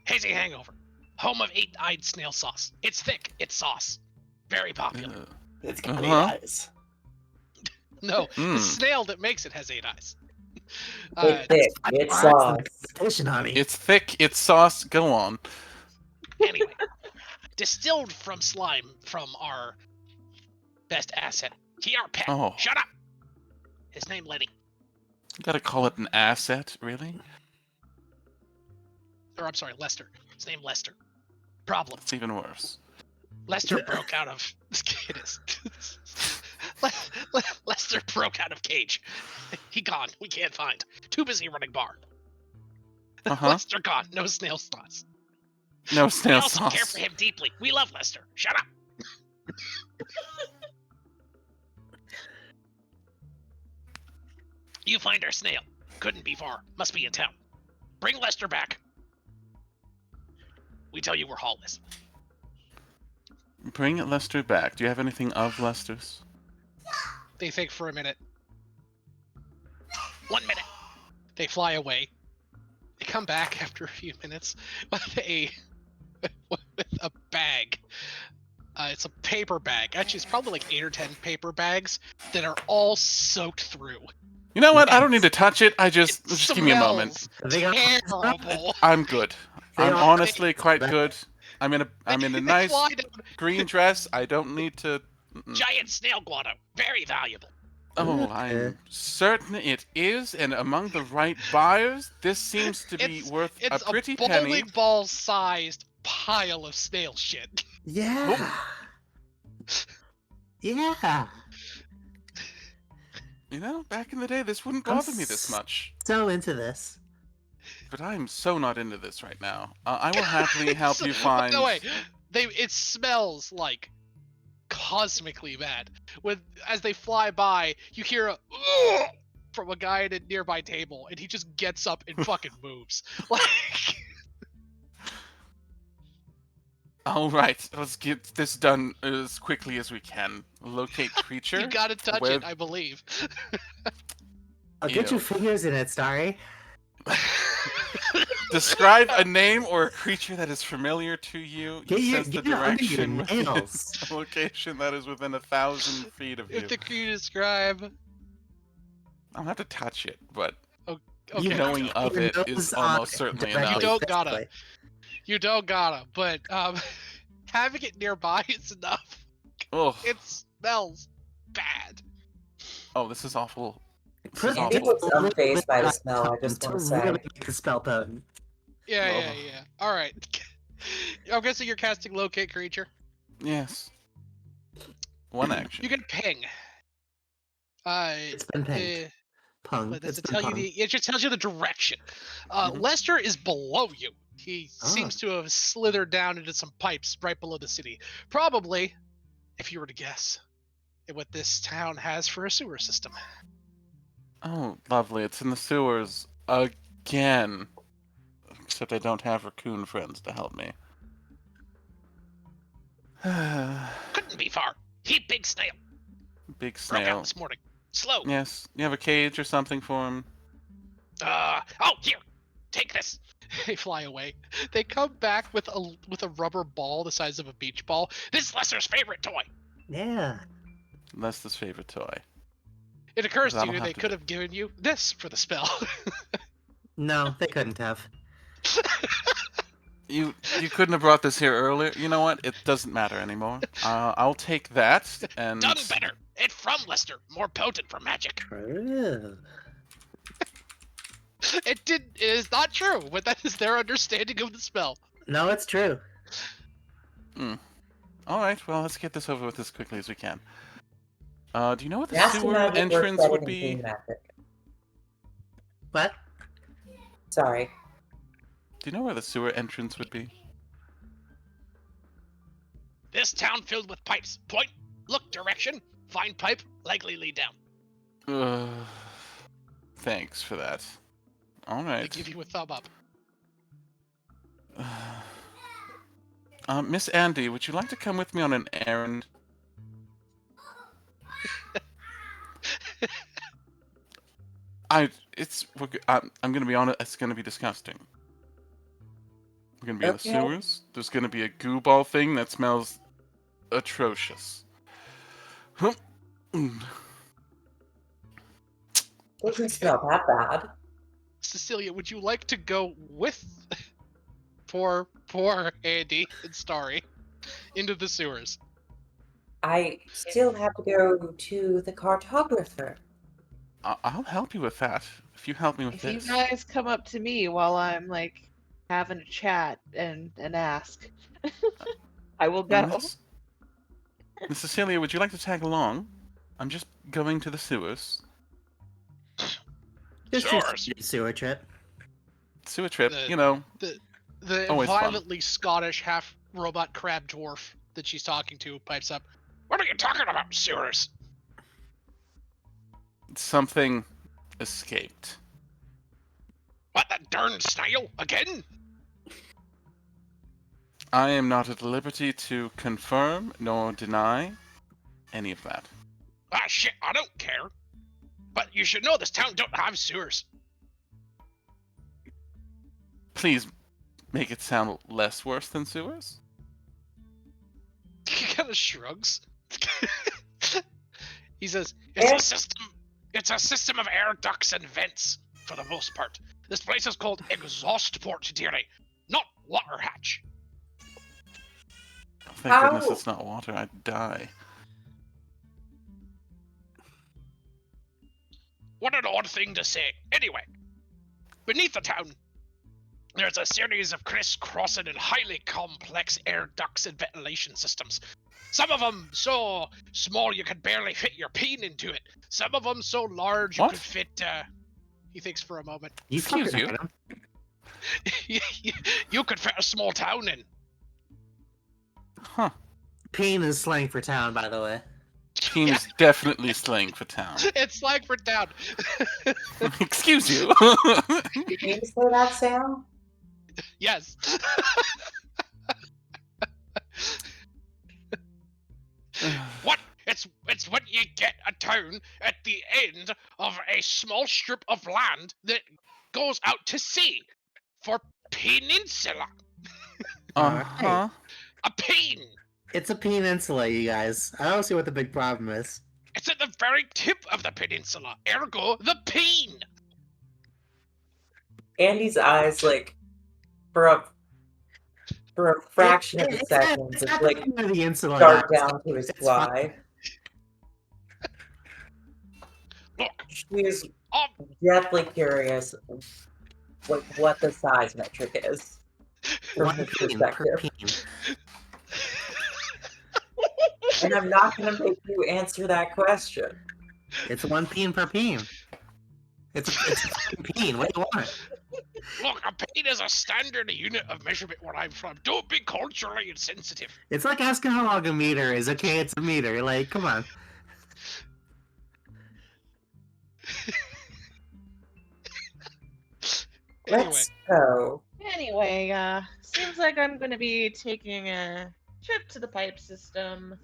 C: Hazy Hangover. Home of 8-eyed snail sauce. It's thick. It's sauce. Very popular.
E: It's got 8 eyes.
C: No, the snail that makes it has 8 eyes.
F: It's thick. It's sauce.
E: Honey.
D: It's thick. It's sauce. Go on.
C: Anyway, distilled from slime from our best asset. He our pet.
D: Oh.
C: Shut up. His name Lenny.
D: You gotta call it an asset, really?
C: Or I'm sorry, Lester. His name Lester. Problem.
D: It's even worse.
C: Lester broke out of. It is. Lester broke out of cage. He gone. We can't find. Too busy running bar.
D: Uh-huh.
C: Lester gone. No snail sauce.
D: No snail
C: We also
D: sauce.
C: care for him deeply. We love Lester. Shut up. You find our snail. Couldn't be far. Must be in town. Bring Lester back. We tell you we're Hollis.
D: Bring Lester back. Do you have anything of Lester's?
C: They think for a minute. 1 minute. They fly away. They come back after a few minutes with a bag. It's a paper bag. Actually, it's probably like 8 or 10 paper bags that are all soaked through.
D: You know what? I don't need to touch it. Just give me a moment.
C: Smells terrible.
D: I'm good. I'm honestly quite good. I'm in a
C: They
D: nice
C: fly down.
D: green dress. I don't need to.
C: Giant snail guano. Very valuable.
D: Oh, I'm certain it is, and among the right buyers, this seems to be worth a pretty
C: It's a
D: penny.
C: bowling ball-sized pile of snail shit.
E: Yeah. Yeah.
D: You know, back in the day, this wouldn't bother me this much.
E: So into this.
D: But I'm so not into this right now. I will happily help you find.
C: No way. It smells like cosmically bad. As they fly by, you hear a "Ugh!" from a guy at a nearby table, and he just gets up and fucking moves. Like,
D: All right, let's get this done as quickly as we can. Locate creature.
C: you gotta touch it, I believe.
E: I'll get
D: Ew.
E: your fingers in it, Starry.
D: Describe a name or a creature that is familiar to you.
E: Get
D: You
E: your-
D: sense the
E: get it under your
D: direction within
E: nails.
D: a location that is within 1,000 feet of you.
C: If the crew describe,
D: I'll have to touch it, but
C: okay,
D: knowing of
E: Your
D: it
E: nose
D: is
E: on
D: almost
E: it
D: certainly
E: directly,
D: enough.
C: You don't gotta.
E: physically.
C: you don't gotta. But having it nearby is enough.
D: Oh,
C: It smells bad.
D: oh, this is awful. This
E: Put
D: is
F: Andy
D: awful.
F: looks unfazed by the smell, I just
E: to
F: want to say.
E: really make the spell potent.
C: Yeah.
D: Oh.
C: All right. I'm guessing you're casting locate creature.
D: Yes. One action.
C: You can ping.
E: It's been pinged. Pung.
C: But
E: It's
C: to
E: been
C: tell you
E: pung.
C: it just tells you the direction.
D: Mhm.
C: Lester is below you. He
E: Ah.
C: seems to have slithered down into some pipes right below the city. Probably, if you were to guess, what this town has for a sewer system.
D: Oh, lovely. It's in the sewers again. Except I don't have raccoon friends to help me.
C: Couldn't be far. He big snail.
D: Big
C: Broke out
D: snail.
C: this morning. Slow.
D: Yes. You have a cage or something for him?
C: Oh, here. Take this. They fly away. They come back with a rubber ball the size of a beach ball. This is Lester's favorite toy.
E: Yeah.
D: Lester's favorite toy.
C: It occurs to
D: That'll
C: you
D: have
C: they
D: to
C: could
D: do.
C: have given you this for the spell.
E: No, they couldn't have.
D: You couldn't have brought this here earlier. You know what? It doesn't matter anymore. I'll take that and.
C: Done better. It's from Lester. More potent for magic.
E: True.
C: It is not true, but that is their understanding of the spell.
E: No, it's true.
D: All right. Well, let's get this over with as quickly as we can. Do you know what the
F: Nasty
D: sewer
F: magic works
D: entrance
F: better
D: would
F: than
D: be?
F: clean magic.
E: What?
F: Sorry.
D: Do you know where the sewer entrance would be?
C: This town filled with pipes. Point, look, direction, find pipe, likely lead down.
D: Thanks for that. All
C: They
D: right.
C: give you a thumb up.
D: Miss Andy, would you like to come with me on an errand? I'm gonna be honest. It's gonna be disgusting. We're gonna be in the
F: Okay.
D: sewers. There's gonna be a goo ball thing that smells atrocious.
F: Doesn't smell that bad.
C: Cecilia, would you like to go with poor Andy and Starry into the sewers?
F: I still have to go to the cartographer.
D: I'll help you with that if you help me with
H: If you
D: this.
H: guys come up to me while I'm like having a chat and ask, I will go.
D: Miss Cecilia, would you like to tag along? I'm just going to the sewers.
E: Just
C: Sure.
E: your sewer trip.
D: Sewer trip,
C: The-
D: you know.
C: The
D: Always fun.
C: violently Scottish half-robot crab dwarf that she's talking to pipes up. What are you talking about, sewers?
D: Something escaped.
C: What, that darn snail? Again?
D: I am not at liberty to confirm nor deny any of that.
C: Ah, shit, I don't care. But you should know this town don't have sewers.
D: Please make it sound less worse than sewers.
C: He kind of shrugs. He says, It's a system of air ducts and vents, for the most part. This place is called Exhaustport, dearie, not Water Hatch.
D: Thank goodness it's not water. I'd die.
C: What an odd thing to say. Anyway, beneath the town, there's a series of crisscrossing and highly complex air ducts and ventilation systems. Some of them so small you could barely fit your peen into it. Some of them so large you could fit, he thinks for a moment.
E: Excuse you.
C: You could fit a small town in.
D: Huh.
E: Peen is slang for town, by the way.
D: Peen is definitely slang for town.
C: It's slang for town.
D: Excuse you.
F: Did you say that, Sam?
C: Yes. What? It's what you get a town at the end of a small strip of land that goes out to sea for peninsula.
D: Uh-huh.
C: A peen.
E: It's a peninsula, you guys. I don't see what the big problem is.
C: It's at the very tip of the peninsula. Ergo, the peen.
F: Andy's eyes, like, for a fraction of a second, just like
E: the insula,
F: dart
E: guys.
F: down to his fly.
C: Look,
F: She's deathly curious, like, what the size metric is from
E: One
F: his
E: peen per
F: perspective.
E: peen.
F: And I'm not going to make you answer that question.
E: It's 1 peen per peen. It's a fucking peen. What do you want?
C: look, a peen is a standard unit of measurement where I'm from. Don't be culturally insensitive.
E: It's like asking how long a meter is. Okay, it's a meter. Like, come on.
F: Let's go.
H: Anyway, seems like I'm going to be taking a trip to the pipe system.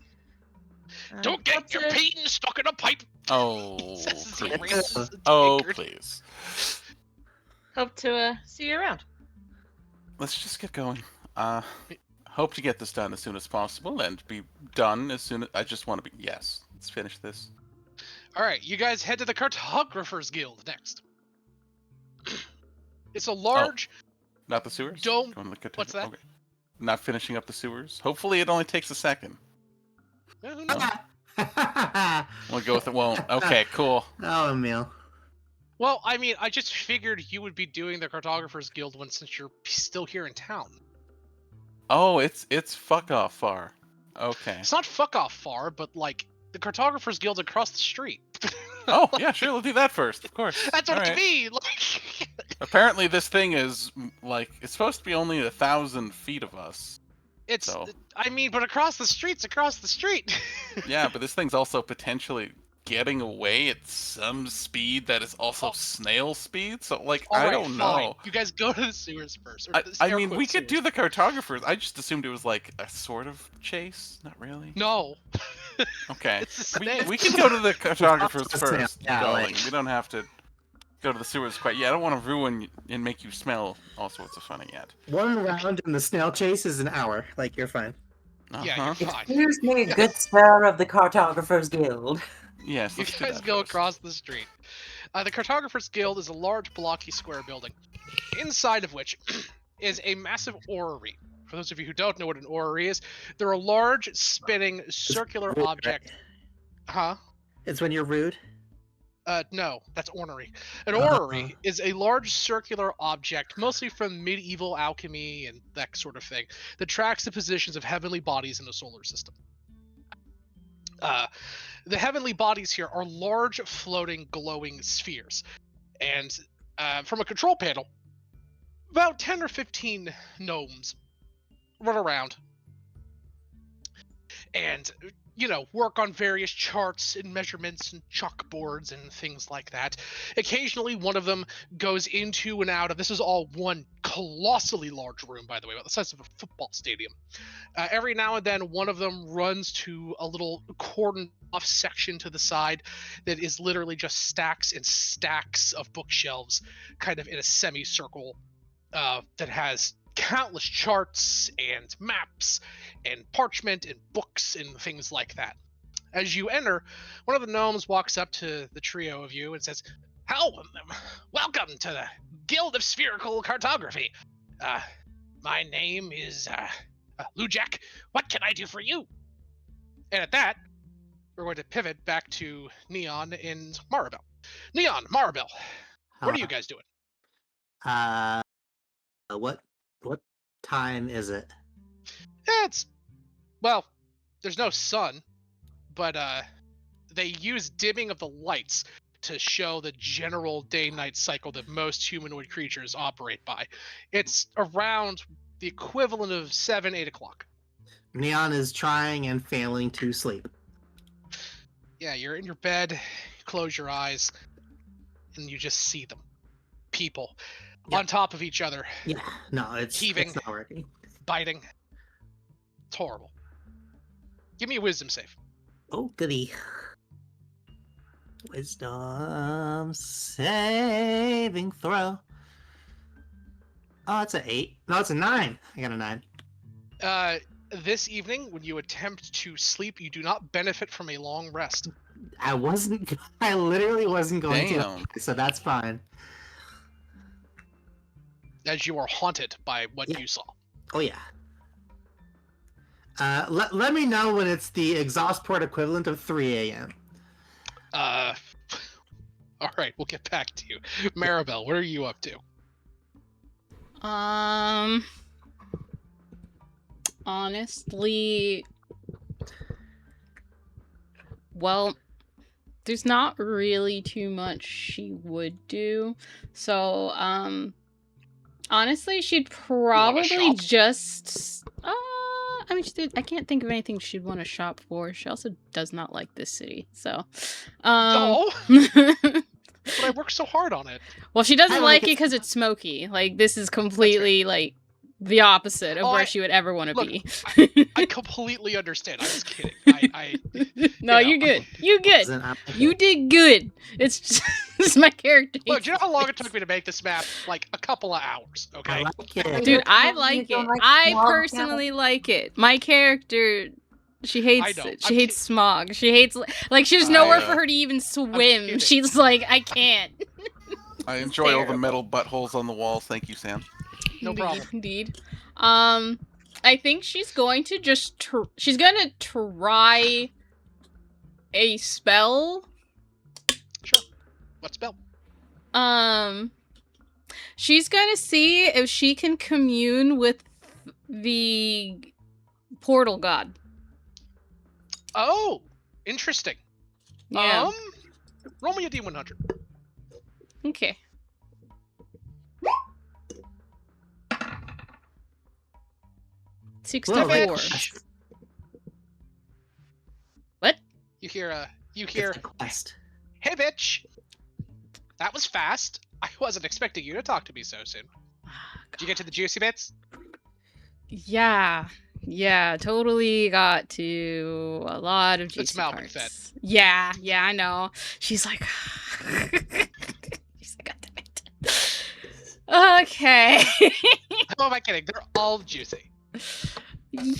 C: Don't get your peen stuck in a pipe.
D: Oh,
C: Says he
D: please.
C: raises the
D: Oh,
C: tankard.
D: please.
H: Hope to see you around.
D: Let's just get going. Hope to get this done as soon as possible and be done as soon as... I just want to be... Yes, let's finish this.
C: All right, you guys head to the Cartographers Guild next. It's a large...
D: Not the sewers?
C: Dome-
D: Going to look at
C: What's that?
D: Okay. Not finishing up the sewers? Hopefully it only takes a second.
C: Who knows?
D: We'll go with it won't. Okay, cool.
E: Oh, Emil.
C: Well, I mean, I just figured you would be doing the Cartographers Guild one since you're still here in town.
D: Oh, it's fuck off far. Okay.
C: It's not fuck off far, but like the Cartographers Guild's across the street.
D: Oh, yeah, sure, we'll do that first, of course.
C: That's what
D: All
C: I
D: right.
C: mean. Like,
D: Apparently this thing is, like, it's supposed to be only 1,000 feet of us.
C: it's,
D: So.
C: I mean, but across the street's across the street.
D: Yeah, but this thing's also potentially getting away at some speed that is also
C: Oh.
D: snail speed, so, like,
C: All
D: I
C: right,
D: don't
C: fine.
D: know.
C: You guys go to the sewers first. Or the
D: I
C: air
D: mean,
C: quote
D: we could do
C: sewers.
D: the cartographers. I just assumed it was, like, a sort of chase. Not really.
C: No.
D: Okay.
C: It's a
D: We
C: snail.
D: can go to the cartographers
E: It's a snail,
D: first,
E: yeah,
D: darling.
E: like-
D: We don't have to go to the sewers quite yet. I don't want to ruin and make you smell all sorts of funny yet.
E: 1 round in the snail chase is an hour. Like, you're fine.
C: Yeah,
D: Uh-huh.
C: you're fine.
F: Excuse me, good sir of the Cartographers Guild.
D: Yes,
C: You
D: let's do
C: guys
D: that
C: go
D: first.
C: across the street. The Cartographers Guild is a large, blocky square building, inside of which is a massive orrery. For those of you who don't know what an orrery is, they're a large, spinning, circular
E: rude, right?
C: object. Huh?
E: It's when you're rude.
C: No, that's ornery. An
E: Uh-huh.
C: orrery is a large circular object, mostly from medieval alchemy and that sort of thing, that tracks the positions of heavenly bodies in the solar system. The heavenly bodies here are large, floating, glowing spheres. And from a control panel, about 10 or 15 gnomes run around and, work on various charts and measurements and chalkboards and things like that. Occasionally, one of them goes into and out of, this is all one colossally large room, by the way, about the size of a football stadium. Every now and then, one of them runs to a little cordoned off section to the side that is literally just stacks and stacks of bookshelves, kind of in a semicircle, that has countless charts and maps and parchment and books and things like that. As you enter, one of the gnomes walks up to the trio of you and says, welcome to the Guild of Spherical Cartography. My name is Lujak. What can I do for you? And at that, we're going to pivot back to Neon and Maribel. Neon, Maribel, what are you guys doing?
E: What time is it?
C: There's no sun, but they use dimming of the lights to show the general day-night cycle that most humanoid creatures operate by. It's around the equivalent of 7, 8 o'clock.
E: Neon is trying and failing to sleep.
C: Yeah, you're in your bed, close your eyes, and you just see them. People. Yep. On top of each other.
E: Yeah, no, it's
C: heaving,
E: it's not working.
C: Biting. It's horrible. Give me a wisdom save.
E: Oh, goody. Wisdom saving throw. Oh, it's an 8. No, it's a 9. I got a 9.
C: This evening, when you attempt to sleep, you do not benefit from a long rest.
E: I literally wasn't going to, so that's fine.
C: As you are haunted by what you saw.
E: Oh, yeah. Let me know when it's the exhaust port equivalent of 3 a.m.
C: All right, we'll get back to you. Maribel, what are you up to?
B: Honestly, well, there's not really too much she would do. So, honestly, she'd probably just, I can't think of anything she'd want to shop for. She also does not like this city, so,
C: No! But I worked so hard on it.
B: Well, she doesn't like it because it's smoky. Like, this is completely, like, the opposite of where she would ever want to be.
C: I completely understand. I was kidding.
B: No, you're good. You're good. You did good. It's just, this is my character.
C: Look, do you know how long it took me to make this map? Like, a couple of hours, okay?
E: I like it.
B: Dude, I like it. I personally like it. My character, she hates it. She hates smog. She hates, like, there's nowhere for her to even swim. She's like, I can't.
D: I enjoy all the metal buttholes on the walls. Thank you, Sam.
C: No problem.
B: Indeed. I think she's going to just she's gonna try a spell.
C: Sure. What spell?
B: She's gonna see if she can commune with the portal god.
C: Oh, interesting.
B: Yeah.
C: Roll me a D100.
B: Okay.
C: Whoa,
B: 64. What?
C: You hear
E: It's a quest.
C: Hey, bitch! That was fast. I wasn't expecting you to talk to me so soon. Did you get to the juicy bits?
B: Yeah, totally got to a lot of juicy
C: It's Malvin
B: parts. Yeah, I know. She's like, she's like, God damn it. Okay.
C: Who am I kidding? They're all juicy.
B: Yeah.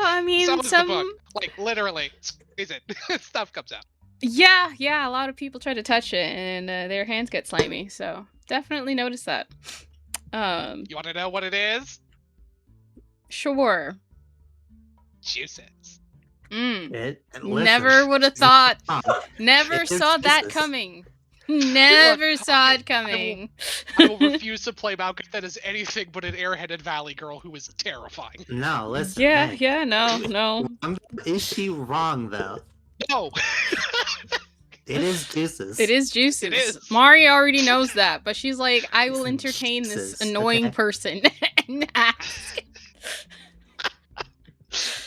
B: I mean,
C: Some of the book, like literally, is it? Stuff comes out.
B: Yeah. A lot of people try to touch it, and their hands get slimy. So definitely notice that.
C: You want to know what it is?
B: Sure.
C: Juices.
B: Never would have thought. Never saw that coming. Never saw it coming.
C: I will refuse to play Malkuth as anything but an airheaded valley girl who is terrifying.
E: No, listen.
B: Yeah, no.
E: Is she wrong, though?
C: No.
E: It is juices.
B: It is juices.
C: It is.
B: Mari already knows that, but she's like, I will entertain
E: Juices,
B: this annoying
E: okay.
B: person and ask.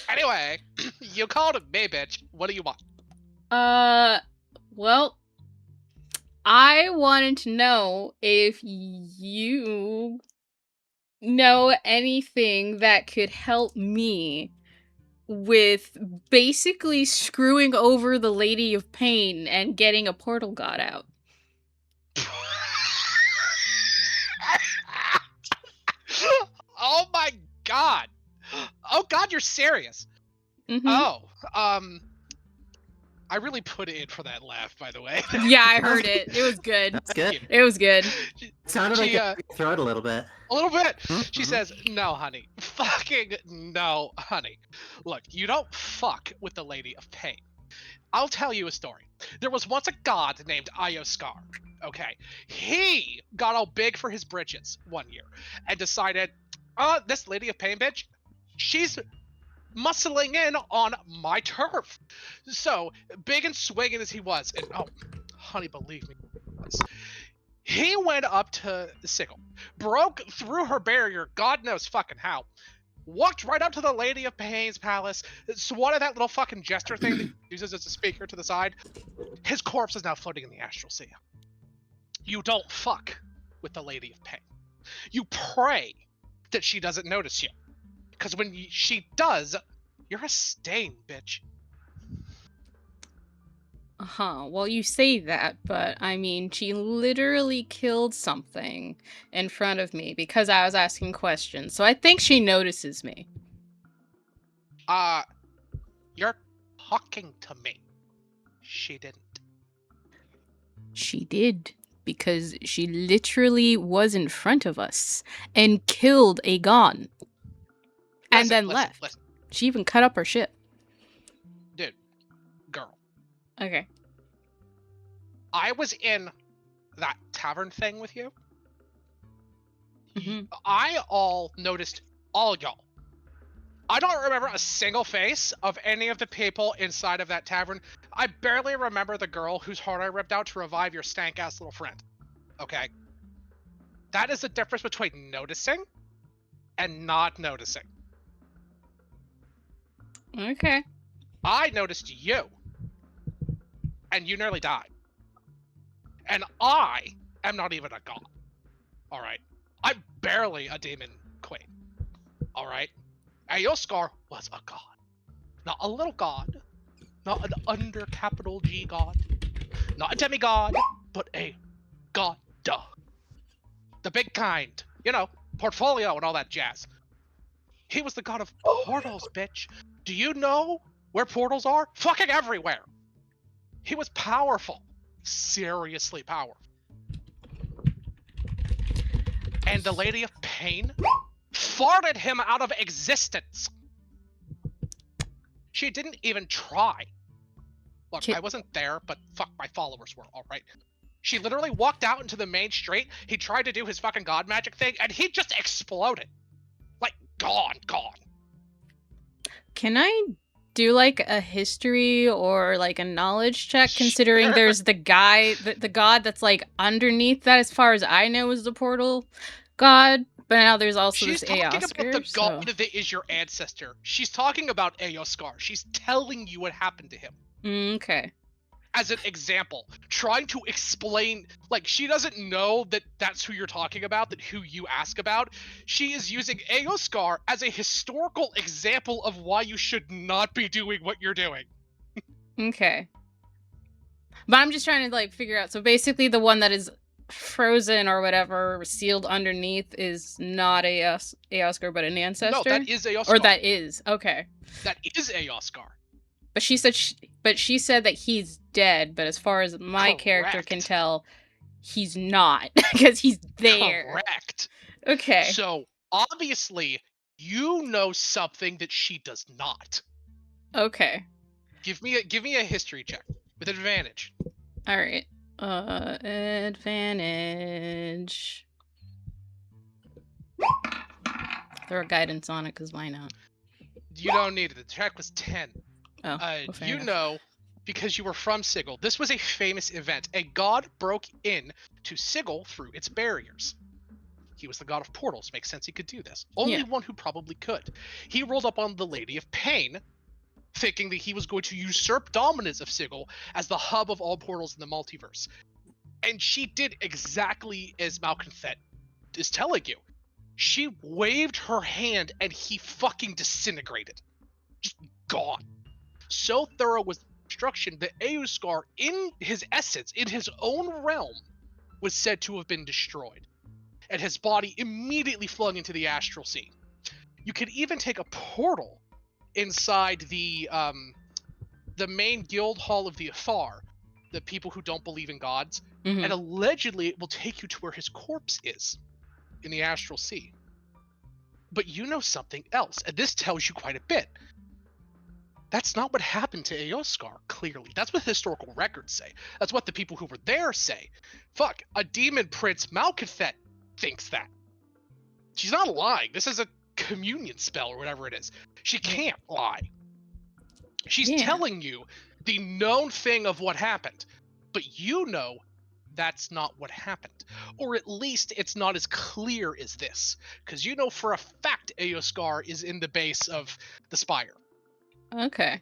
C: Anyway, you called me, bitch. What do you want?
B: Well, I wanted to know if you know anything that could help me with basically screwing over the Lady of Pain and getting a portal god out.
C: Oh my god. Oh god, you're serious.
B: Mhm.
C: Oh, I really put it in for that laugh, by the way.
B: Yeah, I heard it. It was good.
E: That's good.
B: It was good.
E: It sounded like it throat a little bit.
C: A little bit.
D: Mhm.
C: She says, no, honey. Fucking no, honey. Look, you don't fuck with the Lady of Pain. I'll tell you a story. There was once a god named Ioskar. Okay. He got all big for his britches one year and decided, this Lady of Pain bitch, she's muscling in on my turf. So, big and swinging as he was, and oh, honey, believe me, he went up to Sigil, broke through her barrier, God knows fucking how, walked right up to the Lady of Pain's palace, swatted that little fucking jester thing that he uses as a speaker to the side. His corpse is now floating in the astral sea. You don't fuck with the Lady of Pain. You pray that she doesn't notice you. Because when she does, you're a stain, bitch.
B: Well, you say that, but I mean, she literally killed something in front of me because I was asking questions. So I think she notices me.
C: You're talking to me. She didn't.
B: She did, because she literally was in front of us and killed a Gon. And then left.
C: Listen.
B: She even cut up her ship.
C: Dude, girl.
B: Okay.
C: I was in that tavern thing with you.
B: Mhm.
C: I all noticed all y'all. I don't remember a single face of any of the people inside of that tavern. I barely remember the girl whose heart I ripped out to revive your stank-ass little friend. Okay? That is the difference between noticing and not noticing.
B: Okay.
C: I noticed you. And you nearly died. And I am not even a god. Alright? I'm barely a demon queen. Alright? Ioskar was a god. Not a little god. Not an under capital G god. Not a demigod, but a god. The big kind. You know, portfolio and all that jazz. He was the god of portals, bitch. Do you know where portals are? Fucking everywhere. He was powerful. Seriously powerful. And the Lady of Pain farted him out of existence. She didn't even try. Look, I wasn't there, but fuck, my followers were, alright? She literally walked out into the main street, he tried to do his fucking god magic thing, and he just exploded. Like, gone.
B: Can I do like a history or like a knowledge check, considering
C: Sure.
B: there's the guy, the god that's like underneath that, as far as I know, is the portal god, but now there's also
C: She's
B: this
C: talking about
B: Ioskar,
C: the god that is your ancestor. She's talking about Ioskar. She's telling you what happened to him.
B: Okay.
C: As an example, trying to explain, like, she doesn't know that that's who you're talking about, that who you ask about. She is using Ioskar as a historical example of why you should not be doing what you're doing.
B: Okay. But I'm just trying to like figure out, so basically the one that is frozen or whatever, sealed underneath, is not Ioskar, but an ancestor?
C: No, that is Ioskar.
B: Or that is, okay.
C: That is Ioskar.
B: But she said that he's dead, but as far as my character can tell, he's not, because he's there.
C: Correct.
B: Okay.
C: So, obviously, you know something that she does not.
B: Okay.
C: Give me a history check with advantage.
B: All right. Advantage. Throw a guidance on it, because why not?
C: You don't need it. The check was 10.
B: Oh, well, fair
C: You
B: enough.
C: know because you were from Sigil. This was a famous event. A god broke in to Sigil through its barriers. He was the god of portals. Makes sense he could do this. Only one who probably could. He rolled up on the Lady of Pain, thinking that he was going to usurp dominance of Sigil as the hub of all portals in the multiverse. And she did exactly as Malconthet is telling you. She waved her hand and he fucking disintegrated. Just gone. So thorough was the destruction that Eoskar, in his essence, in his own realm, was said to have been destroyed, and his body immediately flung into the astral sea. You could even take a portal inside the main guild hall of the Athar, the people who don't believe in gods, and allegedly it will take you to where his corpse is in the astral sea. But you know something else, and this tells you quite a bit. That's not what happened to Eoskar, clearly. That's what historical records say. That's what the people who were there say. Fuck, a demon prince, Malconthet, thinks that. She's not lying. This is a communion spell or whatever it is. She can't lie. She's telling you the known thing of what happened. But you know that's not what happened. Or at least it's not as clear as this. Because you know for a fact Eoskar is in the base of the spire.
B: Okay.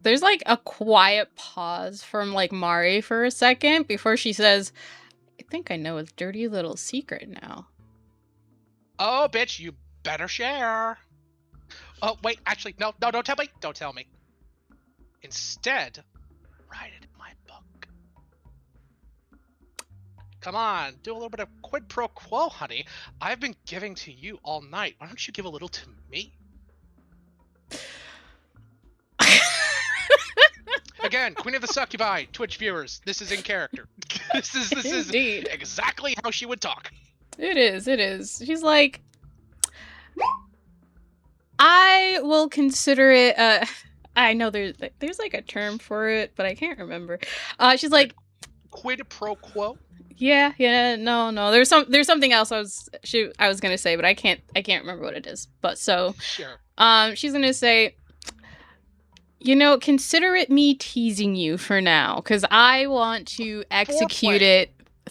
B: There's like a quiet pause from like Mari for a second before she says, I think I know a dirty little secret now.
C: Oh, bitch, you better share. Oh, wait, actually, no, don't tell me. Don't tell me. Instead, write it in my book. Come on, do a little bit of quid pro quo, honey. I've been giving to you all night. Why don't you give a little to me? Again, Queen of the Succubi, Twitch viewers, this is in character. This is
B: Indeed.
C: exactly how she would talk.
B: It is. She's like, I will consider it, I know there's like a term for it, but I can't remember. She's like,
C: quid pro quo?
B: Yeah, no. There's something else I was gonna say, but I can't remember what it is. But so,
C: sure.
B: She's gonna say, consider it me teasing you for now, because I want to execute it.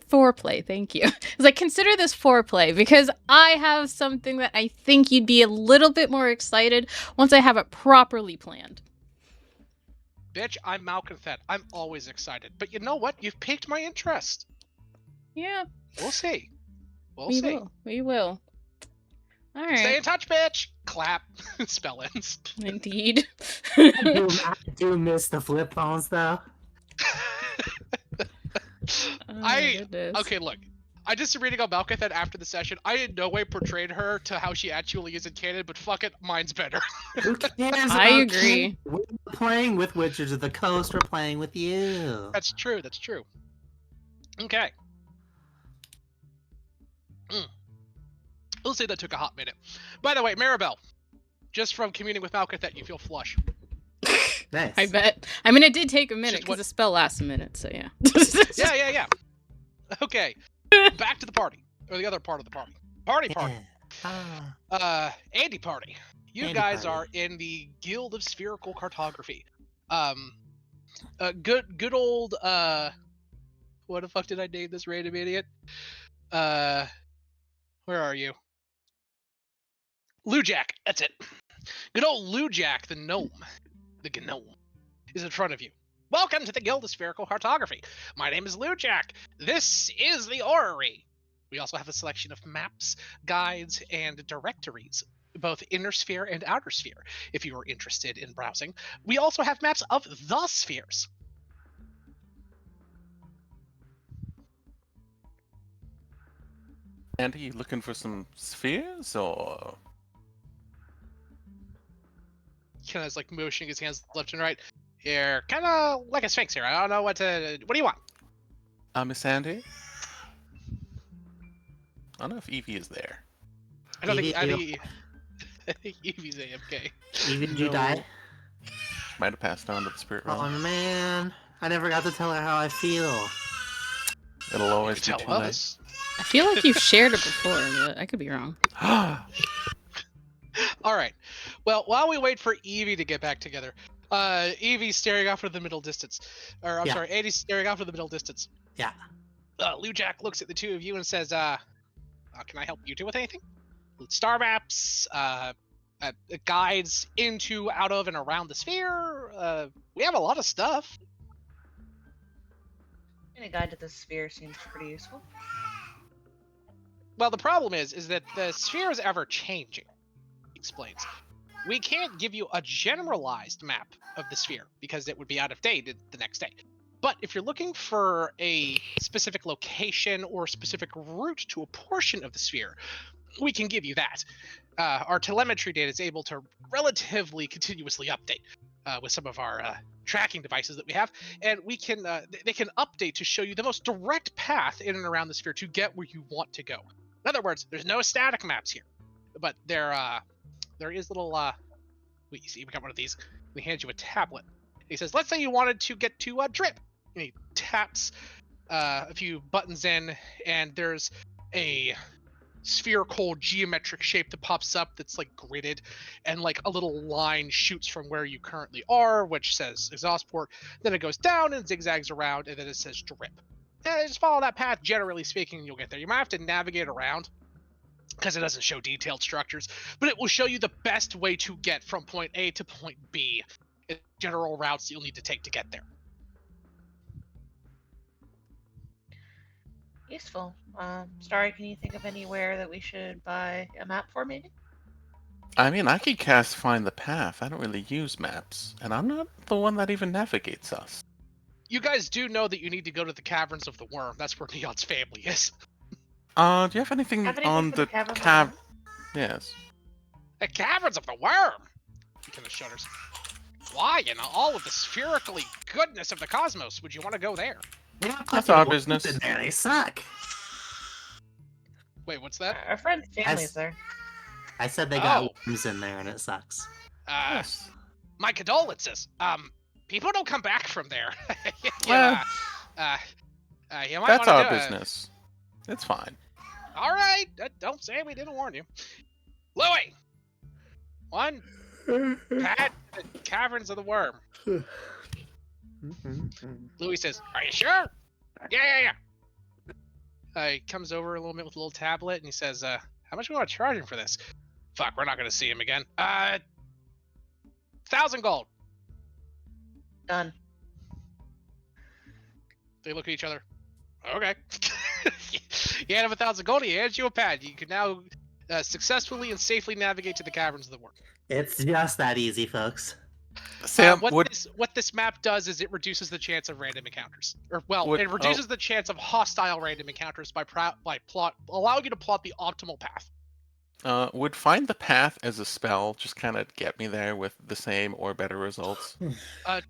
B: Foreplay, thank you. It's like, consider this foreplay, because I have something that I think you'd be a little bit more excited once I have it properly planned.
C: Bitch, I'm Malconthet. I'm always excited. But you know what? You've piqued my interest.
B: Yeah.
C: We'll see.
B: We will. All right.
C: Stay in touch, bitch. Clap. Spell ends.
B: Indeed.
E: I do miss the flip phones, though.
C: Okay, look. I just reading on Malconthet after the session. I in no way portrayed her to how she actually is in canon, but fuck it, mine's better.
E: Who cares?
B: I agree.
E: We're playing with Witches of the Coast. We're playing with you.
C: That's true. Okay. We'll say that took a hot minute. By the way, Maribel, just from communing with Malconthet, you feel flush.
E: Nice.
B: I bet. I mean, it did take a minute because the spell lasts a minute, so yeah.
C: Yeah. Okay. Back to the party. Or the other part of the party. Party. Andy party. You guys are in the Guild of Spherical Cartography. Good old, what the fuck did I name this random idiot? Where are you? Lujack, that's it. Good old Lujack, the gnome, is in front of you. Welcome to the Guild of Spherical Cartography. My name is Lujack. This is the orrery. We also have a selection of maps, guides, and directories, both inner sphere and outer sphere, if you are interested in browsing. We also have maps of the spheres.
D: And are you looking for some spheres, or...?
C: Kind of like motioning his hands left and right. Here, kind of like a sphinx here. I don't know what do you want?
D: Miss Andy? I don't know if Evie is there.
C: I think Evie's AFK.
E: Evie, did you die?
D: Might have passed on to the spirit realm.
E: Oh man, I never got to tell her how I feel.
D: It'll always be
C: tell
D: too
C: us.
B: I feel like you've shared it before, but I could be wrong.
C: All right. Well, while we wait for Evie to get back together, Evie's staring off into the middle distance. Or, I'm
E: Yeah.
C: sorry, Andy's staring off into the middle distance.
E: Yeah.
C: Lou Jack looks at the two of you and says, can I help you do with anything? Star maps, guides into, out of, and around the sphere. We have a lot of stuff.
H: And a guide to the sphere seems pretty useful.
C: Well, the problem is that the sphere is ever changing, he explains. We can't give you a generalized map of the sphere because it would be out of date the next day. But if you're looking for a specific location or specific route to a portion of the sphere, we can give you that. Our telemetry data is able to relatively continuously update with some of our tracking devices that we have, and we can they can update to show you the most direct path in and around the sphere to get where you want to go. In other words, there's no static maps here, but there is little. We got one of these. We hand you a tablet. He says, "Let's say you wanted to get to Drip." And he taps a few buttons in, and there's a spherical geometric shape that pops up that's like gridded, and like a little line shoots from where you currently are, which says exhaust port. Then it goes down and zigzags around, and then it says Drip. And just follow that path. Generally speaking, you'll get there. You might have to navigate around because it doesn't show detailed structures, but it will show you the best way to get from point A to point B. General routes you'll need to take to get there.
H: Useful. Starry, can you think of anywhere that we should buy a map for, maybe?
D: I mean, I could cast Find the Path. I don't really use maps, and I'm not the one that even navigates us.
C: You guys do know that you need to go to the Caverns of the Worm. That's where Neon's family is.
D: Do you have anything on the Yes.
C: The Caverns of the Worm! He kind of shudders. Why, in all of the spherically goodness of the cosmos, would you want to go there?
D: That's our business.
E: In there, they suck.
C: Wait, what's that?
H: Our friend's family's there.
E: I said they got worms in there, and it sucks.
D: Yes.
C: My condolences. People don't come back from there.
D: Well,
C: you might
D: that's
C: wanna
D: our
C: do
D: business. It's fine.
C: All right, don't say we didn't warn you. Louis! One pad to the Caverns of the Worm. Louis says, "Are you sure?" Yeah. He comes over a little bit with a little tablet, and he says, "How much do we want to charge him for this?" Fuck, we're not going to see him again. 1,000 gold.
H: Done.
C: They look at each other. Okay. You hand him 1,000 gold, he hands you a pad. You can now successfully and safely navigate to the Caverns of the Worm.
E: It's just that easy, folks.
D: Sam,
C: what this map does is it reduces the chance of random encounters, it reduces the chance of hostile random encounters by allowing you to plot the optimal path.
D: would Find the Path as a spell just kind of get me there with the same or better results?
C: I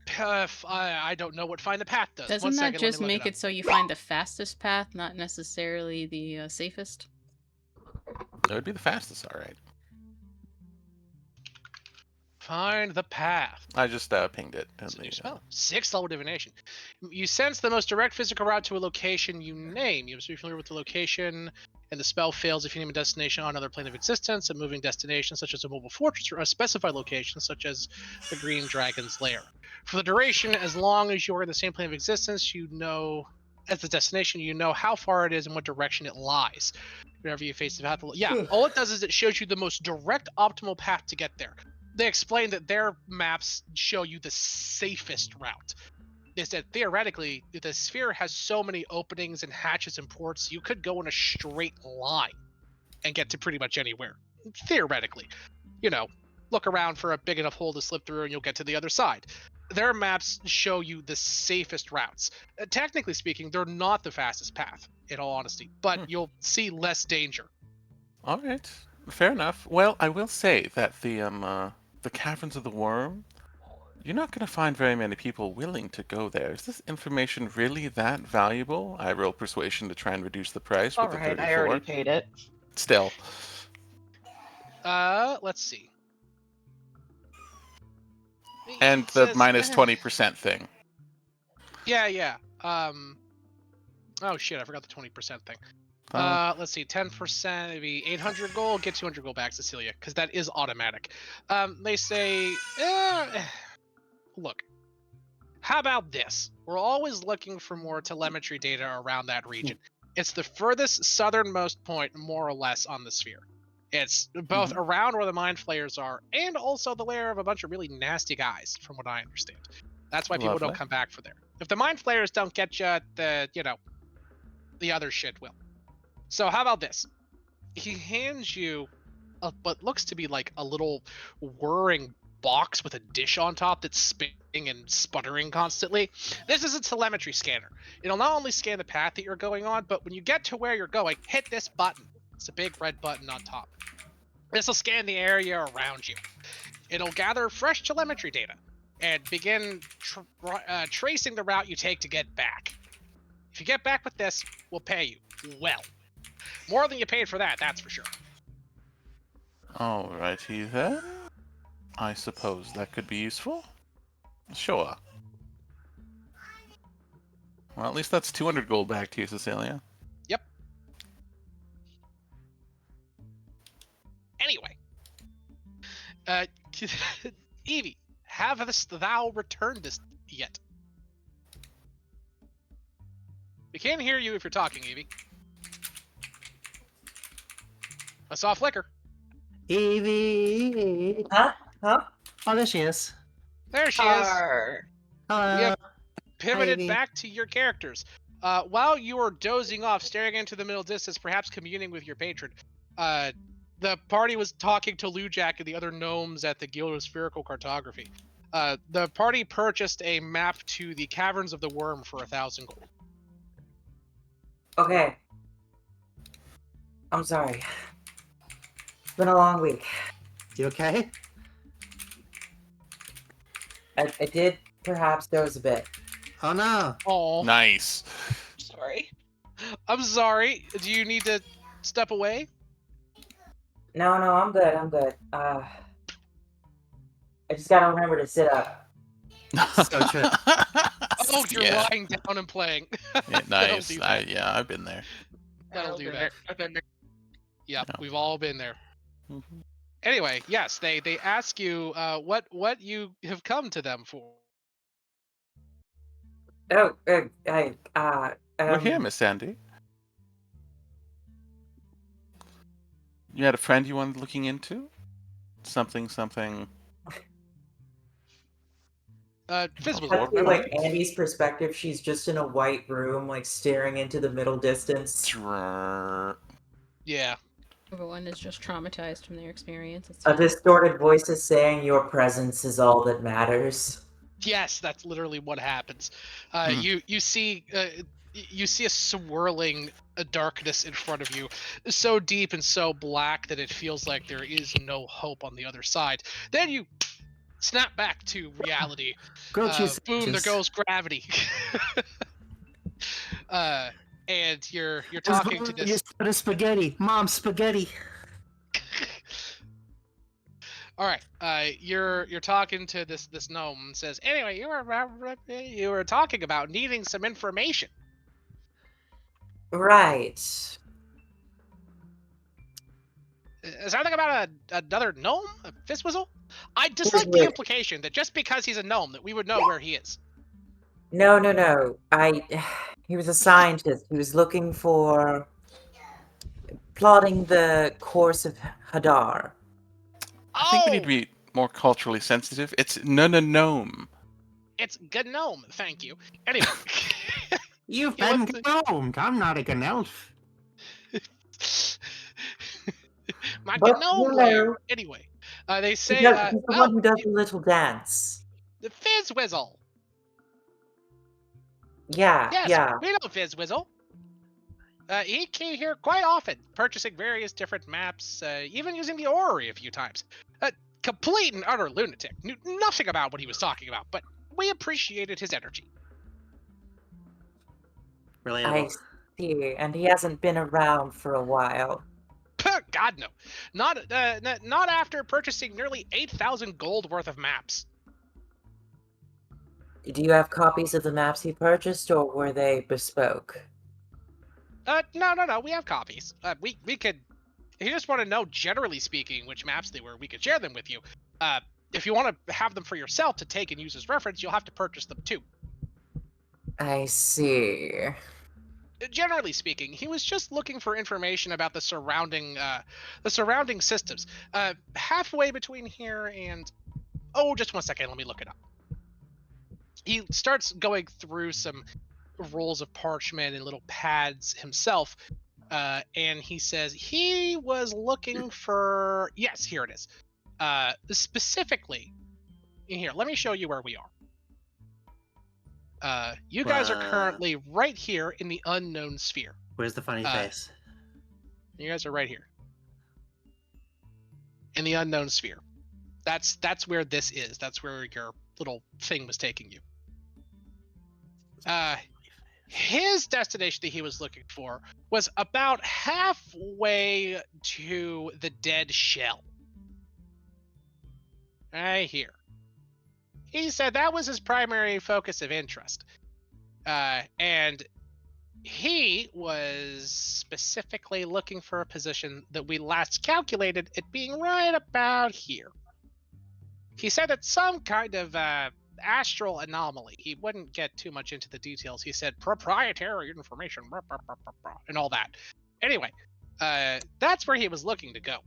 C: don't know what Find the Path does.
B: Doesn't that just make it so you find the fastest path, not necessarily the safest?
D: That would be the fastest, all right.
C: Find the Path.
D: I just pinged it.
C: It's a new spell. 6th level divination. You sense the most direct physical route to a location you name. You must be familiar with the location, and the spell fails if you name a destination on another plane of existence, a moving destination such as a mobile fortress, or a specified location such as the Green Dragon's Lair. For the duration, as long as you are in the same plane of existence, you know, as the destination, you know how far it is and what direction it lies. Whenever you face the path, all it does is it shows you the most direct, optimal path to get there. They explain that their maps show you the safest route. They said theoretically, the sphere has so many openings and hatches and ports, you could go in a straight line and get to pretty much anywhere. Theoretically. You know, look around for a big enough hole to slip through and you'll get to the other side. Their maps show you the safest routes. Technically speaking, they're not the fastest path, in all honesty, but you'll see less danger.
D: All right, fair enough. Well, I will say that the Caverns of the Worm, you're not going to find very many people willing to go there. Is this information really that valuable? I roll persuasion to try and reduce the price with the 34.
H: I already paid it.
D: Still.
C: Let's see.
D: And the minus 20% thing.
C: Yeah. Oh shit, I forgot the 20% thing. Let's see, 10%, maybe 800 gold, get 200 gold back, Cecilia, because that is automatic. They say, look, how about this? We're always looking for more telemetry data around that region. It's the furthest southernmost point, more or less, on the sphere. It's both around where the mind flayers are, and also the lair of a bunch of really nasty guys, from what I understand. That's why people don't come back for there. If the mind flayers don't get you, the other shit will. So how about this? He hands you what looks to be like a little whirring box with a dish on top that's spinning and sputtering constantly. This is a telemetry scanner. It'll not only scan the path that you're going on, but when you get to where you're going, hit this button. It's a big red button on top. This will scan the area around you. It'll gather fresh telemetry data and begin tracing the route you take to get back. If you get back with this, we'll pay you well. More than you paid for that, that's for sure.
D: Alrighty then. I suppose that could be useful. Sure. Well, at least that's 200 gold back to you, Cecilia.
C: Yep. Anyway. Evie, have thou returned this yet? We can't hear you if you're talking, Evie. I saw a flicker.
E: Evie.
F: Huh?
E: Oh, there she is.
C: There she is.
E: Hello.
C: We have pivoted
E: Evie.
C: back to your characters. While you were dozing off, staring into the middle distance, perhaps communing with your patron, the party was talking to Lujak and the other gnomes at the Guild of Spherical Cartography. The party purchased a map to the Caverns of the Worm for 1,000 gold.
F: Okay. I'm sorry. It's been a long week.
E: You okay?
F: I did perhaps doze a bit.
E: Oh no.
C: Oh,
D: Nice.
H: Sorry.
C: I'm sorry. Do you need to step away?
F: No, I'm good. I just gotta remember to sit up.
E: So true.
C: Oh, you're
D: Yeah.
C: lying down and playing.
D: Yeah, nice.
C: do that.
D: I've been there.
C: That'll do that.
H: I've been there.
C: Yep,
D: Yeah.
C: we've all been there.
D: Mhm.
C: Anyway, yes, they ask you what you have come to them for.
F: Oh,
D: We're here, Miss Sandy. You had a friend you wanted looking into? Something.
C: Fizzle.
F: I feel like Andy's perspective, she's just in a white room, like staring into the middle distance.
C: Yeah.
B: Everyone is just traumatized from their experience. It's
F: A
B: fine.
F: distorted voice is saying your presence is all that matters.
C: Yes, that's literally what happens.
D: Hmm.
C: You see a swirling darkness in front of you, so deep and so black that it feels like there is no hope on the other side. Then you snap back to reality.
E: Grilled cheese
C: Boom! There
E: sandwiches.
C: goes gravity. And you're talking to
E: You
C: this.
E: spit of spaghetti. Mom, spaghetti.
C: All right. You're talking to this gnome and says, anyway, you were talking about needing some information.
F: Right.
C: Something about another gnome? A Fizzwizzle? I dislike the implication that just because he's a gnome that we would know where he is.
F: No. He was a scientist. He was looking for... plotting the course of Hadar.
D: I think we need to be more culturally sensitive. It's gnome.
C: It's gnome, thank you. Anyway.
E: You've
C: Yeah,
E: been
C: what's
E: gnomed. I'm not a elf.
C: My
F: But
C: gnome
F: you
C: lair.
F: know-
C: Anyway. They say,
F: He's the one who does the little dance.
C: the Fizzwizzle.
F: Yeah,
C: Yes,
F: yeah.
C: we know Fizzwizzle. He came here quite often, purchasing various different maps, even using the orrery a few times. Complete and utter lunatic. Knew nothing about what he was talking about, but we appreciated his energy.
E: Relatable.
F: I see. And he hasn't been around for a while.
C: God no, not after purchasing nearly 8,000 gold worth of maps.
F: Do you have copies of the maps he purchased, or were they bespoke?
C: No, we have copies. We could. If you just want to know, generally speaking, which maps they were, we could share them with you. if you want to have them for yourself to take and use as reference, you'll have to purchase them too.
F: I see.
C: Generally speaking, he was just looking for information about the surrounding systems. Halfway between here and just 1 second, let me look it up. He starts going through some rolls of parchment and little pads himself, and he says he was looking for. Yes, here it is. Specifically, here. Let me show you where we are. You guys are currently right here in the unknown sphere.
E: Where's the funny face?
C: You guys are right here in the unknown sphere. That's where this is. That's where your little thing was taking you. His destination that he was looking for was about halfway to the dead shell. Right here. He said that was his primary focus of interest. And he was specifically looking for a position that we last calculated it being right about here. He said it's some kind of astral anomaly. He wouldn't get too much into the details. He said proprietary information, and all that. Anyway, that's where he was looking to go.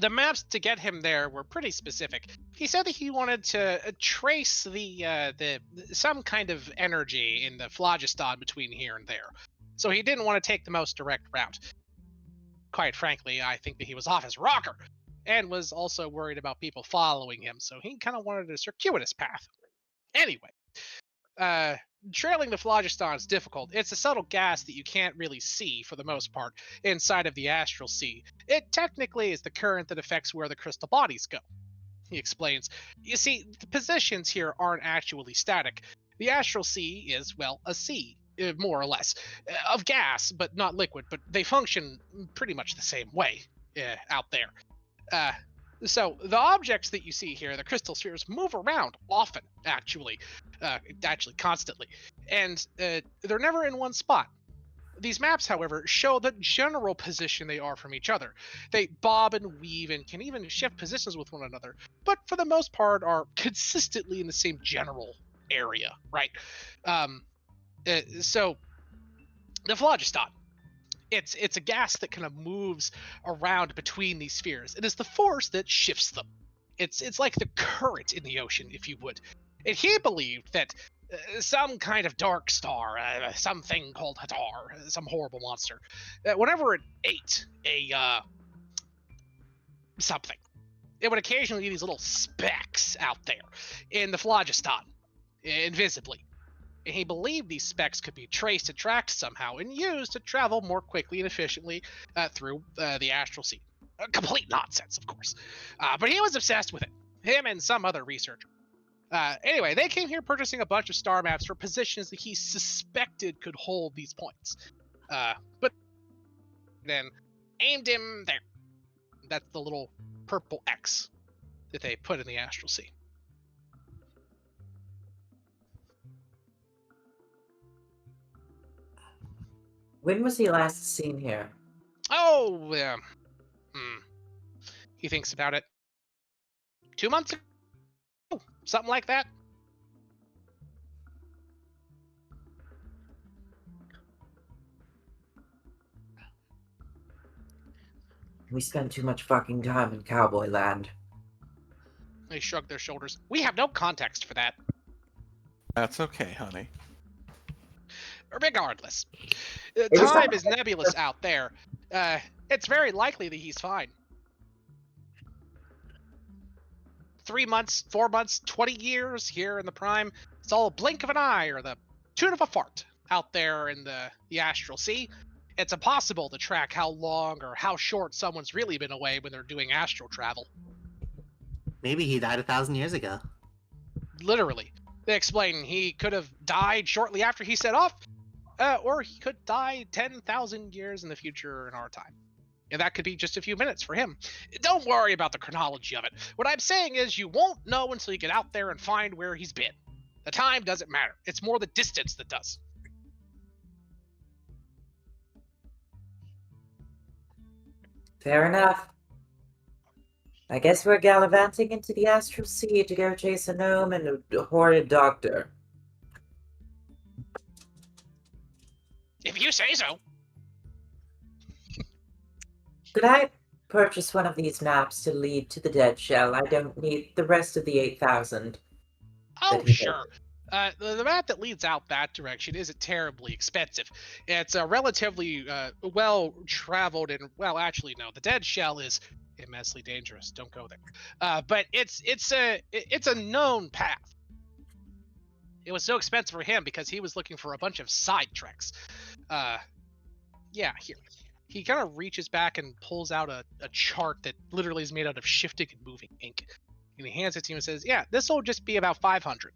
C: The maps to get him there were pretty specific. He said that he wanted to trace the some kind of energy in the phlogiston between here and there. So he didn't want to take the most direct route. Quite frankly, I think that he was off his rocker and was also worried about people following him, so he kind of wanted a circuitous path. Anyway, trailing the phlogiston is difficult. It's a subtle gas that you can't really see, for the most part, inside of the astral sea. It technically is the current that affects where the crystal bodies go, he explains. You see, the positions here aren't actually static. The astral sea is, well, a sea, more or less, of gas, but not liquid, but they function pretty much the same way out there. So the objects that you see here, the crystal spheres, move around often, actually constantly, and they're never in one spot. These maps, however, show the general position they are from each other. They bob and weave and can even shift positions with one another, but for the most part are consistently in the same general area, right? So the phlogiston. It's a gas that kind of moves around between these spheres. It is the force that shifts them. It's like the current in the ocean, if you would. And he believed that some kind of dark star, something called Hadar, some horrible monster, whenever it ate a something, it would occasionally be these little specks out there in the phlogiston, invisibly. And he believed these specks could be traced and tracked somehow and used to travel more quickly and efficiently through the astral sea. Complete nonsense, of course. But he was obsessed with it. Him and some other researcher. Anyway, they came here purchasing a bunch of star maps for positions that he suspected could hold these points. But then aimed him there. That's the little purple X that they put in the astral sea.
F: When was he last seen here?
C: Oh, he thinks about it. 2 months ago? Something like that.
F: We spent too much fucking time in Cowboy Land.
C: They shrug their shoulders. We have no context for that.
D: That's okay, honey.
C: Regardless, time is nebulous out there. It's very likely that he's fine. 3 months, 4 months, 20 years here in the Prime. It's all a blink of an eye or the toot of a fart out there in the astral sea. It's impossible to track how long or how short someone's really been away when they're doing astral travel.
E: Maybe he died 1,000 years ago.
C: Literally. They explain he could have died shortly after he set off, or he could die 10,000 years in the future in our time. And that could be just a few minutes for him. Don't worry about the chronology of it. What I'm saying is you won't know until you get out there and find where he's been. The time doesn't matter. It's more the distance that does.
F: Fair enough. I guess we're gallivanting into the astral sea to go chase a gnome and a horrid doctor.
C: If you say so.
F: Could I purchase one of these maps to lead to the dead shell? I don't need the rest of the 8,000.
C: Oh, sure. The map that leads out that direction isn't terribly expensive. It's relatively well-traveled and, well, actually, no. The dead shell is immensely dangerous. Don't go there. But it's a known path. It was so expensive for him because he was looking for a bunch of side treks. Yeah, here. He kind of reaches back and pulls out a chart that literally is made out of shifting and moving ink. And he hands it to you and says, yeah, this will just be about 500.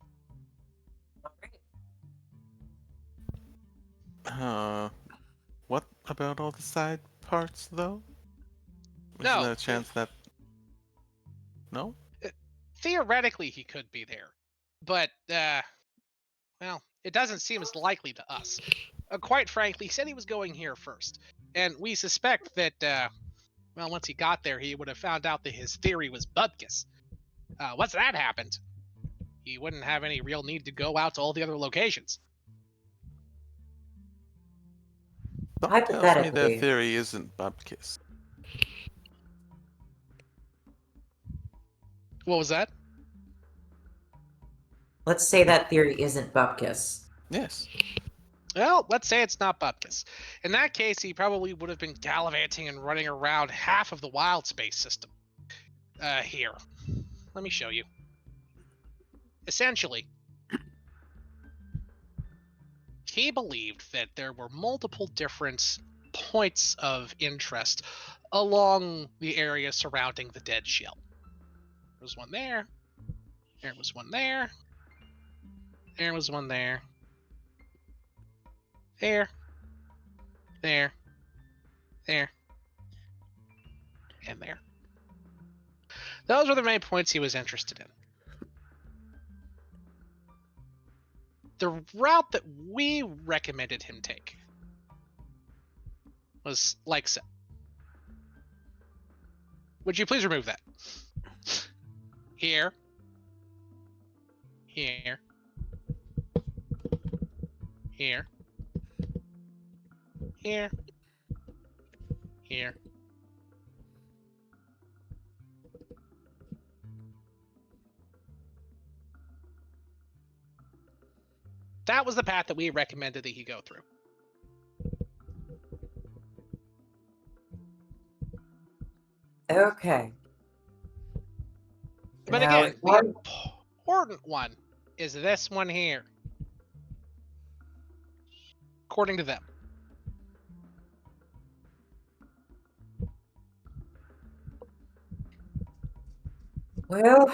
D: What about all the side parts, though?
C: No.
D: Isn't there a chance that... No?
C: Theoretically, he could be there. But, well, it doesn't seem as likely to us. Quite frankly, he said he was going here first. And we suspect that, well, once he got there, he would have found out that his theory was bupkis. Once that happened, he wouldn't have any real need to go out to all the other locations.
D: That tells me their theory isn't bupkis.
C: What was that?
F: Let's say that theory isn't bupkis.
D: Yes.
C: Well, let's say it's not bupkis. In that case, he probably would have been gallivanting and running around half of the wild space system. Here. Let me show you. Essentially, he believed that there were multiple different points of interest along the area surrounding the dead shell. There was one there. There was one there. There was one there. There. There. There. And there. Those were the main points he was interested in. The route that we recommended him take was like so. Would you please remove that? Here. Here. Here. Here. Here. That was the path that we recommended that he go through.
F: Okay.
C: But
F: now,
C: again, the important one is this one here. According to them.
F: Well,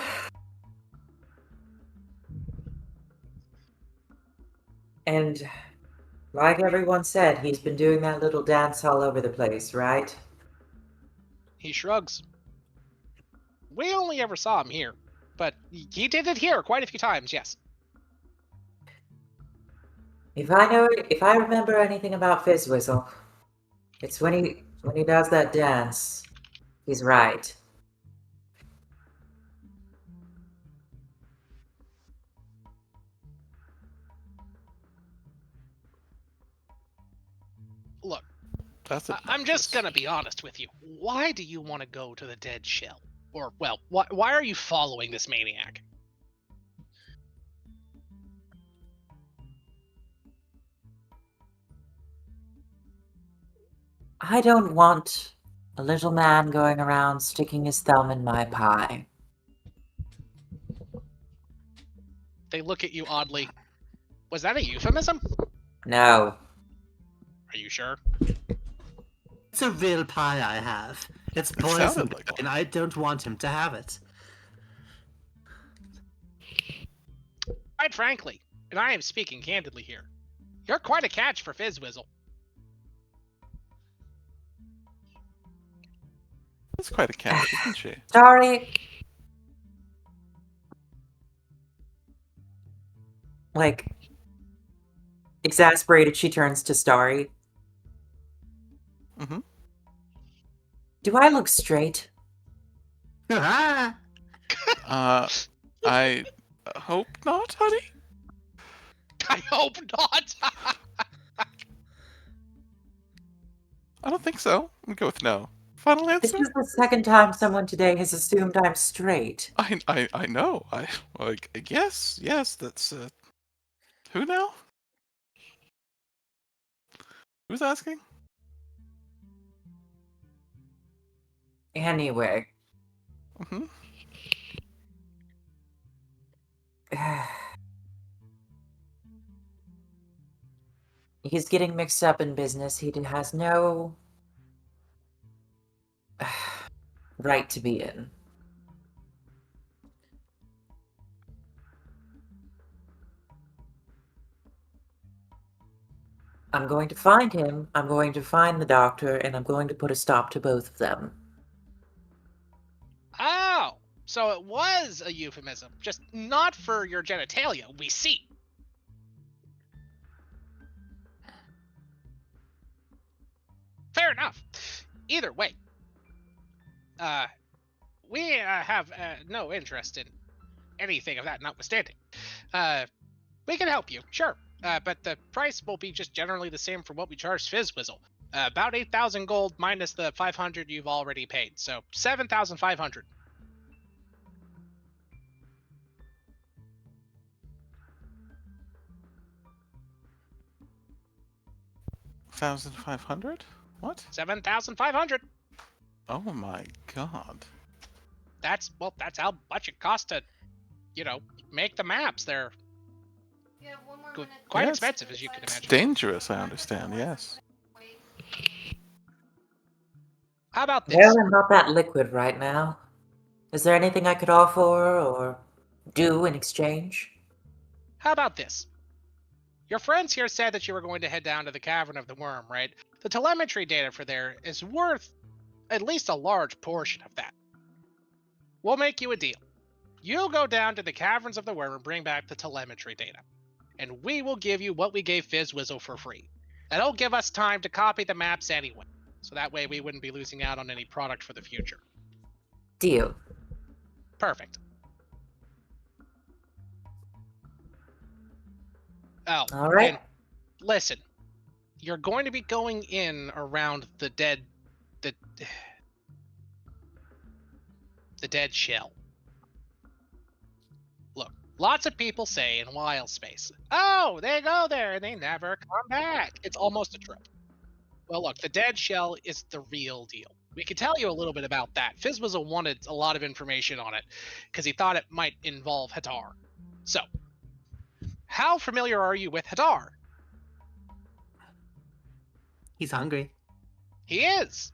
F: and like everyone said, he's been doing that little dance all over the place, right?
C: He shrugs. We only ever saw him here, but he did it here quite a few times, yes.
F: If I remember anything about Fizzwhistle, it's when he does that dance. He's right.
C: Look,
D: I'm
C: just gonna be honest with you. Why do you want to go to the dead shell? Or, well, why are you following this maniac?
F: I don't want a little man going around sticking his thumb in my pie.
C: They look at you oddly. Was that a euphemism?
F: No.
C: Are you sure?
E: It's a real pie I have. It's
D: It
E: poison,
D: sounded like
E: and I don't want him to have it.
C: Quite frankly, and I am speaking candidly here, you're quite a catch for Fizzwhistle.
D: That's quite a catch, isn't she?
F: Sorry. Like, exasperated, she turns to Starry.
D: Mm-hmm.
F: Do I look straight?
D: I hope not, honey.
C: I hope not.
D: I don't think so. I'm gonna go with no. Final
F: This
D: answer?
F: is the second time someone today has assumed I'm straight.
D: I know. Yes, that's who now? Who's asking?
F: Anyway.
D: Mm-hmm.
F: He's getting mixed up in business he has no right to be in. I'm going to find him, I'm going to find the doctor, and I'm going to put a stop to both of them.
C: Oh, so it was a euphemism, just not for your genitalia, we see. Fair enough. Either way, we have no interest in anything of that notwithstanding. We can help you, sure, but the price will be just generally the same for what we charge Fizzwizzle. About 8,000 gold minus the 500 you've already paid, so 7,500.
D: 1,500? What?
C: 7,500.
D: Oh my god.
C: That's how much it costs to, make the maps. They're quite expensive, as you can
D: It's
C: imagine.
D: dangerous, I understand, yes.
C: How about this?
F: Well, I'm not that liquid right now. Is there anything I could offer or do in exchange?
C: How about this? Your friends here said that you were going to head down to the Cavern of the Worm, right? The telemetry data for there is worth at least a large portion of that. We'll make you a deal. You'll go down to the Caverns of the Worm and bring back the telemetry data. And we will give you what we gave Fizzwizzle for free. That'll give us time to copy the maps anyway. So that way we wouldn't be losing out on any product for the future.
F: Deal.
C: Perfect. Oh,
F: All right.
C: and listen, you're going to be going in around the dead shell. Look, lots of people say in wild space, oh, they go there and they never come back. It's almost a trip. Well, look, the dead shell is the real deal. We can tell you a little bit about that. Fizzwizzle wanted a lot of information on it because he thought it might involve Hadar. So, how familiar are you with Hadar?
E: He's hungry.
C: He is.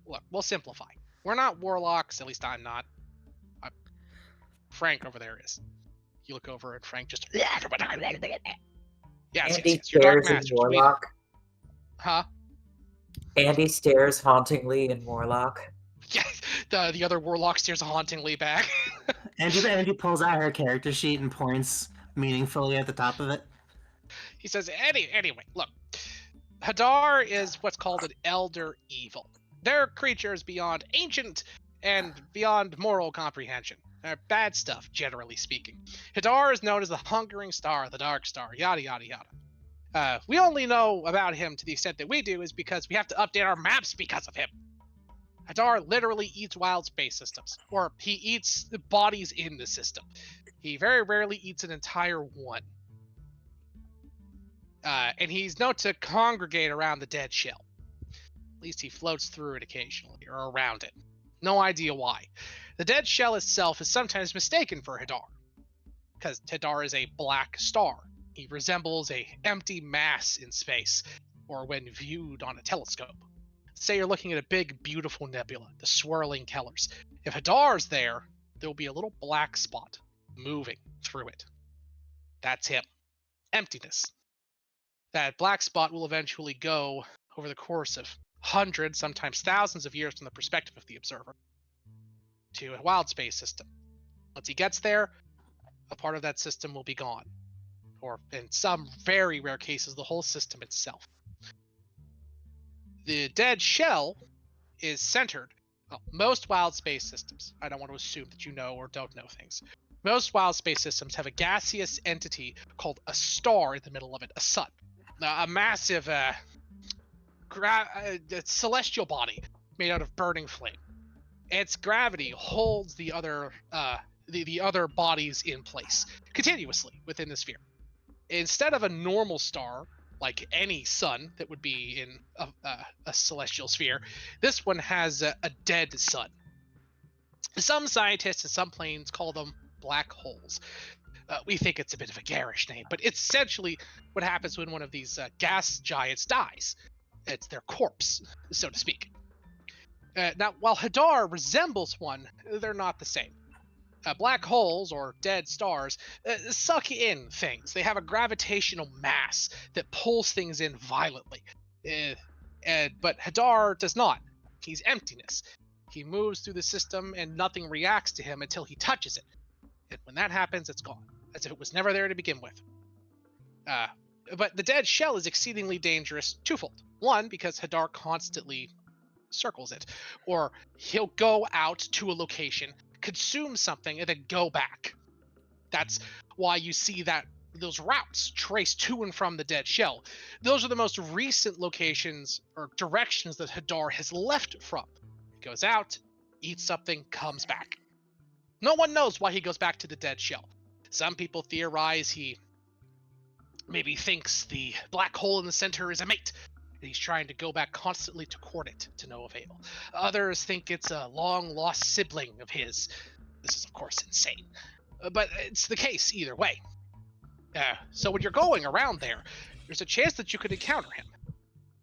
C: Look, we'll simplify. We're not warlocks, at least I'm not. Frank over there is. You look over and Frank just... Yes,
F: Andy
C: your dark
F: stares in
C: masters.
F: Warlock.
C: Huh?
F: Andy stares hauntingly in Warlock.
C: Yeah, the other warlock stares hauntingly back.
E: Andy pulls out her character sheet and points meaningfully at the top of it.
C: He says, anyway, look. Hadar is what's called an elder evil. They're creatures beyond ancient and beyond moral comprehension. They're bad stuff, generally speaking. Hadar is known as the Hungering Star, the Dark Star, yada yada yada. We only know about him to the extent that we do is because we have to update our maps because of him. Hadar literally eats wild space systems, or he eats the bodies in the system. He very rarely eats an entire one. And he's known to congregate around the dead shell. At least he floats through it occasionally, or around it. No idea why. The dead shell itself is sometimes mistaken for Hadar, because Hadar is a black star. He resembles an empty mass in space, or when viewed on a telescope. Say you're looking at a big, beautiful nebula, the swirling Kellers. If Hadar's there, there'll be a little black spot moving through it. That's him. Emptiness. That black spot will eventually go over the course of hundreds, sometimes thousands of years from the perspective of the observer, to a wild space system. Once he gets there, a part of that system will be gone. Or in some very rare cases, the whole system itself. The dead shell is centered Well, most wild space systems, I don't want to assume that you know or don't know things. Most wild space systems have a gaseous entity called a star in the middle of it, a sun. A massive celestial body made out of burning flame. Its gravity holds the other the other bodies in place continuously within the sphere. Instead of a normal star, like any sun that would be in a celestial sphere, this one has a dead sun. Some scientists and some planes call them black holes. We think it's a bit of a garish name, but it's essentially what happens when one of these gas giants dies. It's their corpse, so to speak. Now, while Hadar resembles one, they're not the same. Black holes, or dead stars, suck in things. They have a gravitational mass that pulls things in violently. But Hadar does not. He's emptiness. He moves through the system and nothing reacts to him until he touches it. And when that happens, it's gone, as if it was never there to begin with. But the dead shell is exceedingly dangerous twofold. One, because Hadar constantly circles it, or he'll go out to a location, consume something, and then go back. That's why you see that those routes traced to and from the dead shell. Those are the most recent locations or directions that Hadar has left from. He goes out, eats something, comes back. No one knows why he goes back to the dead shell. Some people theorize he maybe thinks the black hole in the center is a mate. He's trying to go back constantly to court it, to no avail. Others think it's a long-lost sibling of his. This is, of course, insane. But it's the case either way. So when you're going around there, there's a chance that you could encounter him,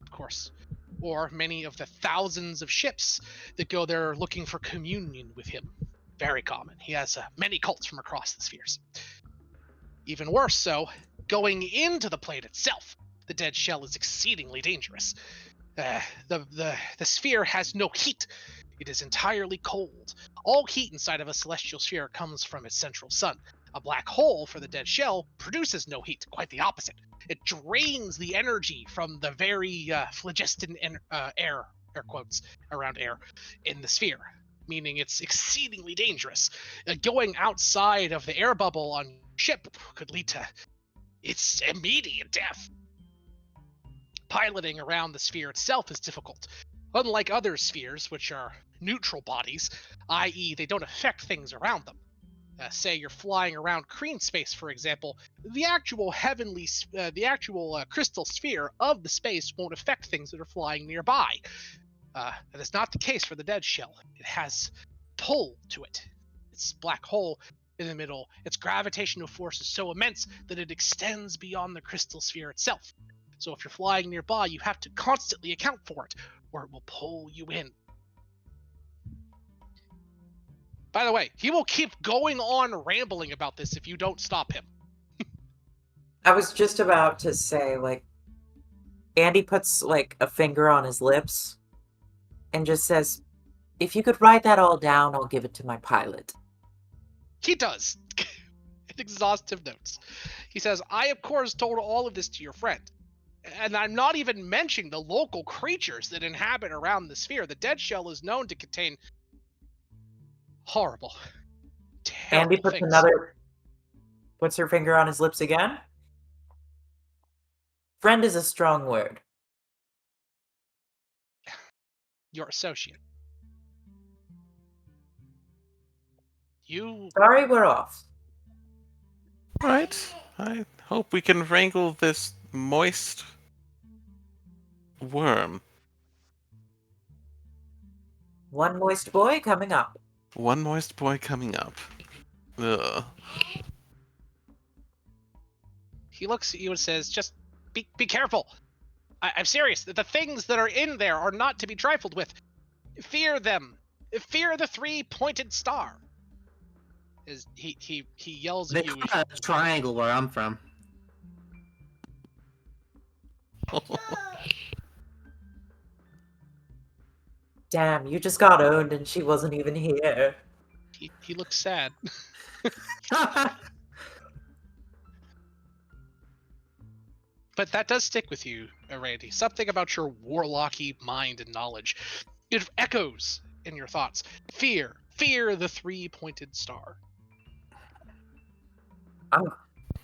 C: of course. Or many of the thousands of ships that go there looking for communion with him. Very common. He has many cults from across the spheres. Even worse so, going into the plane itself. The dead shell is exceedingly dangerous. The sphere has no heat. It is entirely cold. All heat inside of a celestial sphere comes from its central sun. A black hole for the dead shell produces no heat, quite the opposite. It drains the energy from the very phlogiston air quotes, around air, in the sphere, meaning it's exceedingly dangerous. Going outside of the air bubble on ship could lead to its immediate death. Piloting around the sphere itself is difficult. Unlike other spheres, which are neutral bodies, i.e. they don't affect things around them. Say you're flying around Kreen space, for example, the actual crystal sphere of the space won't affect things that are flying nearby. That is not the case for the dead shell. It has pull to it. Its black hole in the middle, its gravitational force is so immense that it extends beyond the crystal sphere itself. So if you're flying nearby, you have to constantly account for it, or it will pull you in. By the way, he will keep going on rambling about this if you don't stop him.
F: I was just about to say, Andy puts, a finger on his lips and just says, if you could write that all down, I'll give it to my pilot.
C: He does. In exhaustive notes. He says, I, of course, told all of this to your friend. And I'm not even mentioning the local creatures that inhabit around the sphere. The dead shell is known to contain horrible, terrible
F: Andy
C: things.
F: puts her finger on his lips again. Friend is a strong word.
C: Your associate.
F: Sorry, we're off.
D: Right. I hope we can wrangle this moist worm.
F: One moist boy coming up.
D: One moist boy coming up. Ugh.
C: He looks at you and says, just be careful. I'm serious. The things that are in there are not to be trifled with. Fear them. Fear the three-pointed star. He yells at you.
E: They call it a triangle where I'm from.
F: Damn, you just got owned and she wasn't even here.
C: He looks sad. But that does stick with you, Randy. Something about your warlocky mind and knowledge. It echoes in your thoughts. Fear the 3-pointed star.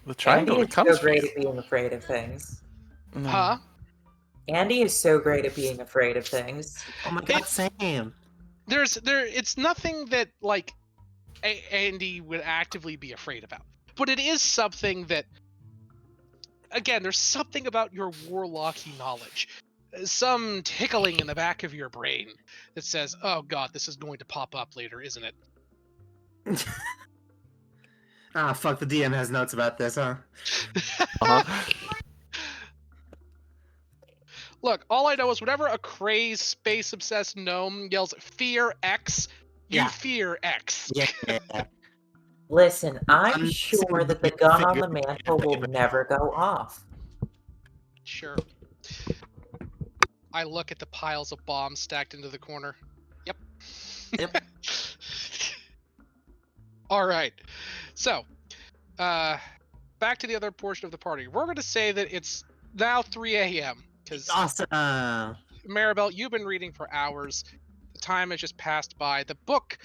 D: The triangle
F: Andy
D: that
F: is
D: comes
F: so
D: for
F: great
D: you.
F: at being afraid of things.
D: No.
C: Huh?
F: Andy is so great at being afraid of things.
E: Oh my god, same.
C: It's nothing that like Andy would actively be afraid about, but it is something that, again, there's something about your warlocky knowledge, some tickling in the back of your brain that says, oh god, this is going to pop up later, isn't it?
E: Ah, fuck, the DM has notes about this, huh?
D: Uh-huh.
C: Look, all I know is whenever a crazed, space-obsessed gnome yells "Fear X," you
E: Yeah.
C: fear X.
E: Yeah.
F: Listen, I'm
E: I'm
F: sure that the gun on the mantle will never go off.
C: Sure. I look at the piles of bombs stacked into the corner. Yep.
E: Yep.
C: All right. So, back to the other portion of the party. We're going to say that it's now 3 a.m. because
E: Awesome.
C: Maribel, you've been reading for hours. The time has just passed by. The book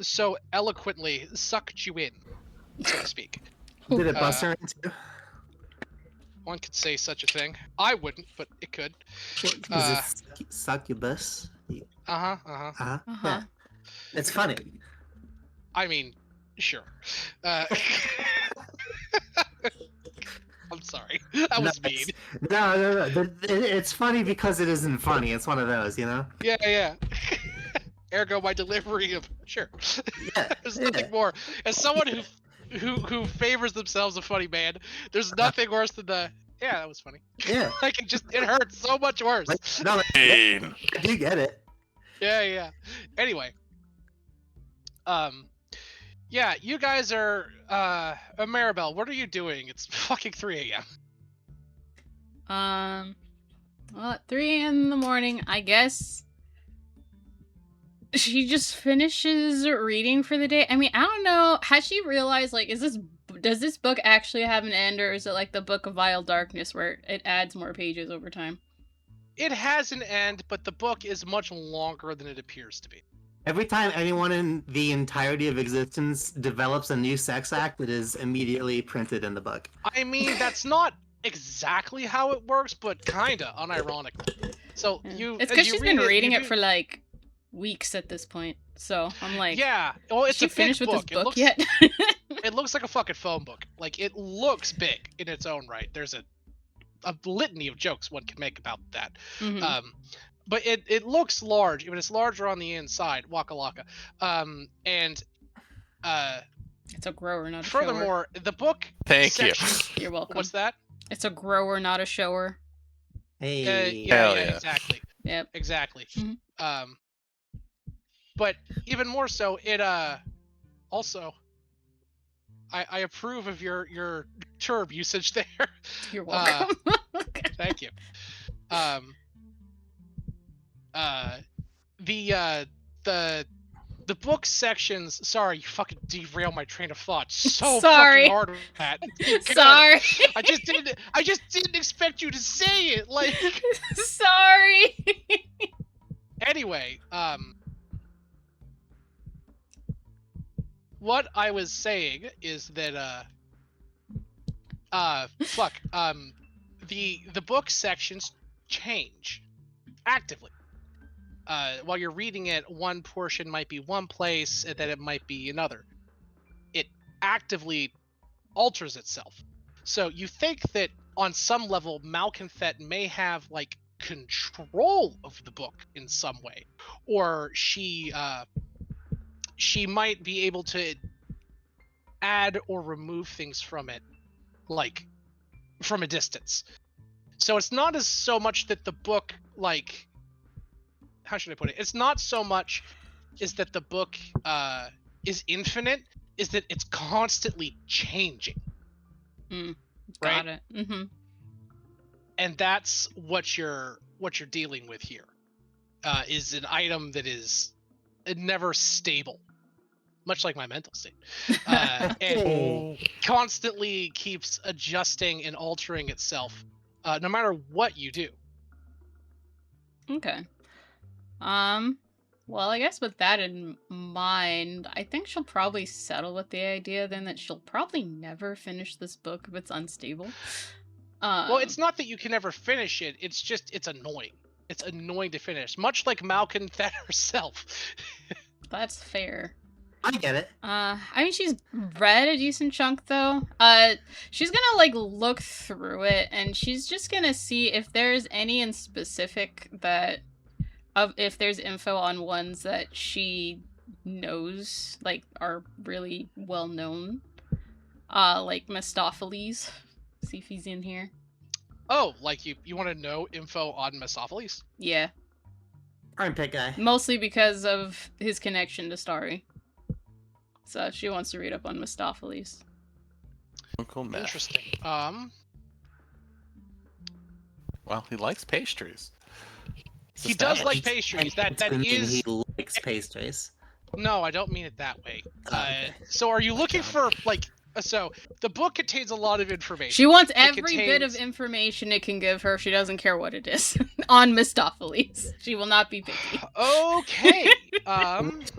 C: so eloquently sucked you in, so to speak.
E: Did it bust her into?
C: One could say such a thing. I wouldn't, but it could.
E: Was it succubus?
C: Uh-huh.
E: Yeah. It's funny.
C: I mean, sure. I'm sorry. That was mean.
E: No. It's funny because it isn't funny. It's one of those, you know?
C: Yeah. Ergo, my delivery of sure.
E: Yeah.
C: There's nothing more. As someone who favors themselves a funny man, there's nothing worse than the yeah, that was funny.
E: Yeah.
C: Like it hurts so much worse.
E: No, I do get it.
C: Yeah. Anyway. Yeah, you guys are Maribel, what are you doing? It's fucking 3 a.m.
B: Well, at 3 in the morning, I guess she just finishes reading for the day. I mean, I don't know. Has she realized, like, does this book actually have an end, or is it like the Book of Vile Darkness where it adds more pages over time?
C: It has an end, but the book is much longer than it appears to be.
E: Every time anyone in the entirety of existence develops a new sex act, it is immediately printed in the book.
C: I mean, that's not exactly how it works, but kinda, unironically. So
B: it's because she's been reading it for like weeks at this point. So I'm like,
C: yeah. Well, it's
B: she
C: a big
B: finished with
C: book.
B: this book yet?
C: It looks like a fucking phone book. Like, it looks big in its own right. There's a litany of jokes one can make about that.
B: Mm-hmm.
C: But it looks large, but it's larger on the inside. Waka waka. And
B: it's a grower, not a
C: furthermore,
B: shower.
C: the book.
D: Thank you.
B: You're welcome.
C: What's that?
B: It's a grower, not a shower.
E: Hey.
C: Yeah, exactly.
B: Yep.
C: Exactly.
B: Mm-hmm.
C: But even more so, it also. I approve of your term usage there.
B: You're welcome.
C: Thank you. The book sections. Sorry, you fucking derailed my train of thought so
B: Sorry.
C: fucking hard with that.
B: Sorry.
C: I just didn't expect you to say it. Like.
B: Sorry.
C: Anyway, what I was saying is that the book sections change actively. While you're reading it, one portion might be one place, and then it might be another. It actively alters itself. So you think that on some level, Malconthet may have like control of the book in some way, or she might be able to add or remove things from it, like from a distance. So it's not as so much that the book, like, how should I put it? It's not so much is that the book is infinite, is that it's constantly changing.
B: Got
C: right?
B: it. Mm-hmm.
C: And that's what you're dealing with here. Is an item that is never stable, much like my mental state, and constantly keeps adjusting and altering itself, no matter what you do.
B: Okay. Well, I guess with that in mind, I think she'll probably settle with the idea then that she'll probably never finish this book if it's unstable.
C: Well, it's not that you can never finish it. It's just, it's annoying. It's annoying to finish. Much like Malconthette herself.
B: That's fair.
E: I get it.
B: I mean, she's read a decent chunk, though. She's gonna, like, look through it, and she's just gonna see if there's any in specific that... if there's info on ones that she knows, like, are really well known. Like Mephistopheles. See if he's in here.
C: Oh, like you want to know info on Mephistopheles?
B: Yeah.
E: Armpit guy.
B: Mostly because of his connection to Starry. So she wants to read up on Mephistopheles.
D: Uncle Meth.
C: Interesting.
D: Well, he likes pastries.
C: He does like pastries. That is.
E: He likes pastries.
C: No, I don't mean it that way.
E: Okay.
C: So are you looking for, like... So, the book contains a lot of information.
B: She wants every bit of information it can give her. She doesn't care what it is. On Mephistopheles. She will not be picky.
C: Okay.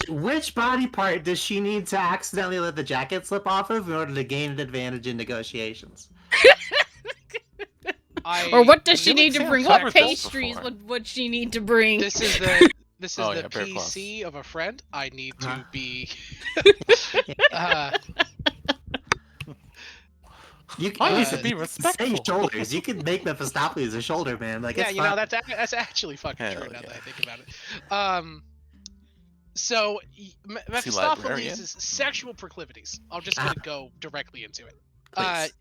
E: Which body part does she need to accidentally let the jacket slip off of in order to gain an advantage in negotiations?
B: Or what does she
D: Felix
B: need to
D: Sam
B: bring?
D: covered
B: What
D: this
B: pastries
D: before.
B: would she need to bring?
C: This is the
D: Oh, yeah, very
C: PC of a friend. I need to
E: Huh?
C: be...
E: You
D: I
E: can
D: need to be
E: say
D: respectful.
E: shoulders. You can make Mephistopheles a shoulder man. Like,
C: yeah,
E: it's
C: you know,
E: fine.
C: that's actually fucking
D: Hell
C: true now
D: yeah.
C: that I think about it. So Mephistopheles' sexual proclivities. I'm just gonna go directly into it.
E: Please.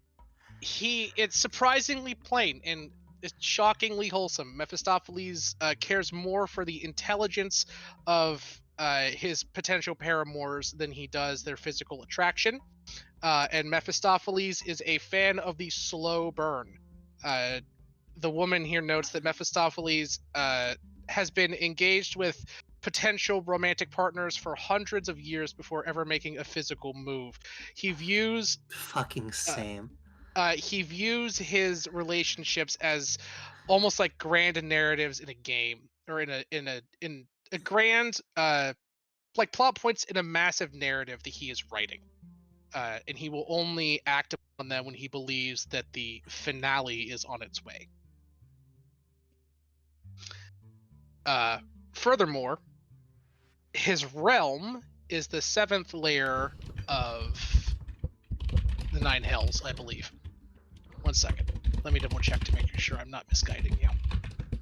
C: It's surprisingly plain and it's shockingly wholesome. Mephistopheles cares more for the intelligence of his potential paramours than he does their physical attraction. And Mephistopheles is a fan of the slow burn. The woman here notes that Mephistopheles has been engaged with potential romantic partners for hundreds of years before ever making a physical move. He views
E: Fucking same.
C: he views his relationships as almost like grand narratives in a game, or in a grand like plot points in a massive narrative that he is writing. And he will only act upon them when he believes that the finale is on its way. Furthermore, his realm is the 7th layer of the 9 hells, I believe. One second. Let me double check to make sure I'm not misguiding you.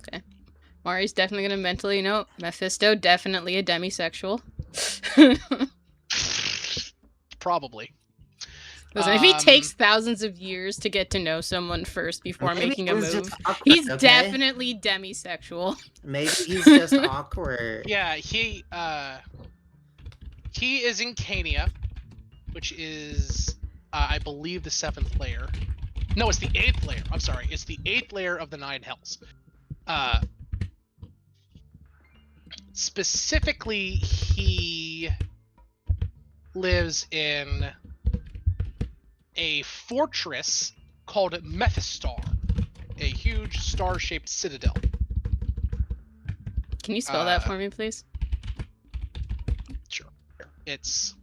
B: Okay. Mari's definitely gonna mentally note Mephisto, definitely a demisexual.
C: Probably.
B: Listen, if he takes thousands of years to get to know someone first before
E: Maybe
B: making a
E: he's
B: move,
E: just awkward,
B: he's
E: okay?
B: definitely demisexual.
E: Maybe he's just awkward.
C: Yeah, he is in Cania, which is I believe the 7th layer. No, it's the 8th layer. I'm sorry, it's the 8th layer of the 9 hells. Specifically, he lives in a fortress called Mephistar, a huge star-shaped citadel.
B: Can you spell that for me, please?
C: Sure. It's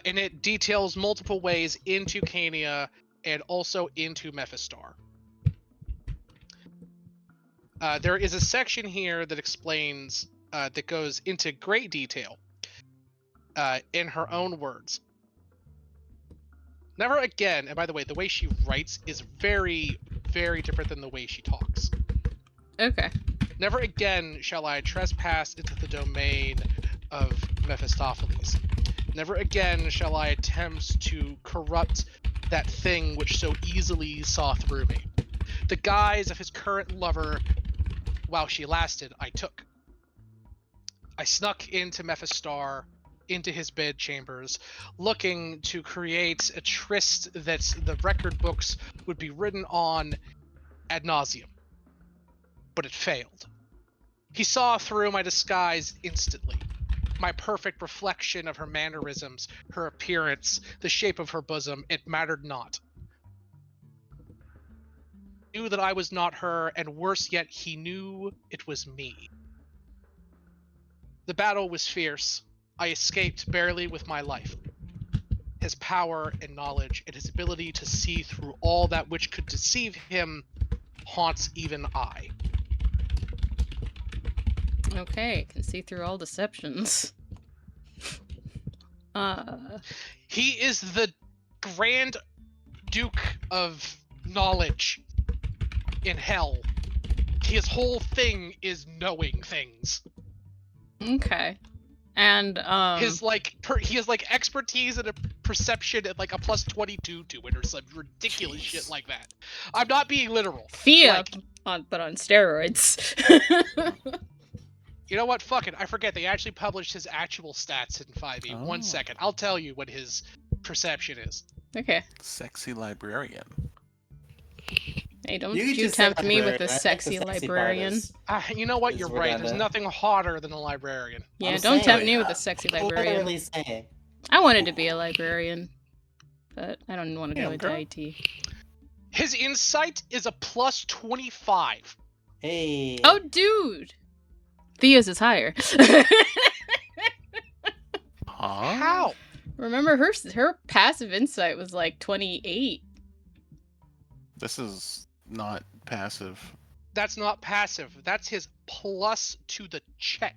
C: and it details multiple ways into Cania and also into Mephistar. There is a section here that explains, that goes into great detail, in her own words. Never again, and by the way, the way she writes is very, very different than the way she talks.
B: Okay.
C: Never again shall I trespass into the domain of Mephistopheles. Never again shall I attempt to corrupt that thing which so easily saw through me. The guise of his current lover, while she lasted, I took. I snuck into Mephistar, into his bed chambers, looking to create a tryst that the record books would be written on ad nauseum. But it failed. He saw through my disguise instantly. My perfect reflection of her mannerisms, her appearance, the shape of her bosom, it mattered not. knew that I was not her, and worse yet, he knew it was me. The battle was fierce. I escaped barely with my life. His power and knowledge and his ability to see through all that which could deceive him haunts even I.
B: Okay, can see through all deceptions.
C: He is the Grand Duke of knowledge in hell. His whole thing is knowing things.
B: Okay. And
C: he has like expertise and a perception at like a plus 22 to it or some ridiculous shit like that. I'm not being literal.
B: Fia, but on steroids.
C: You know what? Fuck it. I forget. They actually published his actual stats in 5e.
D: Oh.
C: 1 second. I'll tell you what his perception is.
B: Okay.
D: Sexy librarian.
B: Hey, don't you tempt me with a sexy librarian.
C: You know what? You're right. There's nothing hotter than a librarian.
B: Yeah, don't tempt me with a sexy librarian. I wanted to be a librarian, but I don't want to go into IT.
C: His insight is a plus 25.
E: Hey.
B: Oh, dude! Thea's is higher.
C: How?
B: Remember, her passive insight was like 28.
D: This is not passive.
C: That's not passive. That's his plus to the check.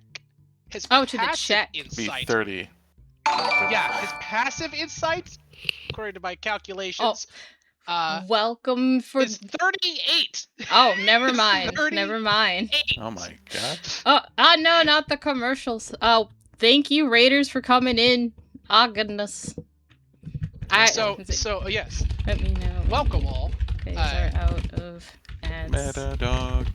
C: His
B: to the
C: passive
B: check.
C: insight.
D: Be 30.
C: Yeah, his passive insight, according to my calculations,
B: welcome for
C: is 38.
B: Oh, never mind. Never mind.
D: Oh my god.
B: Oh, no, not the commercials. Oh, thank you, Raiders, for coming in. Oh, goodness.
C: So yes.
B: Let me know.
C: Welcome all.
B: Okay, these are out of ads.
D: Meta dog.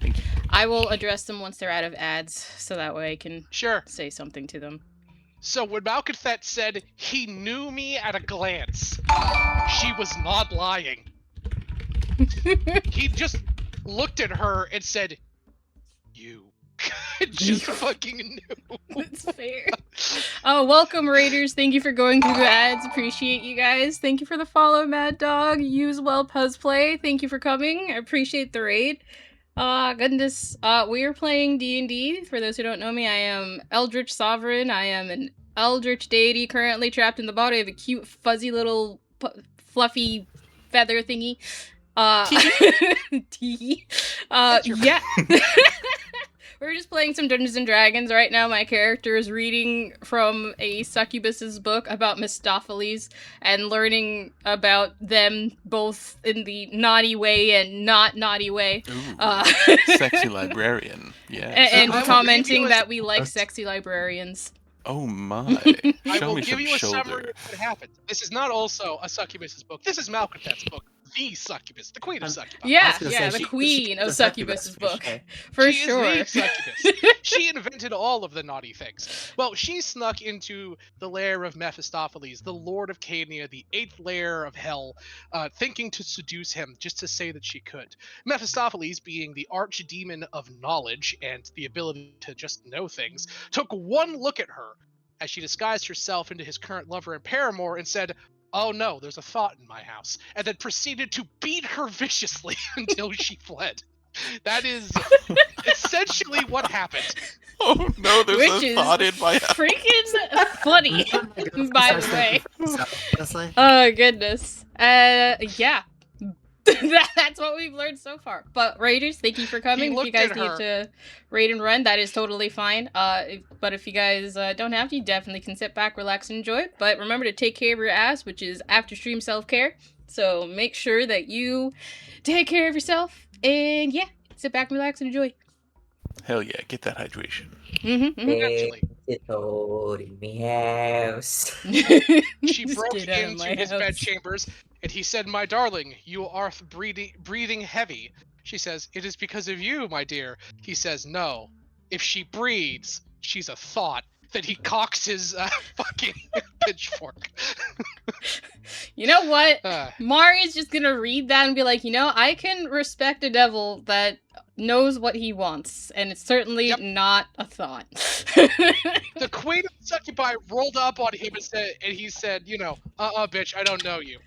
D: Thank you.
B: I will address them once they're out of ads, so that way I can say something to them.
C: So when Malkathet said he knew me at a glance, she was not lying. He just looked at her and said, "You." Just fucking knew.
B: That's fair. Oh, welcome, Raiders. Thank you for going through the ads. Appreciate you guys. Thank you for the follow, Mad Dog. Use well Puzzplay. Thank you for coming. I appreciate the raid. Goodness. We are playing D&D. For those who don't know me, I am Eldritch Sovereign. I am an Eldritch deity currently trapped in the body of a cute, fuzzy little fluffy feather thingy. Yeah. We're just playing some Dungeons & Dragons right now. My character is reading from a succubus's book about Mephistopheles and learning about them both in the naughty way and not naughty way.
D: Ooh, sexy librarian. Yeah.
B: And commenting that we like sexy librarians.
D: Oh my.
C: I
D: Show
C: will
D: me
C: give
D: some
C: you a
D: shoulder.
C: summary of what happened. This is not also a succubus's book. This is Malkathet's book. The succubus. The queen of succubus.
B: Yeah, the queen of succubus's book. For sure.
C: She is the succubus. She invented all of the naughty things. Well, she snuck into the lair of Mephistopheles, the lord of Cania, the 8th layer of hell, thinking to seduce him just to say that she could. Mephistopheles, being the archdemon of knowledge and the ability to just know things, took one look at her as she disguised herself into his current lover and paramour and said, "Oh no, there's a thought in my house," and then proceeded to beat her viciously until she fled. That is essentially what happened.
D: Oh no, there's a thought in my house.
B: Freaking funny, by the way. Oh goodness. Yeah. That's what we've learned so far. But Raiders, thank you for coming. If you guys need to raid and run, that is totally fine. But if you guys don't have to, you definitely can sit back, relax, and enjoy it. But remember to take care of your ass, which is after stream self-care. So make sure that you take care of yourself. And yeah, sit back, relax, and enjoy.
D: Hell yeah, get that hydration.
C: Actually.
F: In my house.
C: She broke into his bedchambers, and he said, "My darling, you are breathing heavy." She says, "It is because of you, my dear." He says, "No. If she breathes, she's a thought." Then he cocks his fucking pitchfork.
B: You know what? Mari's just gonna read that and be like, I can respect a devil that knows what he wants, and it's certainly not a thought.
C: The queen of succubi rolled up on him and he said, bitch, I don't know you."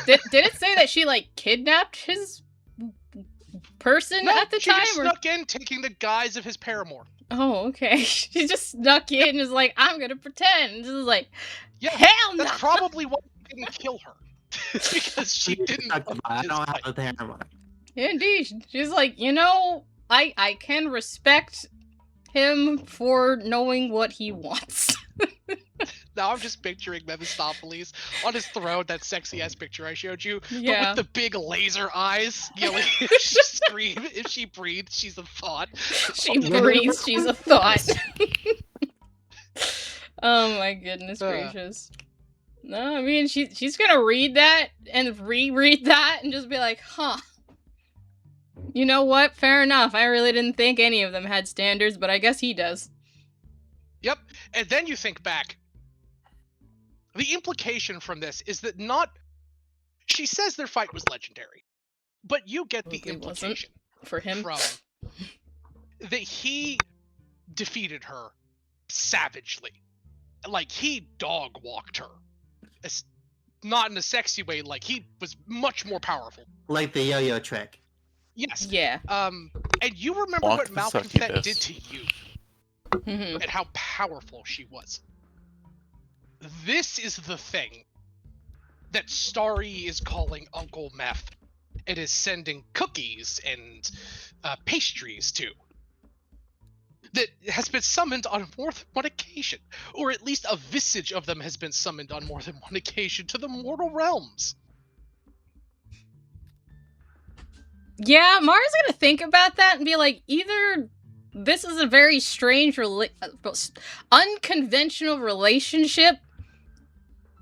B: Did it say that she like kidnapped his person at the
C: she
B: time?
C: Just snuck in, taking the guise of his paramour.
B: Oh, okay. She just snuck in and is like, I'm gonna pretend. This is like,
C: yeah,
B: hell no.
C: That's probably why he didn't kill her. Because she didn't.
E: I don't have a paramour.
B: Indeed. She's like, I can respect him for knowing what he wants.
C: Now I'm just picturing Mephistopheles on his throne, that sexy ass picture I showed you,
B: Yeah.
C: but with the big laser eyes, yelling if she screams, if she breathes, she's a thought.
B: She breathes, she's a thought. Oh my goodness gracious. No, I mean she's gonna read that and reread that and just be like, huh. You know what? Fair enough. I really didn't think any of them had standards, but I guess he does.
C: Yep. And then you think back. The implication from this is that she says their fight was legendary, but you get the implication
B: for him
C: from that he defeated her savagely. Like, he dog walked her. Not in a sexy way, like he was much more powerful.
E: Like the yo-yo trick.
C: Yes.
B: Yeah.
C: And you remember what Malconfet did to you. And how powerful she was. This is the thing that Starry is calling Uncle Meth and is sending cookies and pastries to. That has been summoned on more than one occasion. Or at least a visage of them has been summoned on more than one occasion to the mortal realms.
B: Yeah, Mara's gonna think about that and be like, either this is a very strange, unconventional relationship,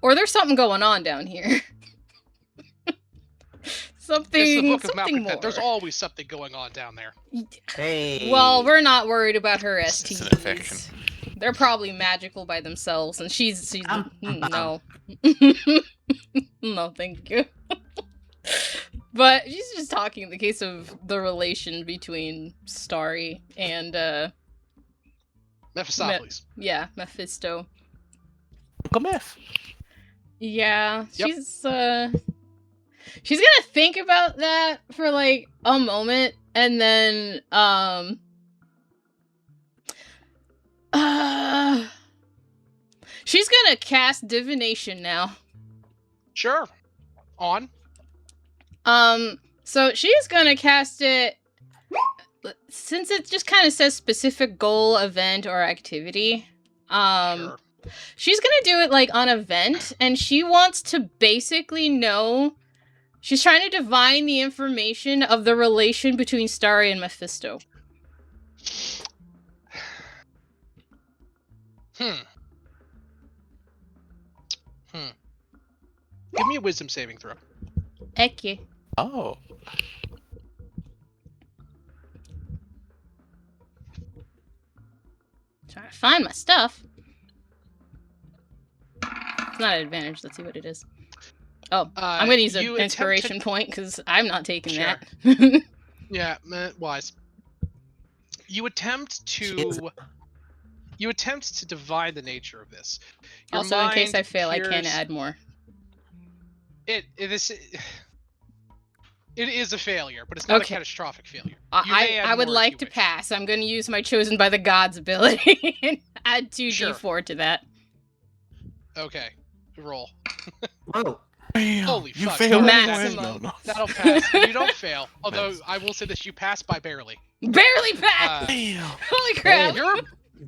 B: or there's something going on down here. Something,
C: it's the Book of
B: something more.
C: There's always something going on down there.
E: Hey.
B: Well, we're not worried about her STDs.
D: It's an infection.
B: They're probably magical by themselves, and she's no. No, thank you. But she's just talking in the case of the relation between Starry and
C: Mephistopheles.
B: Mephisto.
D: Uncle Meth.
B: Yeah,
C: Yep.
B: she's gonna think about that for like a moment, and then she's gonna cast divination now.
C: Sure. On.
B: So she's gonna cast it, since it just kind of says specific goal, event, or activity.
C: Sure.
B: She's gonna do it like on event, and she wants to basically know. She's trying to divine the information of the relation between Starry and Mephisto.
C: Give me a wisdom saving throw.
B: Heck yeah.
D: Oh.
B: Trying to find my stuff. It's not an advantage. Let's see what it is. Oh, I'm going to use an inspiration point because I'm not taking that.
C: Yeah, wise. You attempt to divine the nature of this. Your
B: also, in case I fail, I
C: hears...
B: can add more.
C: It is a failure, but it's not a catastrophic failure.
B: I would like to pass. I'm going to use my chosen by the gods ability and add 2d4 to that.
C: Okay, roll.
E: Whoa.
C: Holy
D: you
C: fuck.
D: failed
B: Maximum.
D: No.
C: That'll pass. You don't fail. Although I will say this, you pass by barely.
B: Barely passed! Holy crap!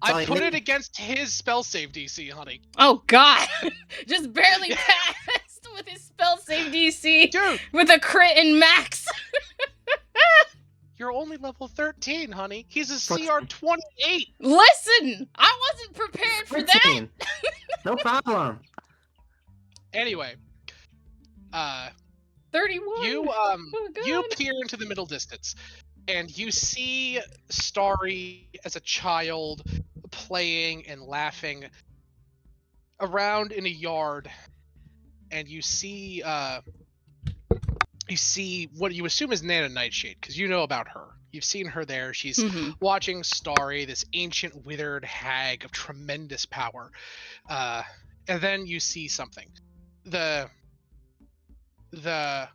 C: I put it against his spell save DC, honey.
B: Oh god! Just barely passed with his spell save DC.
C: Dude!
B: With a crit and max.
C: You're only level 13, honey. He's a CR 28.
B: Listen! I wasn't prepared for that!
E: No problem.
C: Anyway.
B: 31.
C: You peer into the middle distance, and you see Starry as a child playing and laughing around in a yard, and you see what you assume is Nana Nightshade, because you know about her. You've seen her there. She's watching Starry, this ancient withered hag of tremendous power. And then you see something. the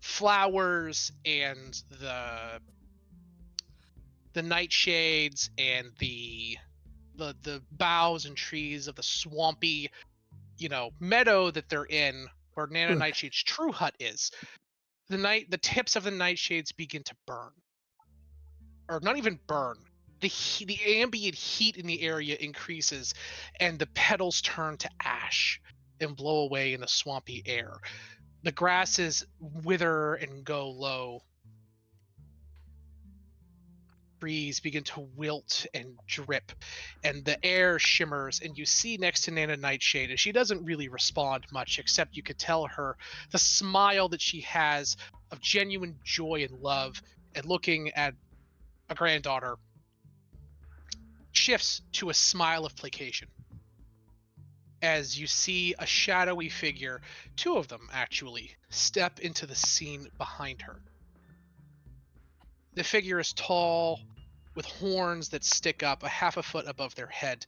C: flowers and the nightshades and the boughs and trees of the swampy, meadow that they're in, where Nana Nightshade's true hut is. The tips of the nightshades begin to burn, or not even burn. The ambient heat in the area increases, and the petals turn to ash and blow away in the swampy air. The grasses wither and go low. Trees begin to wilt and drip, and the air shimmers, and you see next to Nana Nightshade, and she doesn't really respond much, except you could tell her the smile that she has of genuine joy and love, and looking at a granddaughter shifts to a smile of placation. As you see a shadowy figure, two of them actually, step into the scene behind her. The figure is tall, with horns that stick up a half a foot above their head,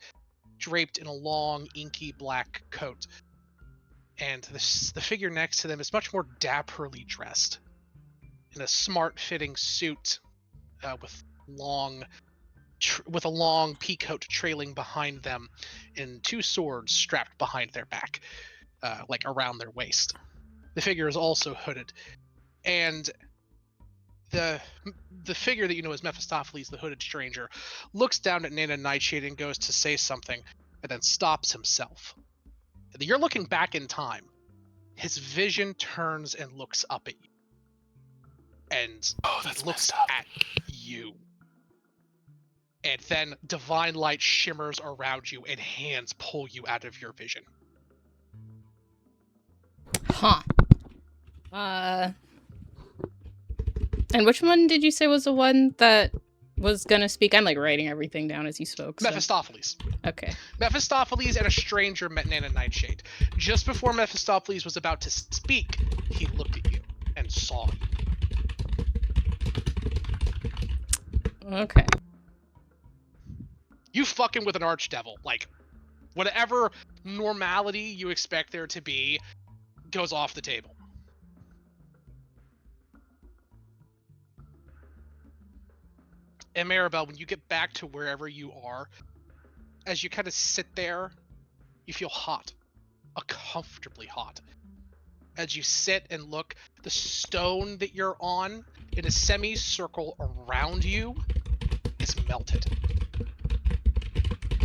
C: draped in a long, inky black coat. And the figure next to them is much more dapperly dressed, in a smart-fitting suit with a long peacoat trailing behind them, and two swords strapped behind their back, like around their waist. The figure is also hooded, and the figure that you know as Mephistopheles, the hooded stranger, looks down at Nana Nightshade and goes to say something, and then stops himself. You're looking back in time. His vision turns and looks up at you, and he looks at you. And then divine light shimmers around you, and hands pull you out of your vision.
B: Huh. And which one did you say was the one that was gonna speak? I'm like writing everything down as you spoke. So.
C: Mephistopheles.
B: Okay.
C: Mephistopheles and a stranger met Nana Nightshade. Just before Mephistopheles was about to speak, he looked at you and saw you.
B: Okay.
C: You fucking with an archdevil. Like, whatever normality you expect there to be goes off the table. And Maribel, when you get back to wherever you are, as you kind of sit there, you feel hot. Uncomfortably hot. As you sit and look, the stone that you're on, in a semicircle around you, is melted.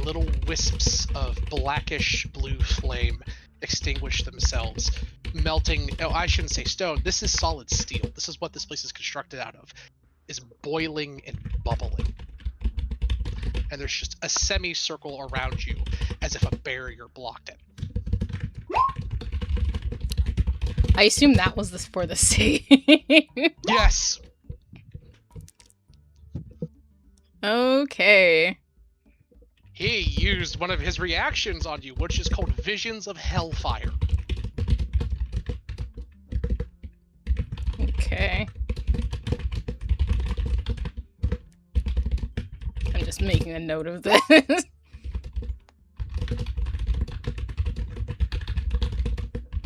C: Little wisps of blackish blue flame extinguish themselves, melting. Oh, I shouldn't say stone. This is solid steel. This is what this place is constructed out of. Is boiling and bubbling. And there's just a semicircle around you, as if a barrier blocked it.
B: I assume that was for the sea.
C: Yes!
B: Okay.
C: He used one of his reactions on you, which is called Visions of Hellfire.
B: Okay. I'm just making a note of this.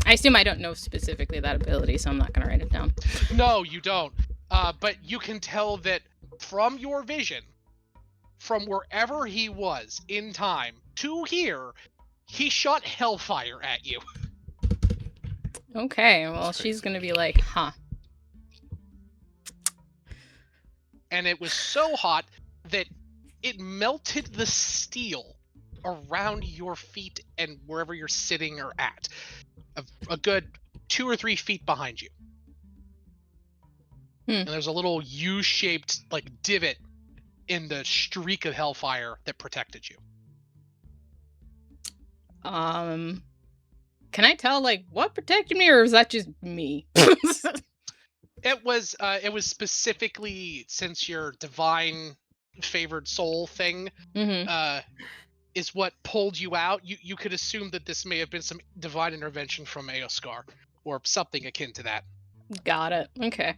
B: I assume I don't know specifically that ability, so I'm not gonna write it down.
C: No, you don't. But you can tell that from your vision, from wherever he was in time to here, he shot hellfire at you.
B: Okay, well, she's gonna be like, huh.
C: And it was so hot that it melted the steel around your feet and wherever you're sitting or at. A good 2 or 3 feet behind you. And there's a little U-shaped, like, divot in the streak of hellfire that protected you.
B: Can I tell, like, what protected me, or is that just me?
C: It was specifically, since your divine favored soul thing is what pulled you out. You could assume that this may have been some divine intervention from Eoskar, or something akin to that.
B: Got it. Okay.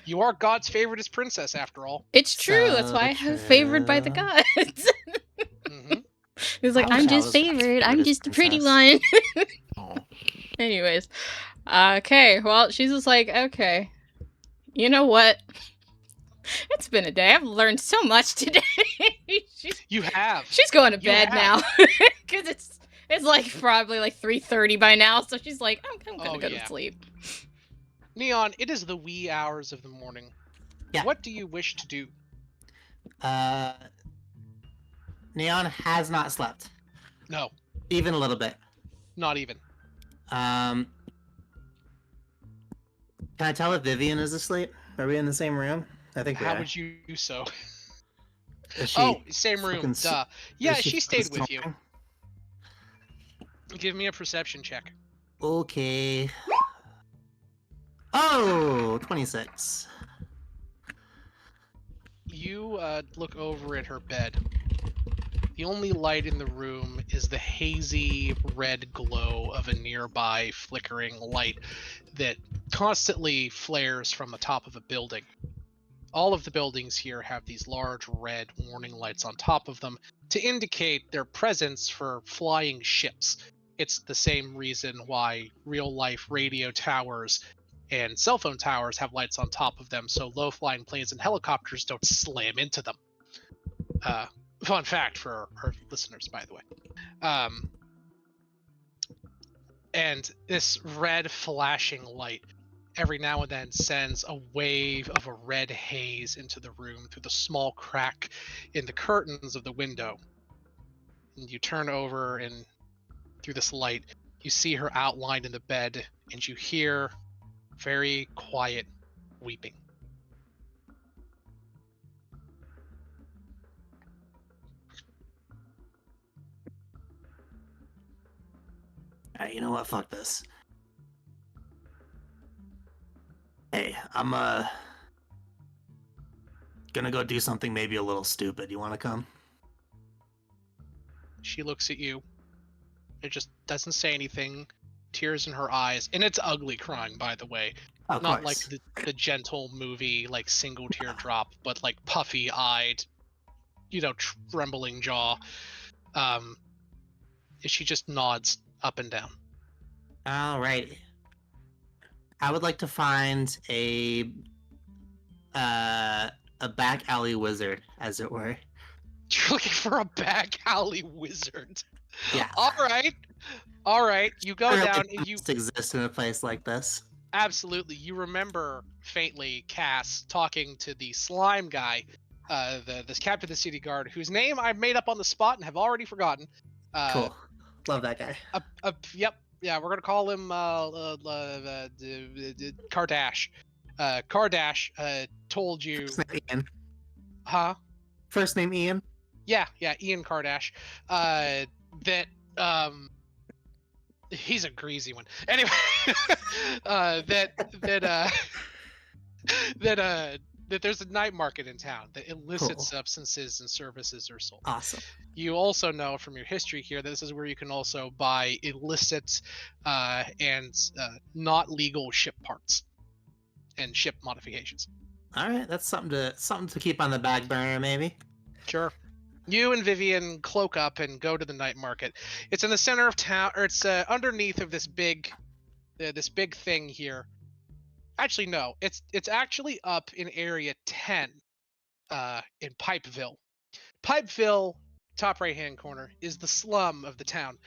C: You are God's favoriteest princess, after all.
B: It's true. That's why I have favored by the gods.
C: Mm-hmm.
B: He was like, I'm just favored. I'm just the pretty one. Anyways, okay. Well, she's just like, okay, you know what? It's been a day. I've learned so much today.
C: You have.
B: She's going to
C: You
B: bed
C: have.
B: now because it's like probably like 3:30 by now. So she's like, I'm gonna go to sleep.
C: Neon, it is the wee hours of the morning.
E: Yeah.
C: What do you wish to do?
E: Neon has not slept.
C: No,
E: Even a little bit.
C: not even.
E: Can I tell if Vivian is asleep? Are we in the same room? I think we
C: How
E: are.
C: would you do so?
E: Is she
C: Oh, same room.
E: fucking
C: Duh. Yeah,
E: is
C: she stayed
E: fucking
C: with you.
E: snoring?
C: Give me a perception check.
E: Okay. Oh, 26.
C: You look over at her bed. The only light in the room is the hazy red glow of a nearby flickering light that constantly flares from the top of a building. All of the buildings here have these large red warning lights on top of them to indicate their presence for flying ships. It's the same reason why real-life radio towers and cell phone towers have lights on top of them, so low-flying planes and helicopters don't slam into them. Fun fact for our listeners, by the way. And this red flashing light every now and then sends a wave of a red haze into the room through the small crack in the curtains of the window. And you turn over, and through this light, you see her outlined in the bed, and you hear very quiet weeping.
E: Alright, you know what? Fuck this. Hey, I'm gonna go do something maybe a little stupid. You wanna come?
C: She looks at you. It just doesn't say anything. Tears in her eyes, and it's ugly crying, by the way.
E: Of
C: Not
E: course.
C: like the gentle movie, like single tear drop, but like puffy-eyed, trembling jaw. She just nods up and down.
E: Alrighty. I would like to find a back alley wizard, as it were.
C: You're looking for a back alley wizard.
E: Yeah.
C: All right. You go down and you
E: exist in a place like this.
C: Absolutely. You remember faintly Cass talking to the slime guy, this captain of the city guard, whose name I've made up on the spot and have already forgotten.
E: Cool. Love that guy.
C: Yep. Yeah, we're gonna call him Kardash. Kardash told you.
E: First name Ian.
C: Huh?
E: First name Ian.
C: Yeah, Ian Kardash. That he's a greasy one. Anyway, that there's a night market in town that illicit substances and services are sold.
E: Awesome.
C: You also know from your history here that this is where you can also buy illicit and not legal ship parts and ship modifications.
E: All right, that's something to keep on the back burner, maybe.
C: Sure. You and Vivian cloak up and go to the night market. It's in the center of town, or it's underneath of this big thing here. Actually, no. It's actually up in Area 10, in Pipeville. Pipeville, top right-hand corner, is the slum of the town.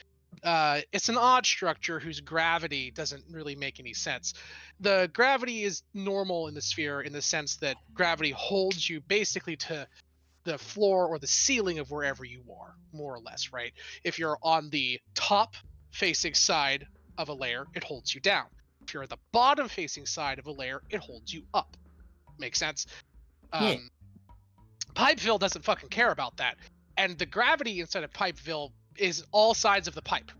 C: It's an odd structure whose gravity doesn't really make any sense. The gravity is normal in the sphere in the sense that gravity holds you basically to the floor or the ceiling of wherever you are, more or less, right? If you're on the top facing side of a layer, it holds you down. If you're at the bottom facing side of a layer, it holds you up. Makes sense?
E: Yeah.
C: Pipeville doesn't fucking care about that. And the gravity inside of Pipeville is all sides of the pipe.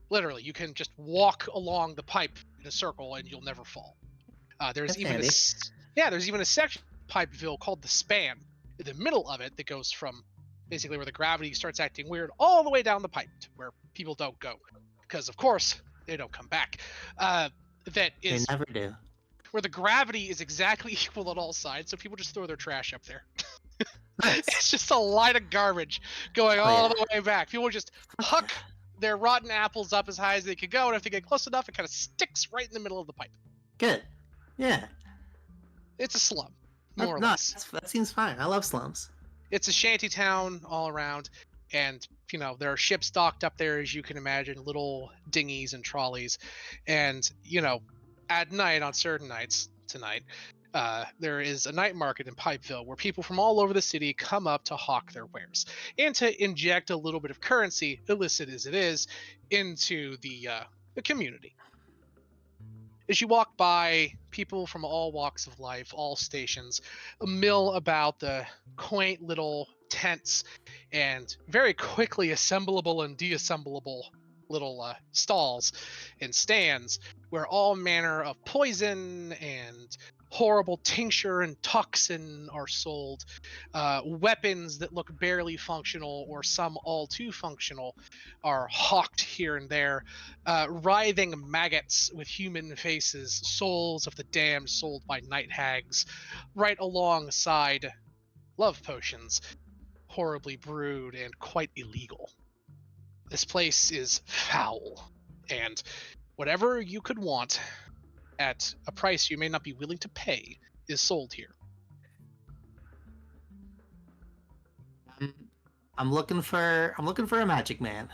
C: Literally, you can just walk along the pipe in a circle and you'll never fall. There's even a section of Pipeville called the Span in the middle of it that goes from basically where the gravity starts acting weird all the way down the pipe to where people don't go. Because, of course, they don't come back. They
E: never do.
C: Where the gravity is exactly equal on all sides, so people just throw their trash up there.
E: Nice.
C: It's just a line of garbage going all the way back. People just huck they're rotten apples up as high as they could go, and if they get close enough, it kind of sticks right in the middle of the pipe.
E: Good. Yeah.
C: It's a slum, more or
E: No,
C: less.
E: that seems fine. I love slums.
C: It's a shanty town all around, and there are ships docked up there, as you can imagine, little dinghies and trolleys, and at night, on certain nights, tonight, there is a night market in Pipeville where people from all over the city come up to hawk their wares and to inject a little bit of currency, illicit as it is, into the community. As you walk by, people from all walks of life, all stations, mill about the quaint little tents and very quickly assemblable and deassemblable little stalls and stands where all manner of poison and horrible tincture and toxin are sold. Weapons that look barely functional or some all too functional are hawked here and there. Writhing maggots with human faces, souls of the damned sold by night hags, right alongside love potions, horribly brewed and quite illegal. This place is foul, and whatever you could want at a price you may not be willing to pay is sold here.
E: I'm looking for a magic man.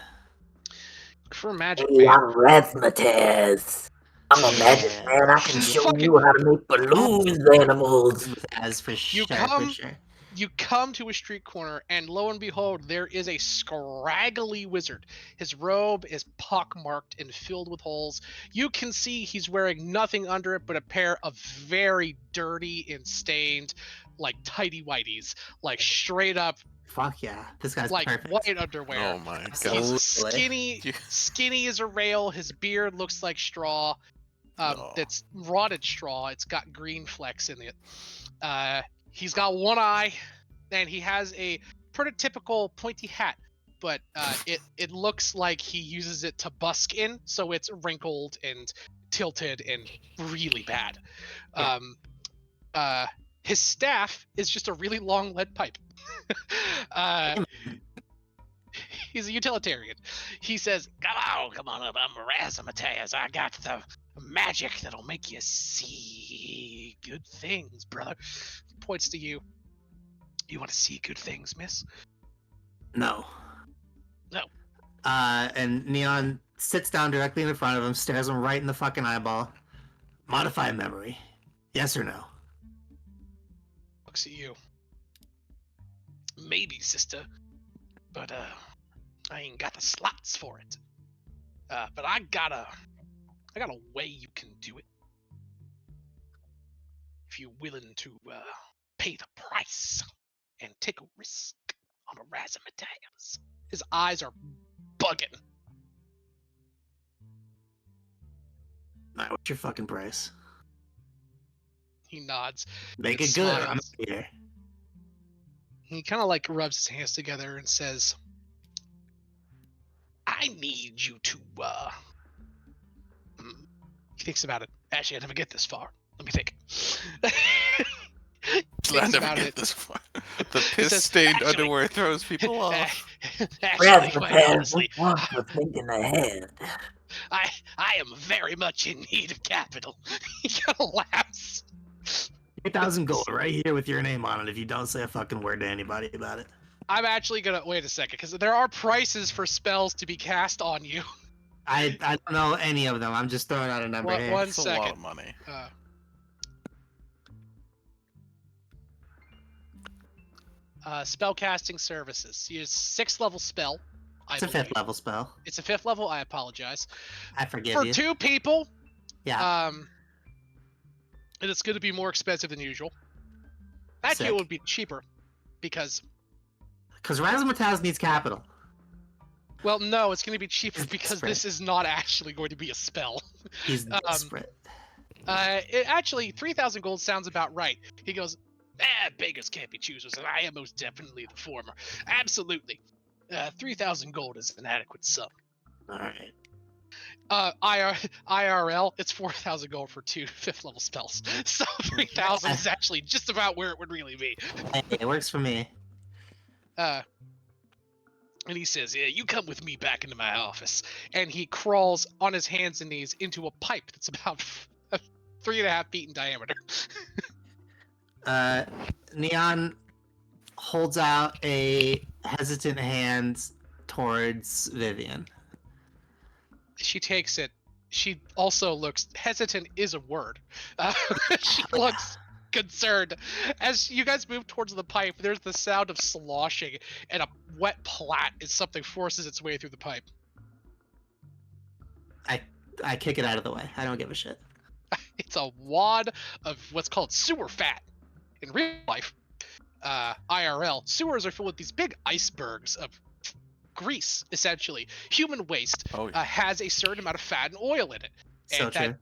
C: For a magic
F: Hey,
C: man.
F: I'm Razzmatazz. I'm a magic man. I can show you how to make balloons animals.
E: As for
C: You
E: sure,
C: come-
E: for sure.
C: You come to a street corner, and lo and behold, there is a scraggly wizard. His robe is pockmarked and filled with holes. You can see he's wearing nothing under it but a pair of very dirty and stained, like, tighty-whities. Like, straight up,
E: Fuck yeah. This guy's
C: like,
E: perfect.
C: white underwear.
D: Oh my
C: He's
D: god.
C: skinny as a rail. His beard looks like straw.
D: Oh.
C: That's rotted straw. It's got green flecks in it. He's got one eye, and he has a prototypical pointy hat, but it looks like he uses it to busk in, so it's wrinkled and tilted and really bad. His staff is just a really long lead pipe. He's a utilitarian. He says, come on up, I'm Razzmatazz. I got the magic that'll make you see good things, brother. He points to you. You want to see good things, miss?
E: No.
C: No.
E: And Neon sits down directly in front of him, stares him right in the fucking eyeball. Modify memory. Yes or no?
C: Looks at you. Maybe, sister. But I ain't got the slots for it. But I got a way you can do it. If you're willing to pay the price and take a risk on a Razzmatazz. His eyes are bugging.
E: Alright, what's your fucking price?
C: He nods.
E: Make
C: and
E: it good. I'm
C: smiles.
E: here.
C: He kind of like rubs his hands together and says, I need you to He thinks about it. Actually, I never get this far. Let me think.
D: I
C: Thinks
D: never
C: about
D: get
C: it.
D: this far. The
C: says,
D: piss-stained
C: "Actually-
D: underwear throws people off.
C: Actually, quite
F: Razzmatazz,
C: honestly,
F: we want for thinking ahead.
C: I am very much in need of capital. He kind of laughs.
E: 8,000 gold right here with your name on it if you don't say a fucking word to anybody about it.
C: I'm actually gonna wait a second because there are prices for spells to be cast on you.
E: I don't know any of them. I'm just throwing out a number
C: One-
E: here.
C: one-
D: It's a lot
C: second.
D: of money.
C: Spell casting services. Use 6th level spell. I
E: It's a
C: believe.
E: 5th level spell.
C: It's a 5th level. I apologize.
E: I forgive
C: For
E: you.
C: 2 people,
E: Yeah.
C: and it's going to be more expensive than usual. That
E: Sick.
C: deal would be cheaper because,
E: Because Razzmatazz needs capital.
C: well, no, it's going to be cheaper
E: He's
C: because
E: desperate.
C: this is not actually going to be a spell.
E: He's desperate.
C: Actually, 3,000 gold sounds about right. He goes, beggars can't be choosers, and I am most definitely the former. Absolutely. 3,000 gold is an adequate sum.
E: Alright.
C: IRL, it's 4,000 gold for 2 5th level spells. So 3,000 is actually just about where it would really be.
E: Hey, it works for me.
C: And he says, "Yeah, you come with me back into my office." And he crawls on his hands and knees into a pipe that's about 3.5 feet in diameter.
E: Neon holds out a hesitant hand towards Vivian.
C: She takes it. She also looks hesitant is a word. She looks concerned. As you guys move towards the pipe, there's the sound of sloshing, and a wet plat as something forces its way through the pipe.
E: I kick it out of the way. I don't give a shit.
C: It's a wad of what's called sewer fat. In real life, IRL, sewers are filled with these big icebergs of grease, essentially. Human waste has a certain amount of fat and oil in it.
E: So true.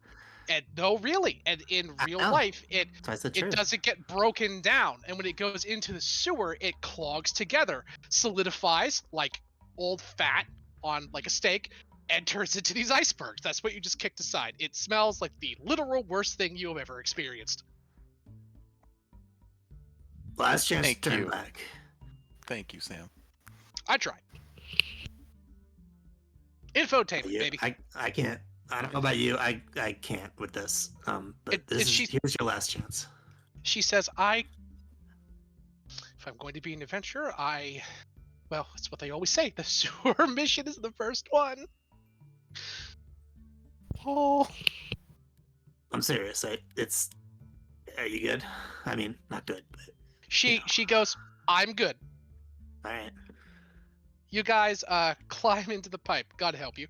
C: And no, really. And in real life, it doesn't get broken down. And when it goes into the sewer, it clogs together, solidifies like old fat on like a steak, and turns into these icebergs. That's what you just kicked aside. It smells like the literal worst thing you have ever experienced.
E: Last chance to turn back.
D: Thank you, Sam.
C: I tried. Infotainment, baby.
E: I can't. I don't know about you. I can't with this. But here's your last chance.
C: She says, if I'm going to be an adventurer, well, that's what they always say. The sewer mission is the first one.
E: Oh. I'm serious. Are you good? I mean, not good, but...
C: She goes, I'm good.
E: All right.
C: You guys climb into the pipe. God help you.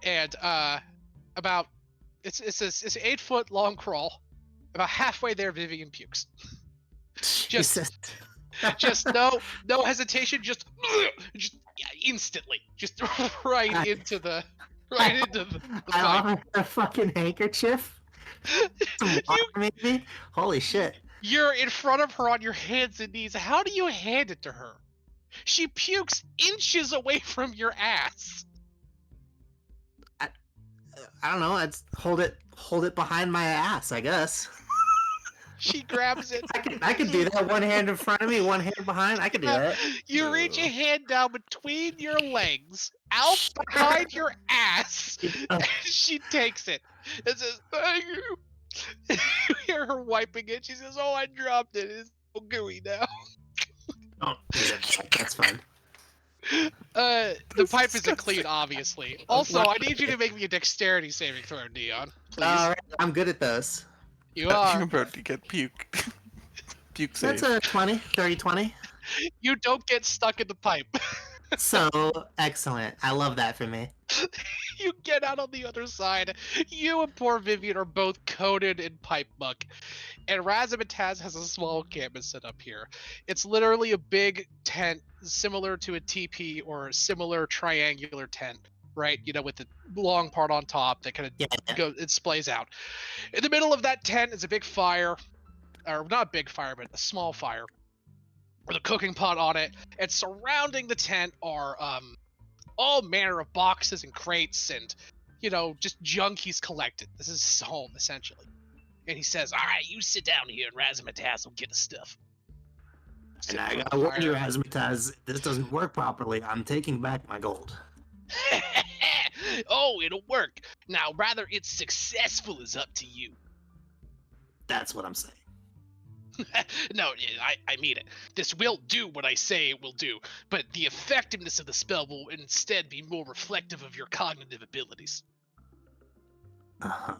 C: And it's an 8-foot long crawl. About halfway there, Vivian pukes. Just no hesitation. Just instantly. Just right into the pipe.
E: I offer a fucking handkerchief. Some water, maybe. Holy shit.
C: You're in front of her on your hands and knees. How do you hand it to her? She pukes inches away from your ass.
E: I don't know. I'd hold it behind my ass, I guess.
C: She grabs it.
E: I could do that. One hand in front of me, one hand behind. I could do that.
C: You reach a hand down between your legs, out behind your ass, and she takes it and says, "Thank you." You hear her wiping it. She says, "Oh, I dropped it. It's so gooey now."
E: Oh, that's fine.
C: The pipe isn't clean, obviously. Also, I need you to make me a dexterity saving throw, Neon. Please.
E: All right, I'm good at those.
C: You are.
D: You're about to get puke. Puke save.
E: That's a 30-20.
C: You don't get stuck in the pipe.
E: So excellent. I love that for me.
C: You get out on the other side. You and poor Vivian are both coated in pipe muck. And Razzmatazz has a small encampment set up here. It's literally a big tent similar to a teepee or a similar triangular tent, right? You know, with the long part on top that kind of it splays out. In the middle of that tent is a big fire, or not a big fire, but a small fire with a cooking pot on it. And surrounding the tent are all manner of boxes and crates and, you know, just junk he's collected. This is his home, essentially. And he says, "All right, you sit down here and Razzmatazz will get the stuff."
E: And I gotta warn you, Razzmatazz, this doesn't work properly. I'm taking back my gold.
C: Oh, it'll work. Now, rather it's successful is up to you.
E: That's what I'm saying.
C: No, I mean it. This will do what I say it will do, but the effectiveness of the spell will instead be more reflective of your cognitive abilities.
E: Uh-huh.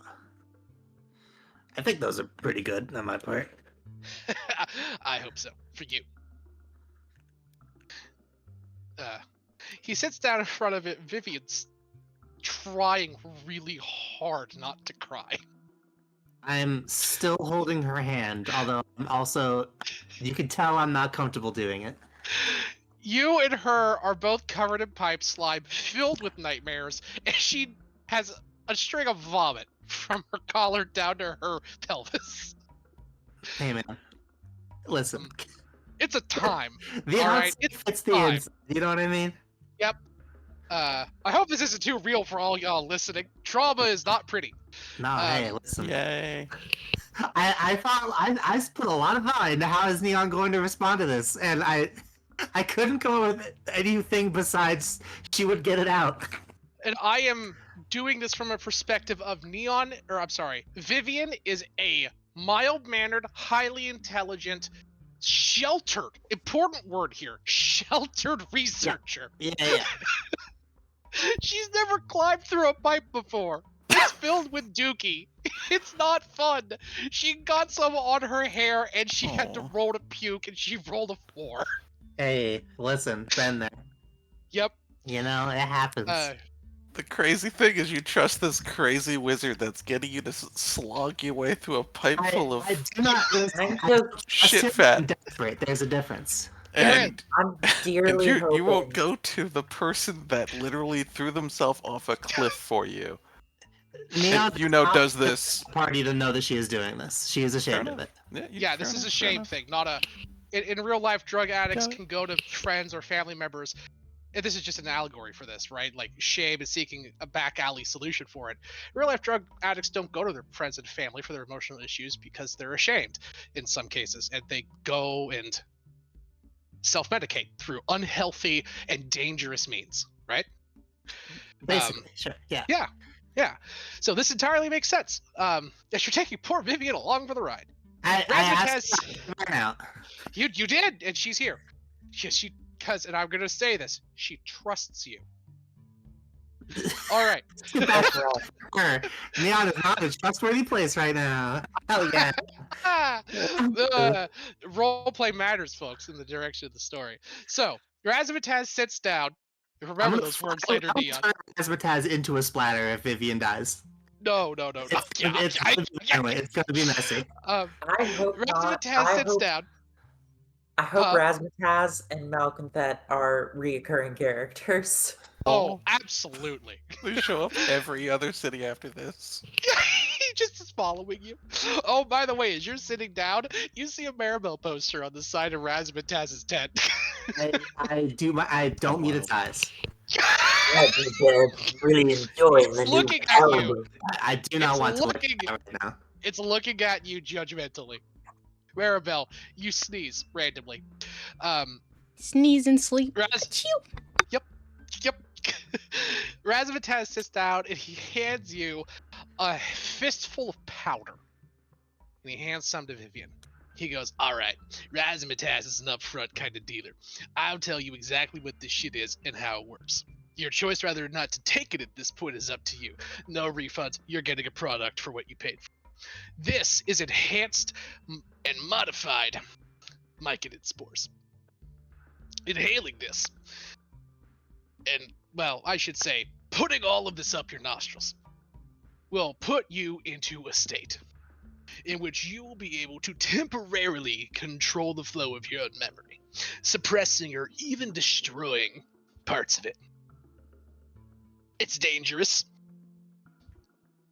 E: I think those are pretty good on my part.
C: I hope so, for you. He sits down in front of it. Vivian's trying really hard not to cry.
E: I'm still holding her hand, although I'm also... You can tell I'm not comfortable doing it.
C: You and her are both covered in pipe slime, filled with nightmares, and she has a string of vomit from her collar down to her pelvis.
E: Hey, man. Listen.
C: It's a time.
E: The
C: outside
E: it's the inside. You know what I mean?
C: Yep. I hope this isn't too real for all y'all listening. Trauma is not pretty.
E: No, hey, listen.
D: Yay.
E: I thought I put a lot of thought into how is Neon going to respond to this, and I couldn't come up with anything besides she would get it out.
C: And I am doing this from a perspective of Vivian is a mild-mannered, highly intelligent, sheltered, important word here, sheltered researcher.
E: Yeah.
C: She's never climbed through a pipe before. It's filled with dookie. It's not fun. She got some on her hair and she had to roll to puke and she rolled a 4.
E: Hey, listen, been there.
C: Yep.
E: You know, it happens.
D: The crazy thing is you trust this crazy wizard that's getting you to slog your way through a pipe full of
E: I do not listen.
D: shit fat.
E: Desperate. There's a difference.
D: And,
F: I'm dearly
D: and
F: hoping.
D: you won't go to the person that literally threw themselves off a cliff for you.
E: Neon,
D: does this
E: party to know that she is doing this. She is ashamed of it.
C: Yeah, this is a shame thing, not a. In real life, drug addicts can go to friends or family members. And this is just an allegory for this, right? Like shame is seeking a back alley solution for it. Real life drug addicts don't go to their friends and family for their emotional issues because they're ashamed in some cases, and they go and self-medicate through unhealthy and dangerous means, right?
E: Basically, sure. Yeah.
C: Yeah. So this entirely makes sense. As you're taking poor Vivian along for the ride.
E: I asked her out.
C: You did, and she's here. Because, and I'm gonna say this, she trusts you. All right.
E: Neon is not a trustworthy place right now. Hell yeah.
C: Roleplay matters, folks, in the direction of the story. So, Razzmatazz sits down. Remember those words later, Neon.
E: Turn Razzmatazz into a splatter if Vivian dies.
C: No.
E: It's gonna be messy.
F: I hope
C: Razzmatazz sits down.
F: I hope Razzmatazz and Malconthet are reoccurring characters.
C: Oh, absolutely.
D: They show up every other city after this.
C: He just is following you. Oh, by the way, as you're sitting down, you see a Maribel poster on the side of Razzmatazz's tent.
E: I don't need its eyes.
F: Really enjoying the
C: looking
F: new
C: at you.
E: I do not want to look at it right now.
C: It's looking at you judgmentally. Maribel, you sneeze randomly.
B: Sneeze and sleep.
C: Yep. Razzmatazz sits down and he hands you a fistful of powder. And he hands some to Vivian. He goes, all right, Razzmatazz is an upfront kind of dealer. I'll tell you exactly what this shit is and how it works. Your choice whether or not to take it at this point is up to you. No refunds. You're getting a product for what you paid for. This is enhanced and modified myconid spores. Inhaling this, and, well, I should say, putting all of this up your nostrils, will put you into a state in which you will be able to temporarily control the flow of your own memory, suppressing or even destroying parts of it. It's dangerous,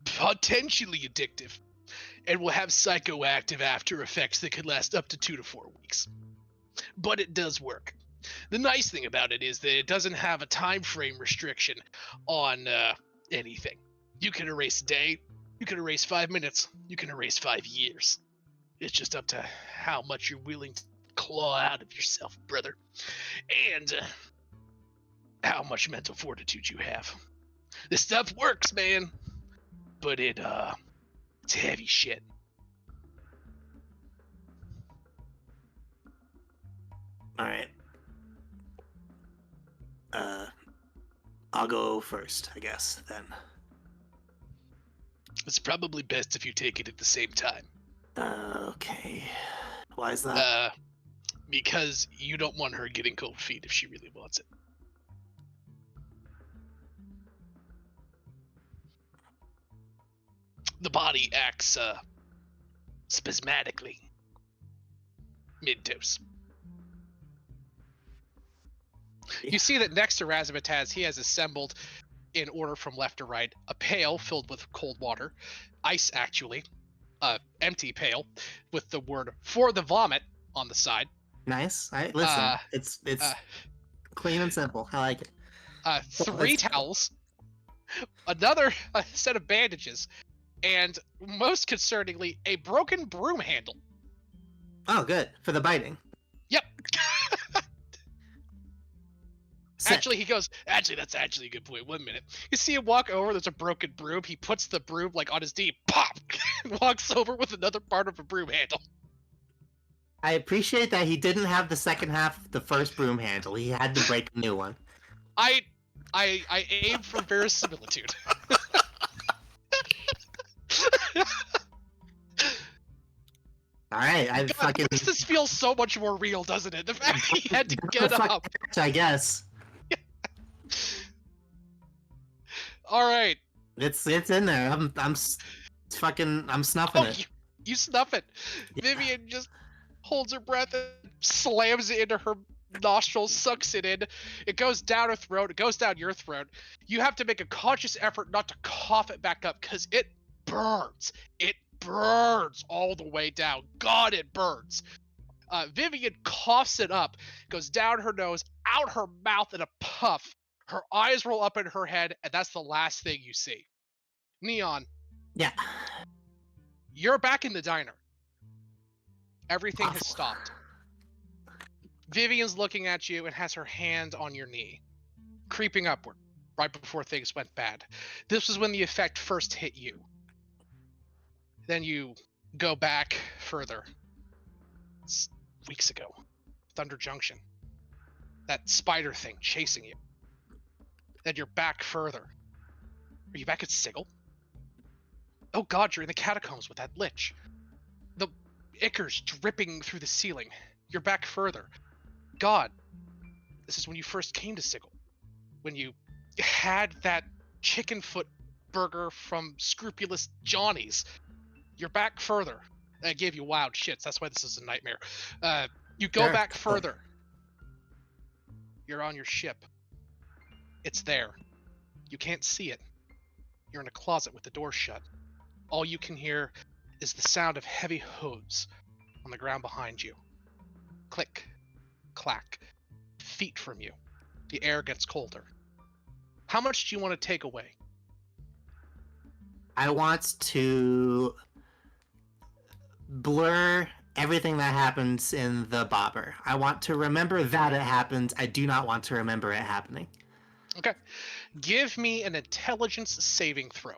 C: potentially addictive, and will have psychoactive after effects that could last up to 2 to 4 weeks. But it does work. The nice thing about it is that it doesn't have a time frame restriction on anything. You can erase a day, you can erase 5 minutes, you can erase 5 years. It's just up to how much you're willing to claw out of yourself, brother. And how much mental fortitude you have. This stuff works, man. But it's heavy shit.
E: Alright. I'll go first, I guess, then.
C: It's probably best if you take it at the same time.
E: Okay. Why is that?
C: Because you don't want her getting cold feet if she really wants it. The body acts spasmodically. Mid-dose. You see that next to Razzmatazz, he has assembled, in order from left to right, a pail filled with cold water, ice actually, empty pail, with the word "for the vomit" on the side.
E: Nice. Listen, it's clean and simple. I like it.
C: 3 towels, another set of bandages, and most concerningly, a broken broom handle.
E: Oh, good. For the biting.
C: Yep. Actually, he goes, actually, that's actually a good point. 1 minute. You see him walk over, there's a broken broom. He puts the broom like on his knee, pop, and walks over with another part of a broom handle.
E: I appreciate that he didn't have the second half of the first broom handle. He had to break a new one.
C: I aim for verisimilitude.
E: Alright, I
C: God,
E: fucking...
C: this feels so much more real, doesn't it? The fact he had to get up.
E: I guess.
C: Alright.
E: It's in there. I'm snuffing it.
C: You snuff it.
E: Yeah.
C: Vivian just holds her breath and slams it into her nostrils, sucks it in. It goes down her throat. It goes down your throat. You have to make a conscious effort not to cough it back up because it burns. It burns all the way down. God, it burns. Vivian coughs it up, goes down her nose, out her mouth in a puff. Her eyes roll up in her head, and that's the last thing you see. Neon.
E: Yeah.
C: You're back in the diner. Everything has stopped. Vivian's looking at you and has her hand on your knee, creeping upward, right before things went bad. This was when the effect first hit you. Then you go back further. It's weeks ago. Thunder Junction. That spider thing chasing you. Then you're back further. Are you back at Sigil? Oh god, you're in the catacombs with that lich. The ichors dripping through the ceiling. You're back further. God, this is when you first came to Sigil. When you had that chicken foot burger from Scrupulous Johnny's. You're back further. I gave you wild shits, that's why this is a nightmare. You go back further. You're on your ship. It's there. You can't see it. You're in a closet with the door shut. All you can hear is the sound of heavy hooves on the ground behind you. Click, clack, feet from you. The air gets colder. How much do you want to take away?
E: I want to blur everything that happens in the bobber. I want to remember that it happened. I do not want to remember it happening.
C: Okay. Give me an intelligence saving throw.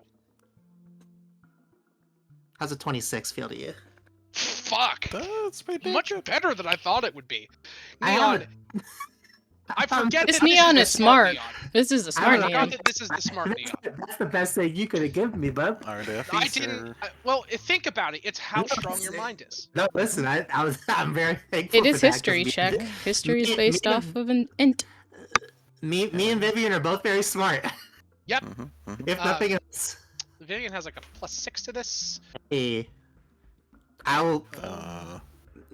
E: How's a 26 feel to you?
C: Fuck!
D: That's
C: Much better than I thought it would be.
E: I
C: Neon, I forget
B: This
C: that
B: Neon
C: this
B: is
C: the
B: smart.
C: Neon.
B: This is the smart
C: I
B: Neon.
C: forgot that this is the smart Neon.
E: That's the best thing you could have given me, bub.
C: I didn't. Well, think about it. It's how strong your mind is.
E: No, listen, I'm very thankful.
B: It is
E: for that,
B: history
E: 'cause
B: check. History is
E: me-
B: based
E: me-
B: off of an int.
E: Me and Vivian are both very smart.
C: Yep.
E: If nothing else.
C: Vivian has like a +6 to this.
E: Hey, I will.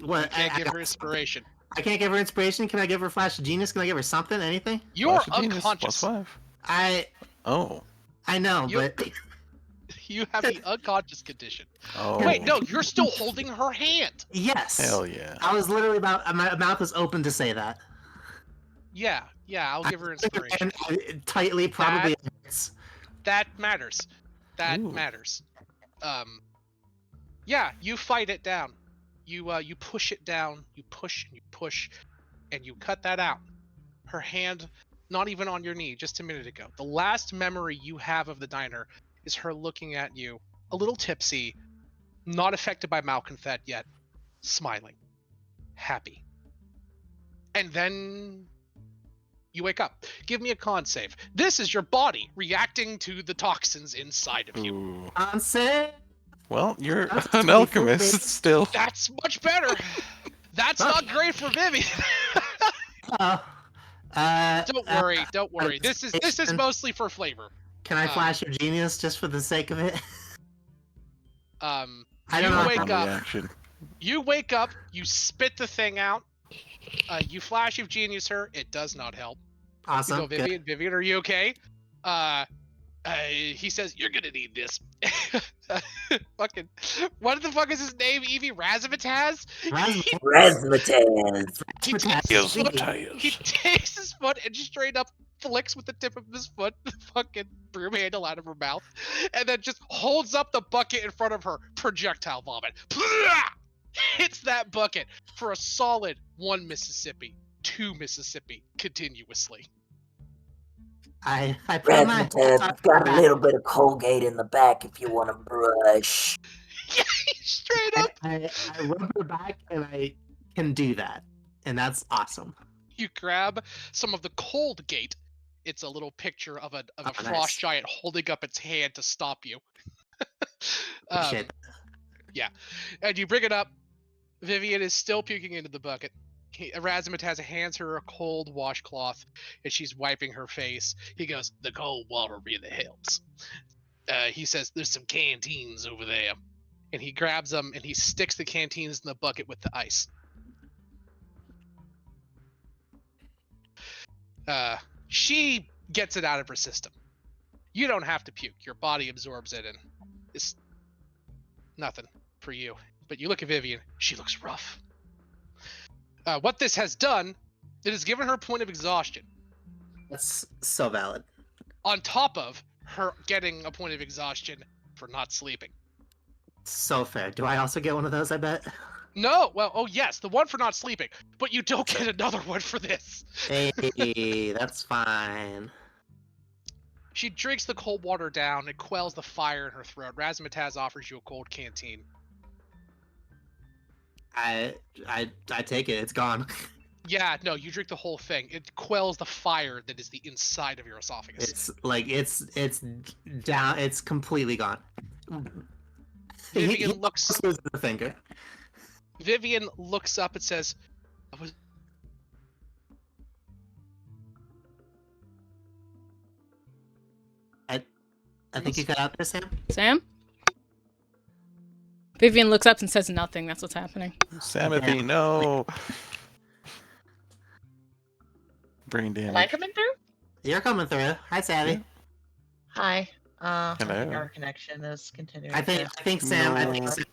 E: What?
C: You can't give her inspiration.
E: I can't give her inspiration. Can I give her Flash of Genius? Can I give her something? Anything?
C: You're
D: Flash of Genius,
C: unconscious.
D: +5.
E: I know,
C: You-
E: but
C: You have the unconscious condition.
D: Oh.
C: Wait, no, you're still holding her hand.
E: yes.
D: Hell yeah.
E: I was literally my mouth was open to say that.
C: Yeah, I'll give her inspiration.
E: And tightly, probably. hurts.
C: That matters. That
D: Ooh.
C: matters. Yeah, you fight it down. You push it down. You push and you push, and you cut that out. Her hand, not even on your knee, just a minute ago. The last memory you have of the diner is her looking at you, a little tipsy, not affected by malconfet yet, smiling, happy. And then you wake up. Give me a con save. This is your body reacting to the toxins inside of you.
D: Ooh.
E: On set.
D: Well, you're
E: That's
D: an
E: 24
D: alchemist
E: bits.
D: still.
C: That's much better. That's not great for Vivian. Don't worry. This is mostly for flavor.
E: Can I flash your genius just for the sake of it? I don't
C: You
E: know.
C: wake up.
D: Reaction.
C: You wake up. You spit the thing out. You flash of genius her. It does not help.
E: Awesome.
C: You go, Vivian. Vivian, are you okay? He says you're gonna need this. Fucking, what the fuck is his name? Evie Razzmatazz?
F: Razzmatazz.
C: He takes his foot and straight up flicks with the tip of his foot the fucking broom handle out of her mouth, and then just holds up the bucket in front of her. Projectile vomit. Hits that bucket for a solid 1 Mississippi, 2 Mississippi, continuously.
E: I put my
F: Razzmatazz, got a little bit of Colgate in the back if you want to brush.
C: Yeah, straight up.
E: I rub her back, and I can do that, and that's awesome.
C: You grab some of the Coldgate. It's a little picture of a frost
E: nice.
C: giant holding up its hand to stop you.
E: Appreciate
C: Yeah, and you bring it up. Vivian is still puking into the bucket. Razzmatazz hands her a cold washcloth, and she's wiping her face. He goes, "The cold water really helps." He says, "There's some canteens over there," and he grabs them and he sticks the canteens in the bucket with the ice. She gets it out of her system. You don't have to puke. Your body absorbs it, and it's nothing for you. But you look at Vivian. She looks rough. What this has done, it has given her a point of exhaustion.
E: That's so valid.
C: On top of her getting a point of exhaustion for not sleeping.
E: So fair. Do I also get one of those, I bet?
C: No, well, oh yes, the one for not sleeping, but you don't get another one for this.
E: Hey, that's fine.
C: She drinks the cold water down and quells the fire in her throat. Razzmatazz offers you a cold canteen.
E: I take it. It's gone.
C: Yeah, no, you drink the whole thing. It quells the fire that is the inside of your esophagus.
E: It's like it's down. It's completely gone.
C: Vivian looks.
E: Loses the finger.
C: Vivian looks up and says,
E: I think you got out there, Sam.
B: Sam? Vivian looks up and says nothing. That's what's happening.
D: Samothy, no. Brain damage.
H: Am I coming through?
E: You're coming through. Hi, Savvy.
D: Yeah.
H: Hi. I think
D: Hello.
H: our connection is continuing.
E: I think Sam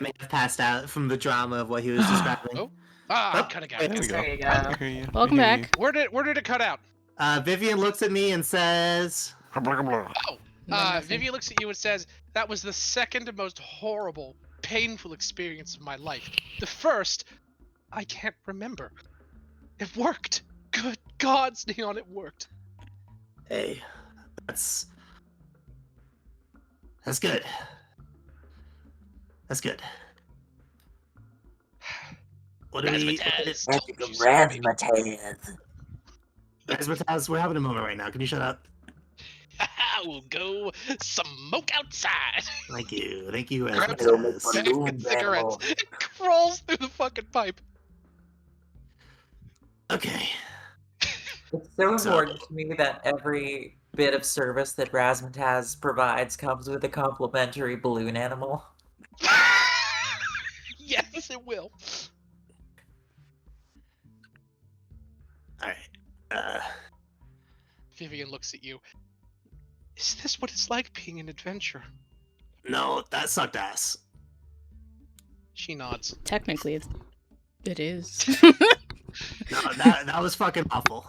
E: may have passed out from the drama of what he was describing.
C: Oh. I'm cutting out.
D: There we go.
H: There you go.
D: I hear you.
B: Welcome
D: I hear
B: back.
C: Where did it cut out?
E: Vivian looks at me and says,
C: Oh.
B: Nothing.
C: Vivian looks at you and says, "That was the second most horrible, painful experience of my life. The first, I can't remember. It worked. Good gods, Neon, it worked."
E: "Hey, that's good. That's good. What do we?
C: Razzmatazz.
F: Magic of Razzmatazz.
E: Razzmatazz, we're having a moment right now. Can you shut up?
C: We'll go smoke outside.
E: Thank you,
C: Grabs
E: Razzmatazz.
C: a pack of cigarettes. It crawls through the fucking pipe.
E: Okay.
F: It's so
E: So-
F: important to me that every bit of service that Razzmatazz provides comes with a complimentary balloon animal.
C: Yes, it will.
E: All right.
C: Vivian looks at you. Is this what it's like being an adventurer?
E: No, that sucked ass.
C: She nods.
B: Technically, it is.
E: No, that was fucking awful.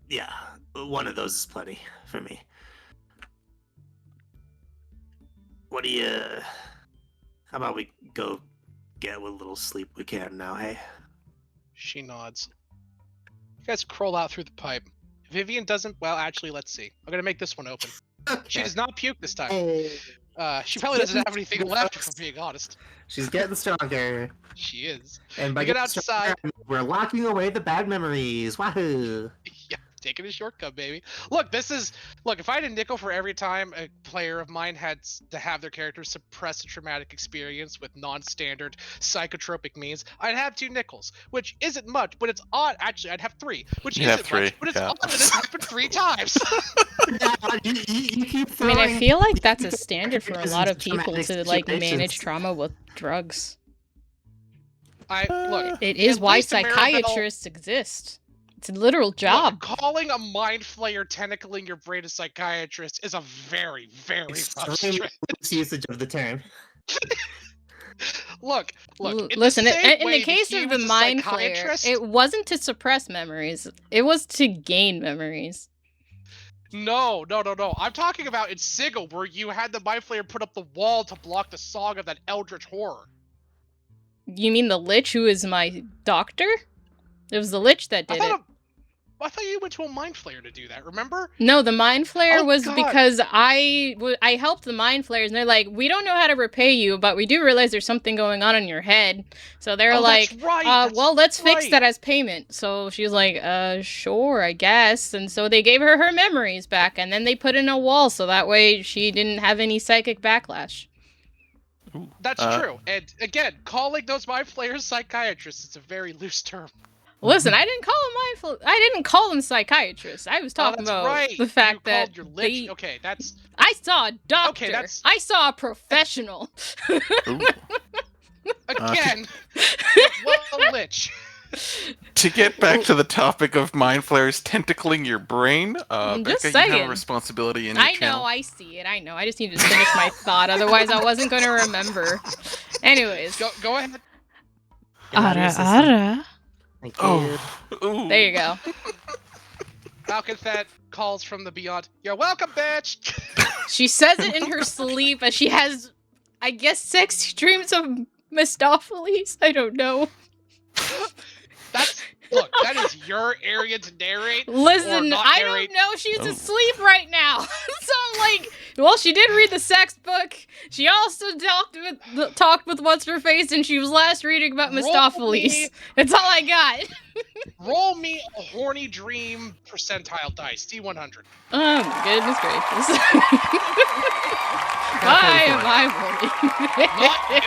E: Yeah, one of those is plenty for me. What do you? How about we go get what little sleep we can now, hey?
C: She nods. You guys crawl out through the pipe. Vivian doesn't. Well, actually, let's see. I'm gonna make this one open. She does not puke this time.
E: Hey,
C: She probably doesn't have anything left, if I'm being honest.
E: she's getting stronger.
C: She is.
E: And by
C: You get
E: getting
C: outside.
E: stronger, we're locking away the bad memories. Wahoo!
C: Yeah, taking a shortcut, baby. Look, if I had a nickel for every time a player of mine had to have their character suppress a traumatic experience with non-standard psychotropic means, I'd have 2 nickels, which isn't much, but it's odd. Actually, I'd have 3, which
D: You'd have
C: isn't much,
D: 3,
C: but it's
D: yeah.
C: odd that it's happened 3 times.
E: Yeah, you keep
B: I mean, I
E: throwing-
B: feel like that's a standard for a
E: characters
B: lot of
E: into
B: people
E: traumatic
B: to like
E: situations.
B: manage trauma with drugs.
C: Look.
B: It is
C: At
B: why
C: least the Maribel-
B: psychiatrists exist. It's a literal job.
C: Look, calling a mind flayer tentacling your brain a psychiatrist is a very, very rough
E: extreme
C: stretch.
E: loose usage of the term.
C: Look.
B: Listen,
C: the same
B: in
C: way
B: the case
C: he
B: of the
C: was a
B: mind flayer,
C: psychiatrist-
B: it wasn't to suppress memories. It was to gain memories.
C: No. I'm talking about in Sigil, where you had the mind flayer put up the wall to block the song of that eldritch horror.
B: You mean the Lich who is my doctor? It was the Lich that
C: I
B: did it.
C: thought I thought you went to a mind flayer to do that. Remember?
B: No, the mind flayer
C: Oh,
B: was
C: God.
B: because I helped the mind flayers, and they're like, we don't know how to repay you, but we do realize there's something going on in your head. So they're
C: Oh,
B: like,
C: that's right.
B: well, let's fix
C: right.
B: that as payment. So she was like, sure, I guess. And so they gave her her memories back, and then they put in a wall so that way she didn't have any psychic backlash.
D: Ooh,
C: That's true. And again, calling those mind flayers psychiatrists is a very loose term.
B: Listen, I didn't call them psychiatrists. I was talking
C: that's
B: about
C: right.
B: the fact
C: you
B: that
C: called your lich. Okay, that's.
B: I saw a doctor.
C: Okay, that's.
B: I saw a professional.
D: ooh.
C: Again, well, lich.
D: To get back to the topic of mind flayers tentacling your brain,
B: I'm
D: Becca,
B: just
D: you have
B: saying.
D: a responsibility in your
B: I
D: channel.
B: know, I see it. I know. I just needed to finish my thought, otherwise I wasn't going to remember. Anyways.
C: Go ahead.
B: Ara.
E: Thank you.
D: Ooh.
B: There you go.
C: Falcon Fett calls from the beyond. You're welcome, bitch.
B: She says it in her sleep as she has, I guess, sexy dreams of Mistopheles. I don't know.
C: Look, that is your area to narrate.
B: Listen,
C: not
B: I
C: narrate.
B: don't know. She's asleep right now. So I'm like, well, she did read the sex book. She also talked with what's her face, and she was last reading about Mistopheles. That's all I got.
C: Roll me a horny dream percentile dice, D100.
B: Oh my goodness gracious. Why am I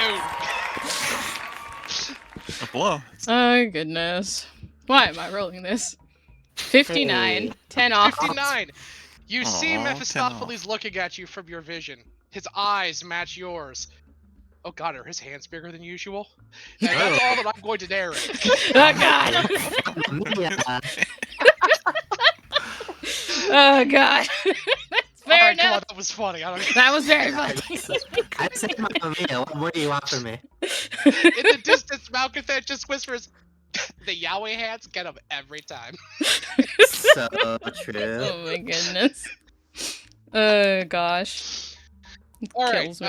B: rolling?
D: A blow.
B: Oh goodness. Why am I rolling this? 59.
E: Hey.
B: 10 off.
C: 59. You see
D: Aw, 10
C: Mephistopheles looking at you from your vision. His eyes match yours. Oh god, are his hands bigger than usual? And that's all that I'm going to narrate.
B: Oh god.
E: Yeah.
B: Oh god. Fair
C: Alright, come on,
B: enough.
C: that was funny.
B: That was very funny.
E: I said Mamma Mia. What more do you want from me?
C: In the distance, Malkathet just whispers, the Yahweh hands get him every time.
E: So true.
B: Oh my goodness. Oh gosh. It
C: Alright,
B: kills me.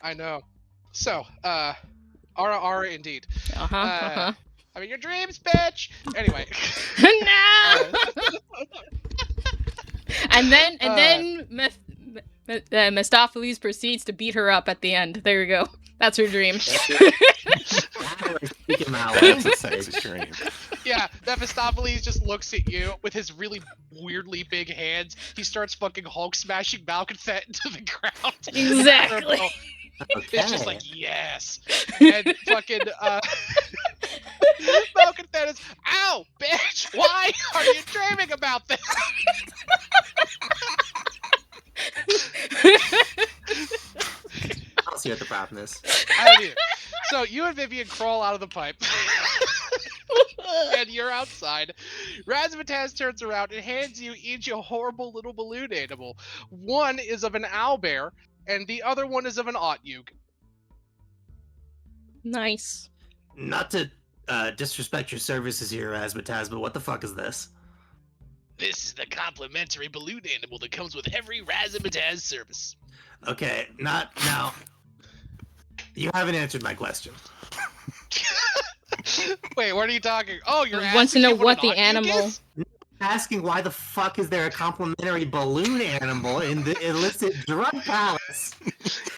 C: I know. So, Ara indeed.
B: Uh-huh.
C: I mean, your dreams, bitch! Anyway.
B: No! And then Mistopheles proceeds to beat her up at the end. There you go. That's her dream.
D: That's a sexy dream.
C: Yeah, Mephistopheles just looks at you with his really weirdly big hands. He starts fucking Hulk smashing Malkathet into the ground.
B: Exactly.
C: It's just like, yes. And fucking, Malkathet is, ow, bitch, why are you dreaming about this?
E: I don't see what the problem is.
C: I don't either. So you and Vivian crawl out of the pipe. And you're outside. Razzmatazz turns around and hands you each a horrible little balloon animal. One is of an owlbear, and the other one is of an Otyug.
B: Nice.
E: Not to disrespect your services here, Razzmatazz, but what the fuck is this?
C: This is the complimentary balloon animal that comes with every Razzmatazz service.
E: Okay, not now. You haven't answered my question.
C: Wait, what are you talking? Oh, you're
B: I want to
C: asking
B: know
C: me
B: what
C: an
B: the
C: Otyug
B: animal.
C: is?
E: Asking why the fuck is there a complimentary balloon animal in the illicit drug palace?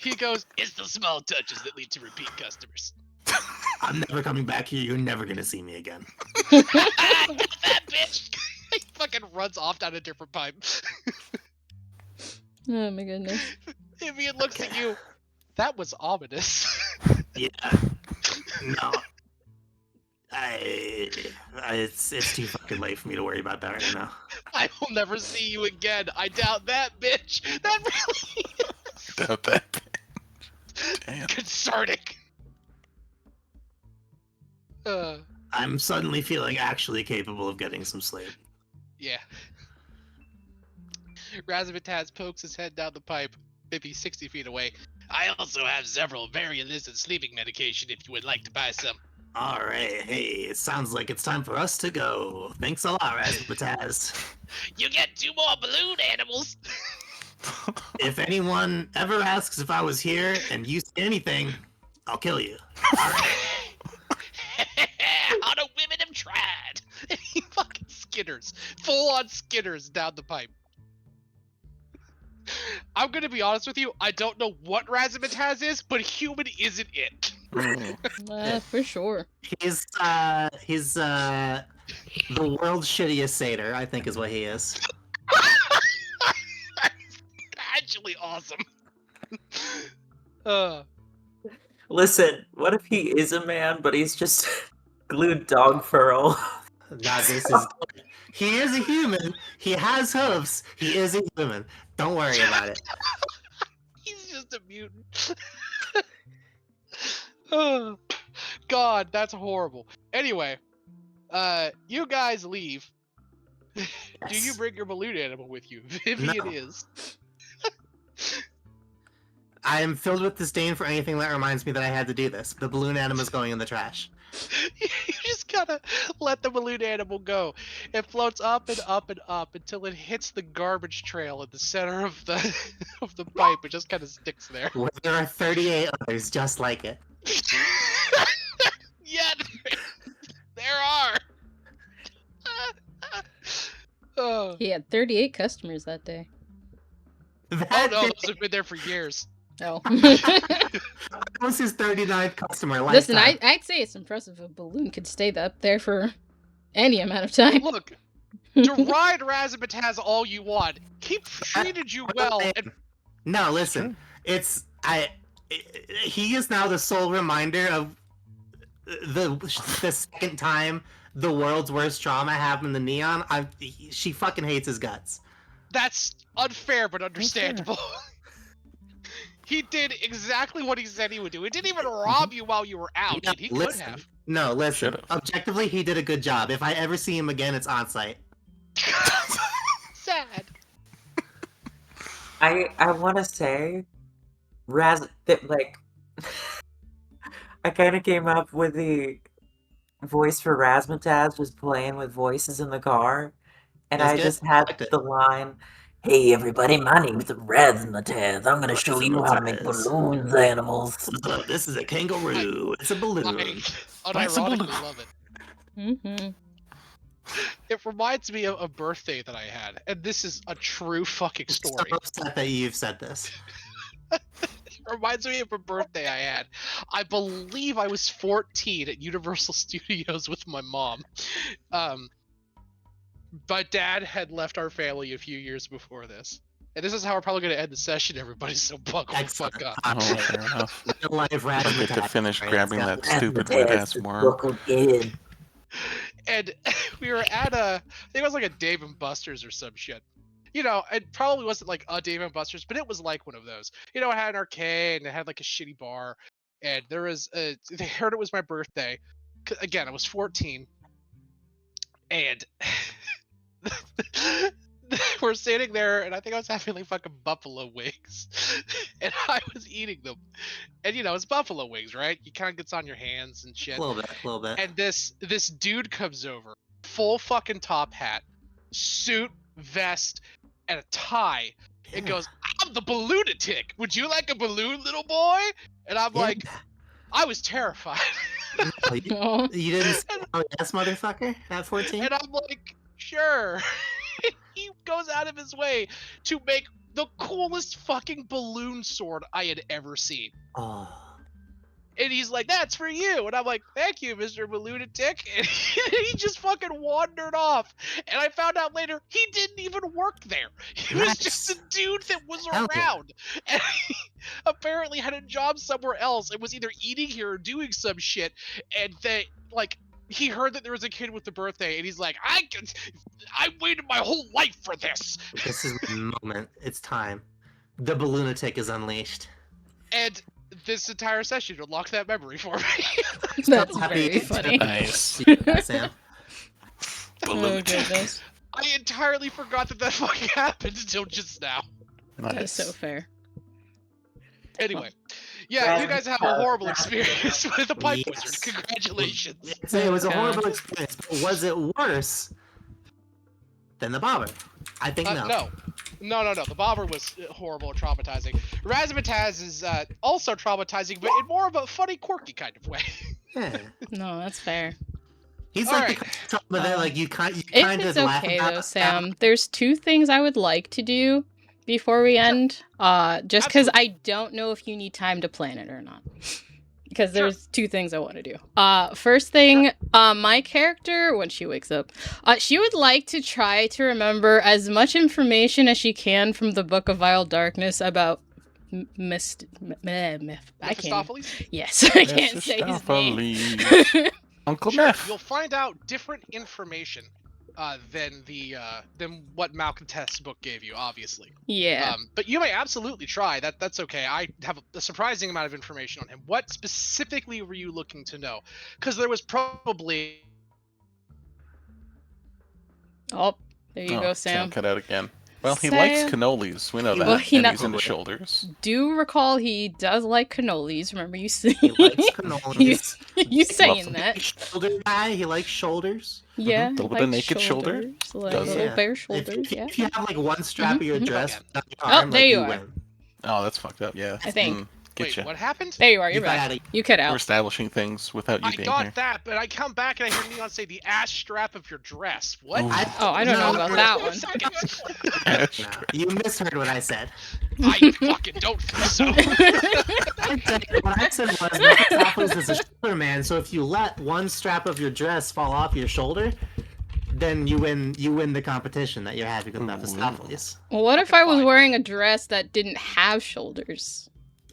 C: He goes, it's the small touches that lead to repeat customers.
E: I'm never coming back here. You're never gonna see me again.
C: That bitch! He fucking runs off down a different pipe.
B: Oh my goodness.
C: Vivian looks at you. That was ominous.
E: Yeah. No. It's too fucking late for me to worry about that right now.
C: I will never see you again. I doubt that, bitch. That really
D: Doubt that. Damn.
C: concerning.
E: I'm suddenly feeling actually capable of getting some sleep.
C: Yeah. Razzmatazz pokes his head down the pipe, maybe 60 feet away. I also have several very illicit sleeping medication if you would like to buy some.
E: Alright, hey, it sounds like it's time for us to go. Thanks a lot, Razzmatazz.
C: You get 2 more balloon animals.
E: If anyone ever asks if I was here and you see anything, I'll kill you.
C: How the women have tried. And he fucking skitters skitters. Full-on skitters down the pipe. I'm gonna be honest with you, I don't know what Razzmatazz is, but human isn't it.
B: For sure.
E: He's the world's shittiest satyr, I think is what he is.
C: Actually awesome.
F: Listen, what if he is a man, but he's just glued dog fur all?
E: Now this is. He is a human. He has hooves. He is a human. Don't worry about it.
C: He's just a mutant. Oh, God, that's horrible. Anyway, you guys leave.
E: Yes.
C: Do you bring your balloon animal with you? Vivian is.
E: I am filled with disdain for anything that reminds me that I had to do this. The balloon animal is going in the trash.
C: You just gotta let the balloon animal go. It floats up and up and up until it hits the garbage trail at the center of the of the pipe. It just kind of sticks there.
E: Where there are 38 others just like it.
C: Yeah, there are. Oh.
B: He had 38 customers that day.
C: Oh no, those have been there for years.
B: Oh.
E: That was his 39th customer lifetime.
B: Listen, I'd say it's impressive if a balloon could stay up there for any amount of time.
C: Look, deride Razzmatazz all you want. He treated you well. And...
E: No, listen. He is now the sole reminder of the second time the world's worst trauma happened to Neon. She fucking hates his guts.
C: That's unfair, but understandable. He did exactly what he said he would do. He didn't even rob you while you were out.
E: No,
C: He could have.
E: No, listen.
D: Should've.
E: Objectively, he did a good job. If I ever see him again, it's on site.
C: Sad.
F: I want to say, I kind of came up with the voice for Razzmatazz just playing with voices in the car, and
E: That's
F: I
E: good.
F: just had
E: Liked it.
F: the line, "Hey everybody, my name's Razzmatazz. I'm gonna show you how to make balloons, animals."
E: Look, this is a kangaroo. It's a balloon.
C: I unironically love it.
B: Mm-hmm.
C: It reminds me of a birthday that I had, and this is a true fucking
E: I'm
C: story.
E: so upset that you've said this.
C: It reminds me of a birthday I had. I believe I was 14 at Universal Studios with my mom. My dad had left our family a few years before this. And this is how we're probably going to end the session, everybody, so buckle the fuck up.
D: Oh, fair enough.
E: Real life
D: I get to
E: Razzmatazz,
D: finish
E: right?
D: grabbing
E: It's got-
D: that stupid red-ass worm.
C: And we were at I think it was like a Dave & Buster's or some shit. You know, it probably wasn't like a Dave & Buster's, but it was like one of those. You know, it had an arcade and it had like a shitty bar. And there was they heard it was my birthday. Again, I was 14. And we're sitting there, and I think I was having like fucking buffalo wings. And I was eating them. And you know, it's buffalo wings, right? You kind of gets on your hands and shit.
E: A little bit.
C: And this dude comes over, full fucking top hat, suit, vest, and a tie. It goes, "I'm the balloonatic. Would you like a balloon, little boy?" And I'm like, I was terrified.
E: No, you didn't say, "Oh yes, motherfucker," at 14?
C: And I'm like, sure. He goes out of his way to make the coolest fucking balloon sword I had ever seen.
E: Oh.
C: And he's like, "That's for you." And I'm like, "Thank you, Mr. Balloonitic." And he just fucking wandered off. And I found out later he didn't even work there. He was just a dude that was
E: Hell yeah.
C: around. And he apparently had a job somewhere else and was either eating here or doing some shit. And they, like, he heard that there was a kid with the birthday, and he's like, I waited my whole life for this.
E: This is the moment. It's time. The Balloonatic is unleashed.
C: And this entire session unlocked that memory for me.
B: That's
E: Happy
B: very funny.
D: Nice.
E: Sam.
B: Oh, goodness.
C: I entirely forgot that fucking happened until just now.
B: That's
D: Nice.
B: so fair.
C: Anyway, yeah, you guys have a horrible experience with the Pipe Wizard. Congratulations.
E: It was a
B: God.
E: horrible experience, but was it worse than the Bobber? I think no.
C: No. The Bobber was horrible and traumatizing. Razzmatazz is also traumatizing, but in more of a funny, quirky kind of way.
E: Yeah.
B: No, that's fair.
E: He's
C: All
E: like
C: right.
E: the kind of trauma that like you kind
B: If
E: of
B: it's
E: laugh
B: okay
E: about.
B: though, Sam, there's 2 things I would like to do before we end. Just because
C: Absolutely.
B: I don't know if you need time to plan it or not. Because
C: Sure.
B: there's 2 things I want to do. First thing, my character, when she wakes up, she would like to try to remember as much information as she can from the Book of Vile Darkness about I can't.
C: Mephistopheles?
B: Yes, I can't say his name.
D: Mephistopheles. Uncle
C: Sure,
D: Meph.
C: you'll find out different information than what Malcontest's book gave you, obviously.
B: Yeah.
C: But you may absolutely try. That's okay. I have a surprising amount of information on him. What specifically were you looking to know? Because there was probably.
B: Oh, there you go, Sam.
D: Cut out again. Well, he likes
B: Sam.
D: cannolis. We know that.
B: Well, he
D: and
B: not-
D: he's into shoulders.
B: Do recall he does like cannolis. Remember you saying
E: He likes cannolis.
B: you saying
D: Loves them.
B: that?
E: Shoulder guy. He likes shoulders.
B: Yeah.
D: Little bit
B: like
D: of naked shoulder.
B: Like
D: Does
B: little
E: Yeah.
B: bare
E: If,
B: shoulders, yeah.
E: if you have like one strap of your
B: Mhm.
E: dress,
C: Okay.
E: on your arm,
B: there
E: like,
B: you are.
E: win.
D: Oh, that's fucked up. Yeah.
B: I think.
C: Wait,
D: Getcha.
C: what happened?
B: There you are,
E: You
B: you're
E: got
B: back.
E: outta-
B: You cut
D: We're
B: out.
D: establishing things without you
C: I
D: being
C: got
D: here.
C: that, but I come back and I hear Neon say the ass strap of your dress. What?
D: Ooh.
B: Oh, I don't know
E: No,
B: about
E: no,
B: that
C: Wait a
B: one.
C: second.
E: No, you misheard what I said.
C: I fucking don't think so.
E: What I said was Mephistopheles is a shoulder man, so if you let one strap of your dress fall off your shoulder, then you win the competition that you're having with Mephistopheles.
B: Well, what if I was
C: Fine.
B: wearing a dress that didn't have shoulders?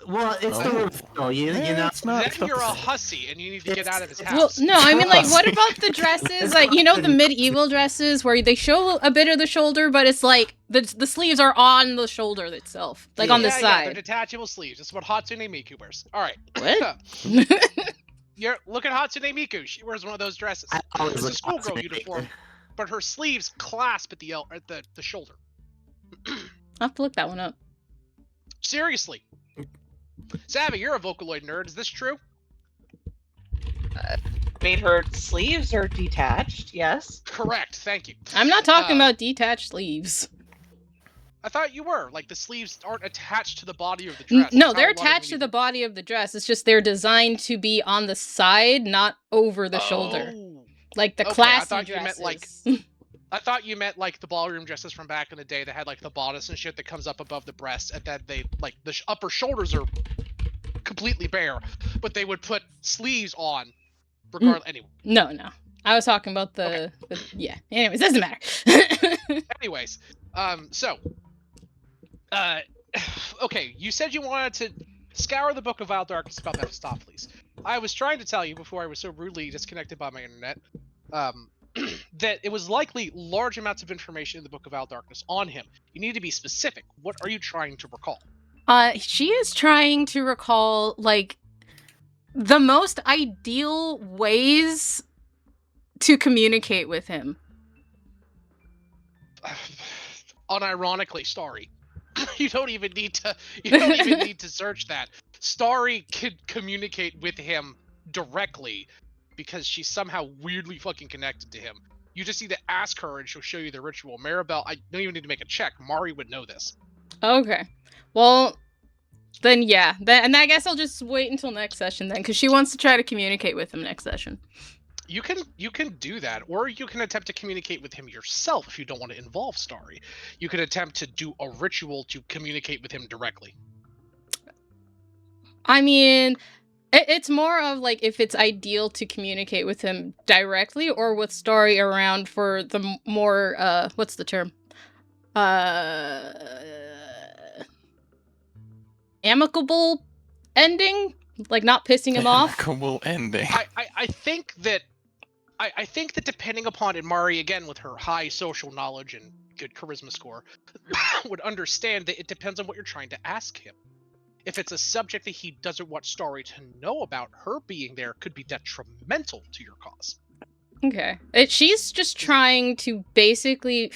E: Well, it's the
D: Oh.
E: reveal, you know.
D: It's not.
C: Then
D: It's not
C: you're
D: the
C: a
D: same.
C: hussy and you need to get out of his
E: Well,
B: Well,
C: house.
B: no, I mean, like, what
E: Cross.
B: about the dresses? Like, you know, the medieval dresses where they show a bit of the shoulder, but it's like the sleeves are on the shoulder itself, like on the
C: Yeah, they're
B: side.
C: detachable sleeves. That's what Hatsune Miku wears. All right.
B: What?
C: Look at Hatsune Miku. She wears one of those dresses.
E: I always
C: It's a
E: look
C: schoolgirl
E: Hatsune
C: uniform,
E: Miku.
C: but her sleeves clasp at the shoulder.
B: I'll have to look that one up.
C: Seriously. Savvy, you're a Vocaloid nerd. Is this true?
H: I mean, her sleeves are detached, yes.
C: Correct. Thank you.
B: I'm not talking
C: Uh,
B: about detached sleeves.
C: I thought you were. Like the sleeves aren't attached to the body of the dress.
B: No,
C: That's
B: they're
C: how a lot of
B: attached to the body of the dress. It's just they're designed to be on the side, not over the shoulder.
C: Oh.
B: Like the
C: Okay, I
B: classy
C: thought you
B: dresses.
C: meant, like- I thought you meant like the ballroom dresses from back in the day that had like the bodice and shit that comes up above the breast, and then they like the upper shoulders are completely bare, but they would put sleeves on, regardless. Anyway,
B: No. I was talking about the yeah. Anyways, doesn't matter.
C: anyways, okay, you said you wanted to scour the Book of Vile Darkness about Mephistopheles. I was trying to tell you before I was so rudely disconnected by my internet, that it was likely large amounts of information in the Book of Vile Darkness on him. You need to be specific. What are you trying to recall?
B: She is trying to recall like the most ideal ways to communicate with him.
C: Unironically, Starry. You don't even need to search that. Starry could communicate with him directly because she's somehow weirdly fucking connected to him. You just need to ask her and she'll show you the ritual. Maribel, I don't even need to make a check. Mari would know this.
B: Okay. Well, then yeah. And I guess I'll just wait until next session then, because she wants to try to communicate with him next session.
C: You can do that, or you can attempt to communicate with him yourself if you don't want to involve Starry. You can attempt to do a ritual to communicate with him directly.
B: I mean, it's more of like if it's ideal to communicate with him directly or with Starry around for the more what's the term? Amicable ending? Like not pissing him off?
D: Amicable ending.
C: I think that depending upon it, Mari, again with her high social knowledge and good charisma score, would understand that it depends on what you're trying to ask him. If it's a subject that he doesn't want Starry to know about, her being there could be detrimental to your cause.
B: Okay. She's just trying to basically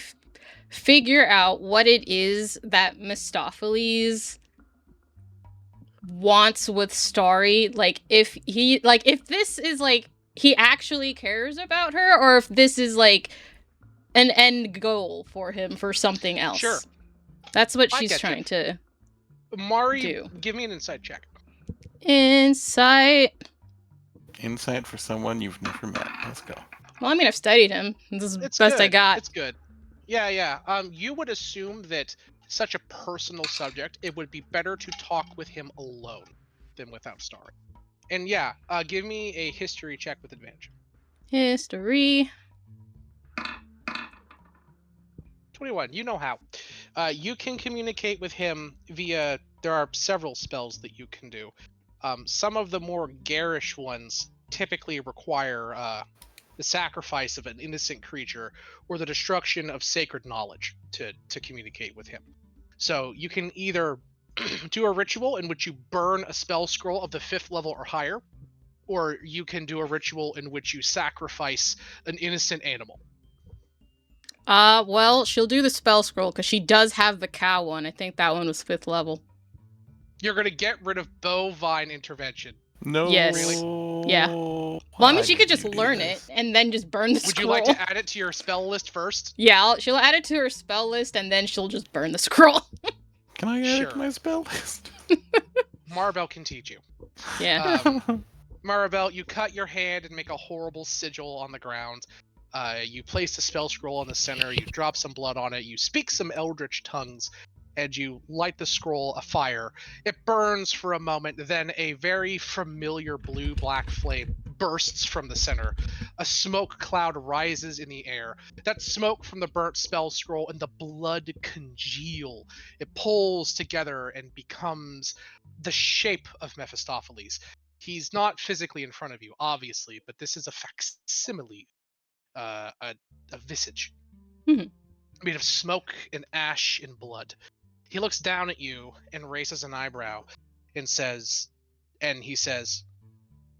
B: figure out what it is that Mephistopheles wants with Starry. Like, if this is, like, he actually cares about her, or if this is, like, an end goal for him for something else.
C: Sure.
B: That's what
C: I
B: she's
C: get
B: trying
C: you.
B: to
C: Mari,
B: do.
C: give me an insight check.
B: Insight.
D: Insight for someone you've never met. Let's go.
B: Well, I mean, I've studied him. This is the
C: It's
B: best
C: good.
B: I got.
C: It's good. Yeah. You would assume that such a personal subject, it would be better to talk with him alone than without Starry. And yeah, give me a history check with advantage.
B: History.
C: 21. You know how. You can communicate with him via. There are several spells that you can do. Some of the more garish ones typically require the sacrifice of an innocent creature or the destruction of sacred knowledge to communicate with him. So you can either do a ritual in which you burn a spell scroll of the 5th level or higher, or you can do a ritual in which you sacrifice an innocent animal.
B: Well, she'll do the spell scroll because she does have the cow one. I think that one was 5th level.
C: You're gonna get rid of bovine intervention.
D: No.
B: Yes.
C: Really?
B: Yeah. Well, I mean, she could just learn it and then just burn the scroll.
C: Would you like to add it to your spell list first?
B: Yeah, she'll add it to her spell list and then she'll just burn the scroll.
D: Can I add it to
C: Sure.
D: my spell list?
C: Maribel can teach you.
B: Yeah.
C: Maribel, you cut your hand and make a horrible sigil on the ground. You place the spell scroll in the center, you drop some blood on it, you speak some eldritch tongues, and you light the scroll afire. It burns for a moment, then a very familiar blue-black flame bursts from the center. A smoke cloud rises in the air. That smoke from the burnt spell scroll and the blood congeal. It pulls together and becomes the shape of Mephistopheles. He's not physically in front of you, obviously, but this is a facsimile, a visage
B: Mhm.
C: made of smoke and ash and blood. He looks down at you and raises an eyebrow and he says,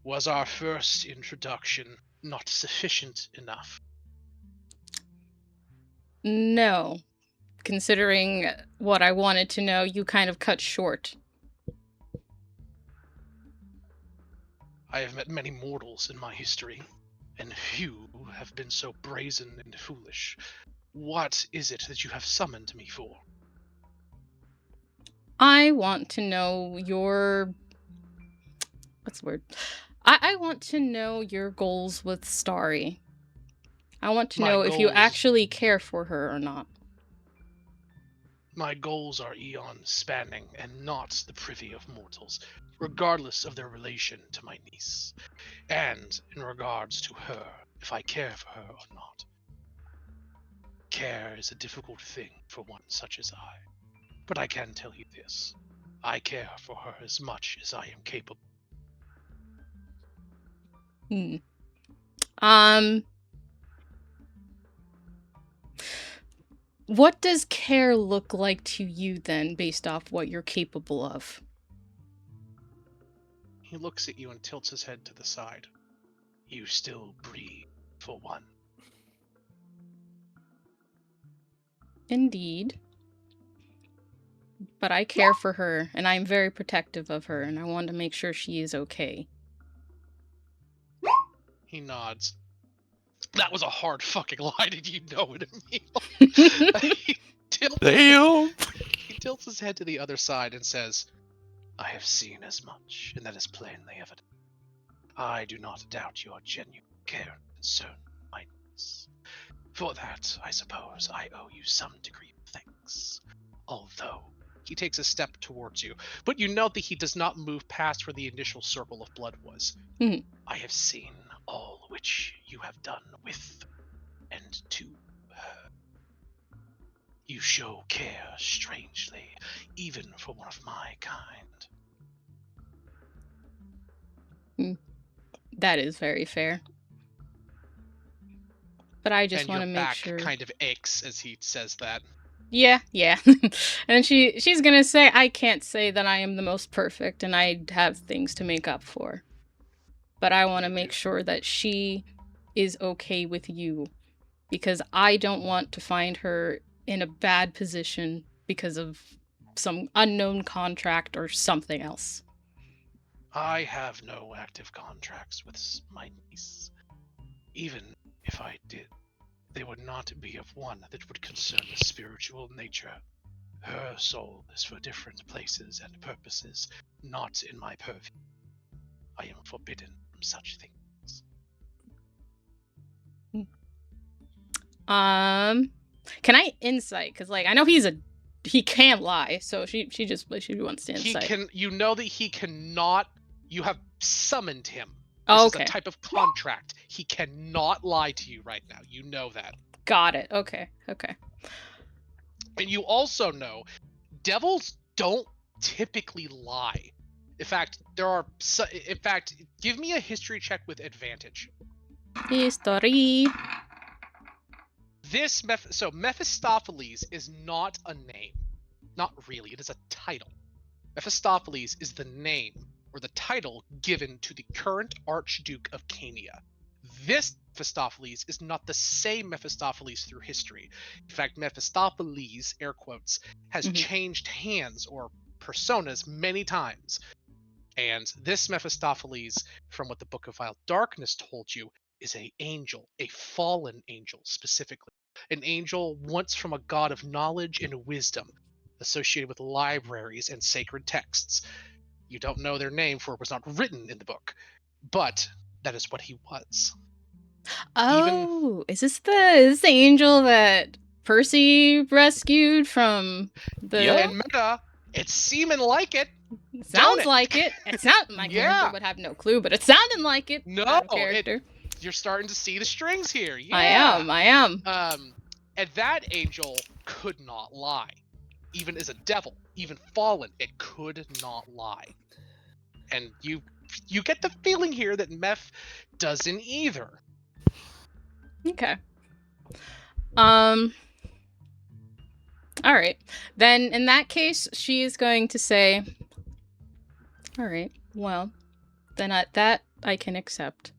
C: "Was our first introduction not sufficient enough?"
B: No. Considering what I wanted to know, you kind of cut short.
C: I have met many mortals in my history, and few have been so brazen and foolish. What is it that you have summoned me for?
B: I want to know your... What's the word? I want to know your goals with Starry. I want to
C: My
B: know if you
C: goals-
B: actually care for her or not.
C: My goals are eons spanning and not the privy of mortals, regardless of their relation to my niece, and in regards to her, if I care for her or not. Care is a difficult thing for one such as I, but I can tell you this. I care for her as much as I am capable.
B: What does care look like to you then, based off what you're capable of?
C: He looks at you and tilts his head to the side. You still breathe, for one.
B: Indeed. But I care for her, and I'm very protective of her, and I want to make sure she is okay.
C: He nods. That was a hard fucking lie. Did you know it, Emil? He tilts his head to the other side and says, "I have seen as much, and that is plainly evident. I do not doubt your genuine care and concern for my niece. For that, I suppose I owe you some degree of thanks. Although," he takes a step towards you, but you note that he does not move past where the initial circle of blood was.
B: Mhm.
C: "I have seen all which you have done with and to her. You show care strangely, even for one of my kind."
B: That is very fair. But I just
C: And
B: want
C: your
B: to make
C: back
B: sure.
C: kind of aches as he says that.
B: Yeah. And she's gonna say, I can't say that I am the most perfect, and I have things to make up for. But I want to make sure that she is okay with you, because I don't want to find her in a bad position because of some unknown contract or something else.
C: I have no active contracts with my niece. Even if I did, they would not be of one that would concern the spiritual nature. Her soul is for different places and purposes, not in my purview. I am forbidden from such things.
B: Can I insight? Because like I know he can lie, so she wants to insight.
C: You know that he cannot. You have summoned him.
B: Oh,
C: This
B: okay.
C: is a type of contract. He cannot lie to you right now. You know that.
B: Got it. Okay.
C: And you also know devils don't typically lie. In fact, give me a history check with advantage.
B: History.
C: So Mephistopheles is not a name. Not really. It is a title. Mephistopheles is the name or the title given to the current Archduke of Cania. This Mephistopheles is not the same Mephistopheles through history. In fact, Mephistopheles, air quotes, has changed hands or personas many times. And this Mephistopheles, from what the Book of Vile Darkness told you, is an angel, a fallen angel specifically. An angel once from a god of knowledge and wisdom, associated with libraries and sacred texts. You don't know their name, for it was not written in the book, but that is what he was.
B: Oh, is this the angel that Percy rescued from the?
C: In meta, it's seeming like it.
B: Sounds like it. It sounds. My character would have no clue, but it sounded like it.
C: No,
B: character.
C: You're starting to see the strings here. Yeah.
B: I am.
C: And that angel could not lie. Even as a devil, even fallen, it could not lie. And you get the feeling here that Meph doesn't either.
B: Okay. All right. Then in that case, she is going to say, all right, well, then that I can accept.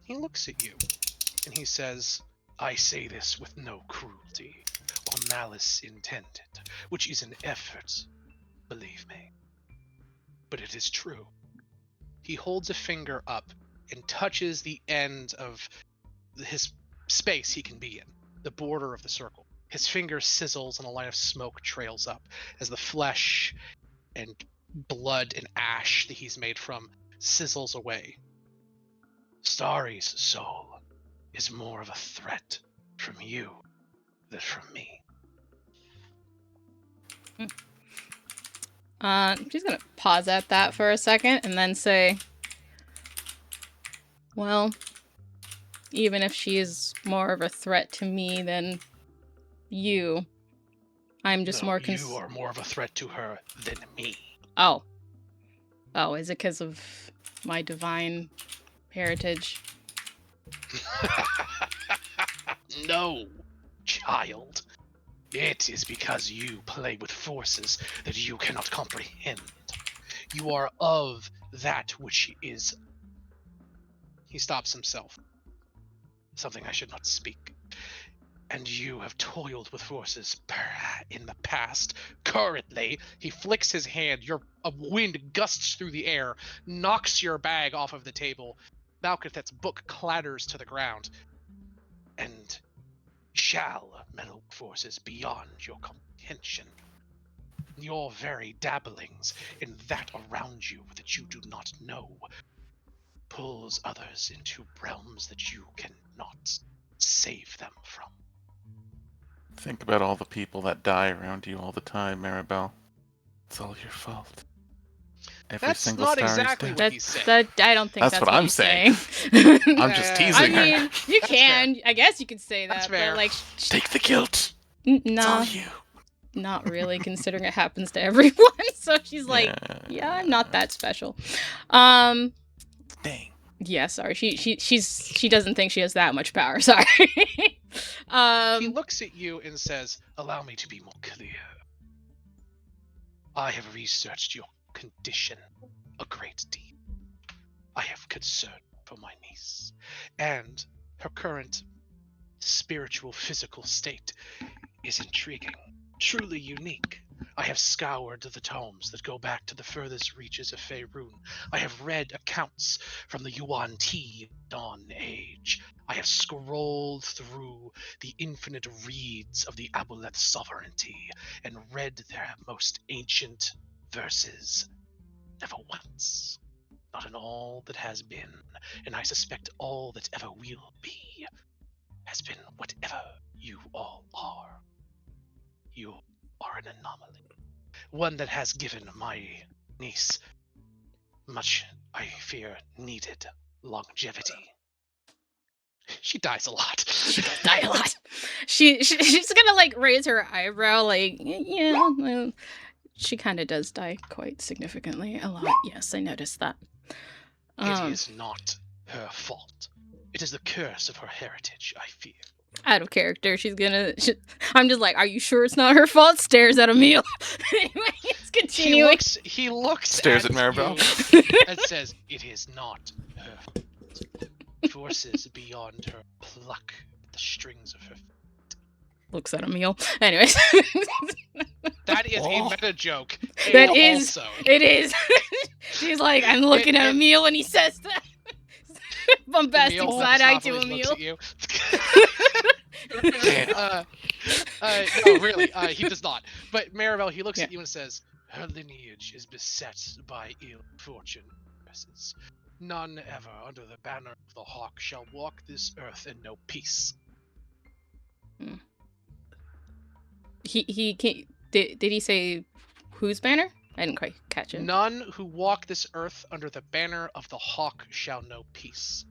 C: He looks at you and he says, I say this with no cruelty or malice intended, which is an effort, believe me. But it is true. He holds a finger up and touches the end of his space he can be in, the border of the circle. His finger sizzles and a line of smoke trails up as the flesh and blood and ash that he's made from sizzles away. Starry's soul is more of a threat from you than from me.
B: She's gonna pause at that for a second and then say, well, even if she is more of a threat to me than you, I'm just more
C: you are more of a threat to her than me.
B: Oh, is it because of my divine heritage?
C: No, child. It is because you play with forces that you cannot comprehend. You are of that which is... He stops himself. Something I should not speak. And you have toiled with forces in the past. Currently, he flicks his hand. A wind gusts through the air, knocks your bag off of the table. Malkathet's book clatters to the ground. And shall meddle with forces beyond your comprehension. Your very dabblings in that around you that you do not know pulls others into realms that you cannot save them from.
D: Think about all the people that die around you all the time, Maribel. It's all your fault.
C: That's not exactly what he's saying.
B: I don't think that's what
D: I'm
B: saying.
D: I'm just teasing her.
B: I mean, you can. I guess you could say that.
C: That's fair.
B: But like,
D: take the guilt.
B: No,
D: it's all you.
B: Not really, considering it happens to everyone. So she's like, yeah, I'm not that special.
D: Dang.
B: Yeah, sorry. She doesn't think she has that much power. Sorry.
C: He looks at you and says, allow me to be more clear. I have researched your condition a great deal. I have concern for my niece, and her current spiritual physical state is intriguing, truly unique. I have scoured the tomes that go back to the furthest reaches of Faerun. I have read accounts from the Yuan-Ti Dawn Age. I have scrolled through the infinite reeds of the Aboleth sovereignty and read their most ancient verses. Never once. Not in all that has been, and I suspect all that ever will be. has been whatever you all are. You are an anomaly. One that has given my niece much, I fear, needed longevity. She dies a lot.
B: She does die a lot. She's gonna like raise her eyebrow, like, yeah, well, she kind of does die quite significantly a lot. Yes, I noticed that.
C: It is not her fault. It is the curse of her heritage, I fear.
B: Out of character, I'm just like, are you sure it's not her fault? Stares at Emil. Anyway, it's continuing.
C: He looks
D: Stares at
C: you
D: Maribel
C: and says, "It is not her fault. Forces beyond her pluck at the strings of her feet."
B: Looks at Emil. Anyways.
C: That is a meta joke.
B: That is.
C: Also.
B: It is. She's like, I'm looking at Emil and he says that. Bombastic side eye to Emil.
C: No, really, he does not. But Maribel, he looks at you and says, "Her lineage is beset by ill fortune. None ever under the banner of the Hawk shall walk this earth in no peace."
B: Did he say whose banner? I didn't quite catch it.
C: None who walk this earth under the banner of the Hawk shall know peace.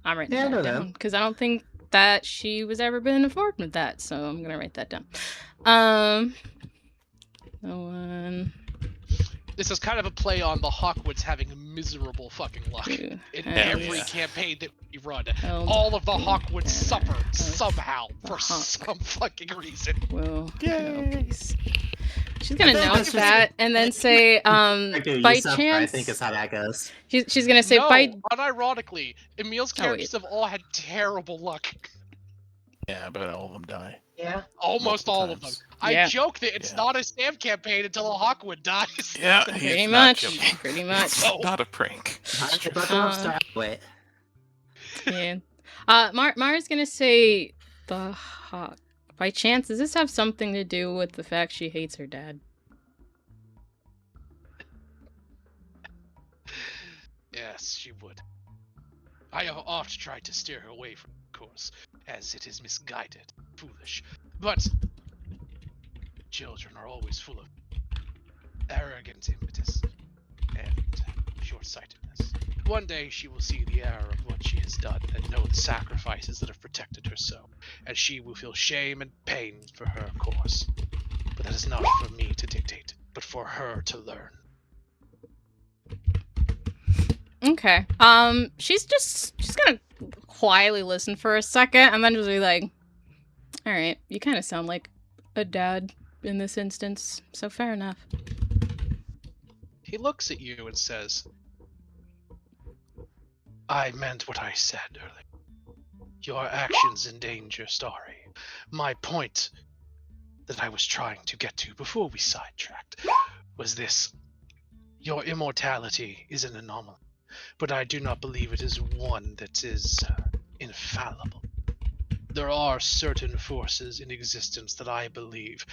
B: I'm writing that down because I don't think that she was ever been informed with that, so I'm gonna write that down. No one.
C: This is kind of a play on the Hawkwoods having miserable fucking luck in every campaign that we run. All of the Hawkwoods suffer somehow for some fucking reason.
B: Well, peace. She's gonna note that and then say, by chance.
E: I think is how that goes.
B: She's gonna say,
C: unironically, Emil's characters have all had terrible luck.
D: Yeah, but all of them die.
H: Yeah.
C: Almost all of them. I joke that it's not a Stam campaign until a Hawkwood dies.
D: Yeah,
B: pretty much. Pretty much.
D: Not a prank.
E: Wait.
B: Yeah. Mara's gonna say the Hawk. By chance, does this have something to do with the fact she hates her dad?
C: Yes, she would. I have oft tried to steer her away from the course, as it is misguided, foolish. But children are always full of arrogant impetus and short-sightedness. One day she will see the error of what she has done and know the sacrifices that have protected her so, and she will feel shame and pain for her course. But that is not for me to dictate, but for her to learn.
B: Okay. She's gonna quietly listen for a second and then just be like, alright, you kind of sound like a dad in this instance, so fair enough.
C: He looks at you and says, "I meant what I said earlier. Your actions endanger Starry. My point that I was trying to get to before we sidetracked was this. Your immortality is an anomaly, but I do not believe it is one that is infallible. There are certain forces in existence that I believe,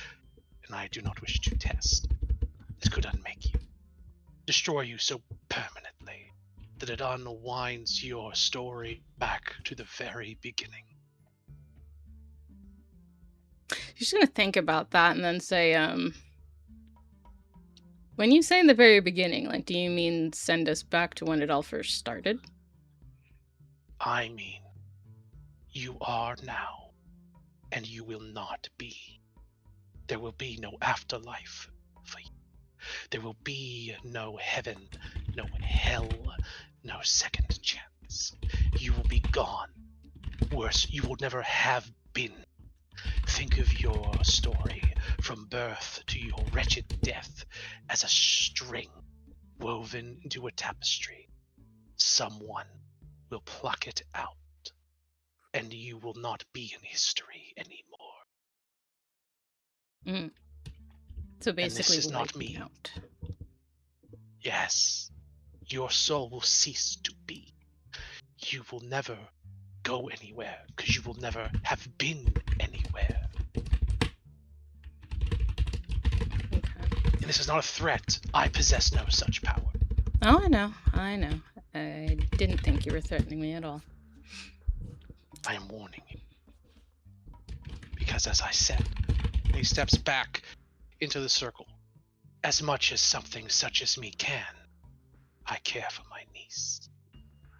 C: and I do not wish to test, that could unmake you, destroy you so permanently that it unwinds your story back to the very beginning."
B: She's gonna think about that and then say, when you say in the very beginning, like, do you mean send us back to when it all first started?
C: I mean, you are now, and you will not be. There will be no afterlife for you. There will be no heaven, no hell, no second chance. You will be gone. Worse, you will never have been. Think of your story from birth to your wretched death as a string woven into a tapestry. Someone will pluck it out, and you will not be in history anymore.
B: So basically,
C: and this is not me.
B: Out.
C: Yes, your soul will cease to be. You will never go anywhere because you will never have been anywhere.
B: Okay.
C: And this is not a threat. I possess no such power.
B: Oh, I know. I didn't think you were threatening me at all.
C: I am warning you. Because as I said, he steps back into the circle. As much as something such as me can, I care for my niece.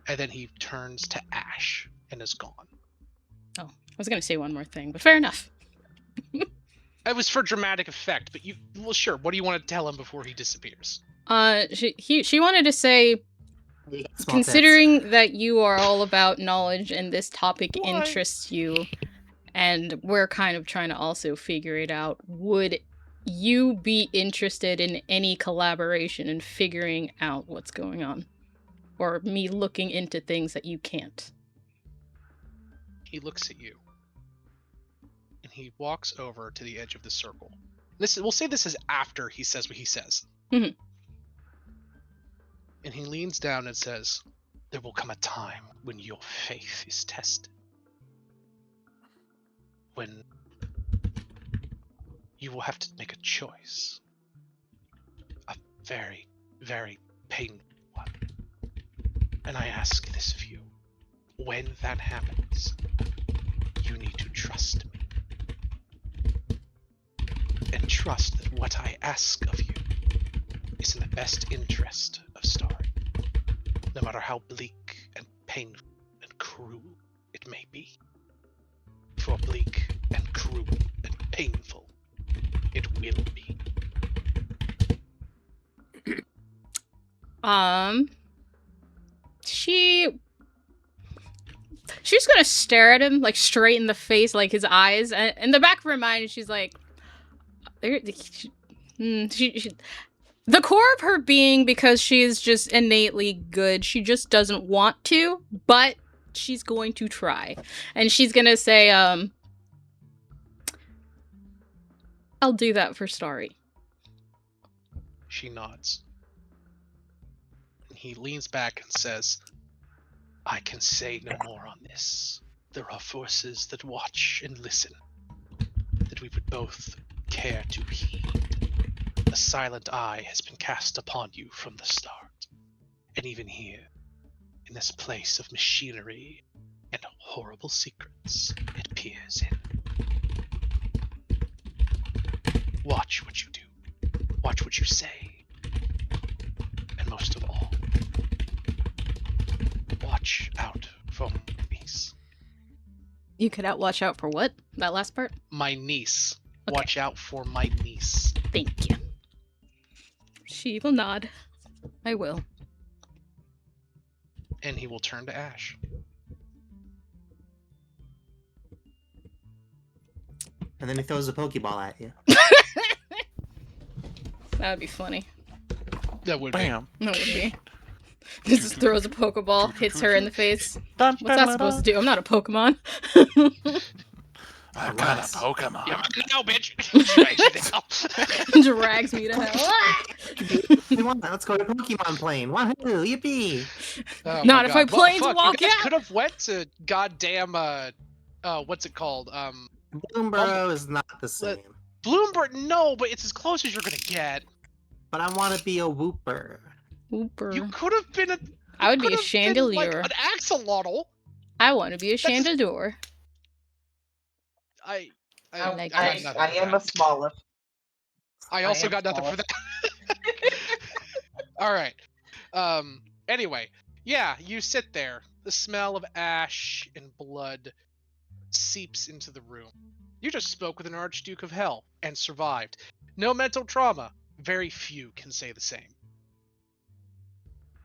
C: And then he turns to ash and is gone.
B: Oh, I was gonna say one more thing, but fair enough.
C: It was for dramatic effect, but well, sure. What do you want to tell him before he disappears?
B: She wanted to say, considering that you are all about knowledge and this topic interests you, and we're kind of trying to also figure it out, would you be interested in any collaboration in figuring out what's going on? Or me looking into things that you can't?
C: He looks at you. And he walks over to the edge of the circle. We'll say this is after he says what he says.
B: Mm-hmm.
C: And he leans down and says, there will come a time when your faith is tested. When you will have to make a choice. A very, very painful one. And I ask this of you. When that happens, you need to trust me. And trust that what I ask of you is in the best interest of Starry. No matter how bleak and painful and cruel it may be. For bleak and cruel and painful it will be.
B: She's gonna stare at him, like, straight in the face, like, his eyes, and in the back of her mind, she's like, the core of her being, because she is just innately good, she just doesn't want to, but she's going to try. And she's gonna say, I'll do that for Starry.
C: She nods. And he leans back and says, I can say no more on this. There are forces that watch and listen, that we would both care to heed. A silent eye has been cast upon you from the start. And even here, in this place of machinery and horrible secrets, it peers in. Watch what you do. Watch what you say. And most of all, watch out for my niece.
B: You could watch out for what? That last part?
C: My niece.
B: Okay.
C: Watch out for my niece.
B: Thank you. She will nod. I will.
C: And he will turn to Ash.
E: And then he throws a Pokeball at you.
B: That would be funny.
C: That would
D: Bam.
B: That would be. He just throws a Pokeball, hits her in the face. What's that supposed to do? I'm not a Pokemon.
D: I've got a Pokemon.
C: Yeah, no, bitch.
B: Drags me to hell.
E: Come on, let's go to Pokemon plane. Wahoo, yippee!
C: Oh
B: Not
C: my
B: if
C: God.
B: I planes
C: Fuck,
B: walk
C: you guys
B: out.
C: could have went to goddamn what's it called?
E: Bloomborough is not the same.
C: Bloomberg. No, but it's as close as you're gonna get.
E: But I want to be a Wooper.
B: Wooper.
C: You could have been a.
B: I would be a
C: Like
B: Chandelier.
C: an axolotl.
B: I want to be a Chandelure.
C: I
H: I
B: like
C: got
B: it.
C: nothing
H: I
C: for
H: am
C: that.
H: a smallest.
C: I also
H: am
C: got nothing for
H: small.
C: that. All right. Anyway, yeah, you sit there. The smell of ash and blood seeps into the room. You just spoke with an Archduke of Hell and survived. No mental trauma. Very few can say the same.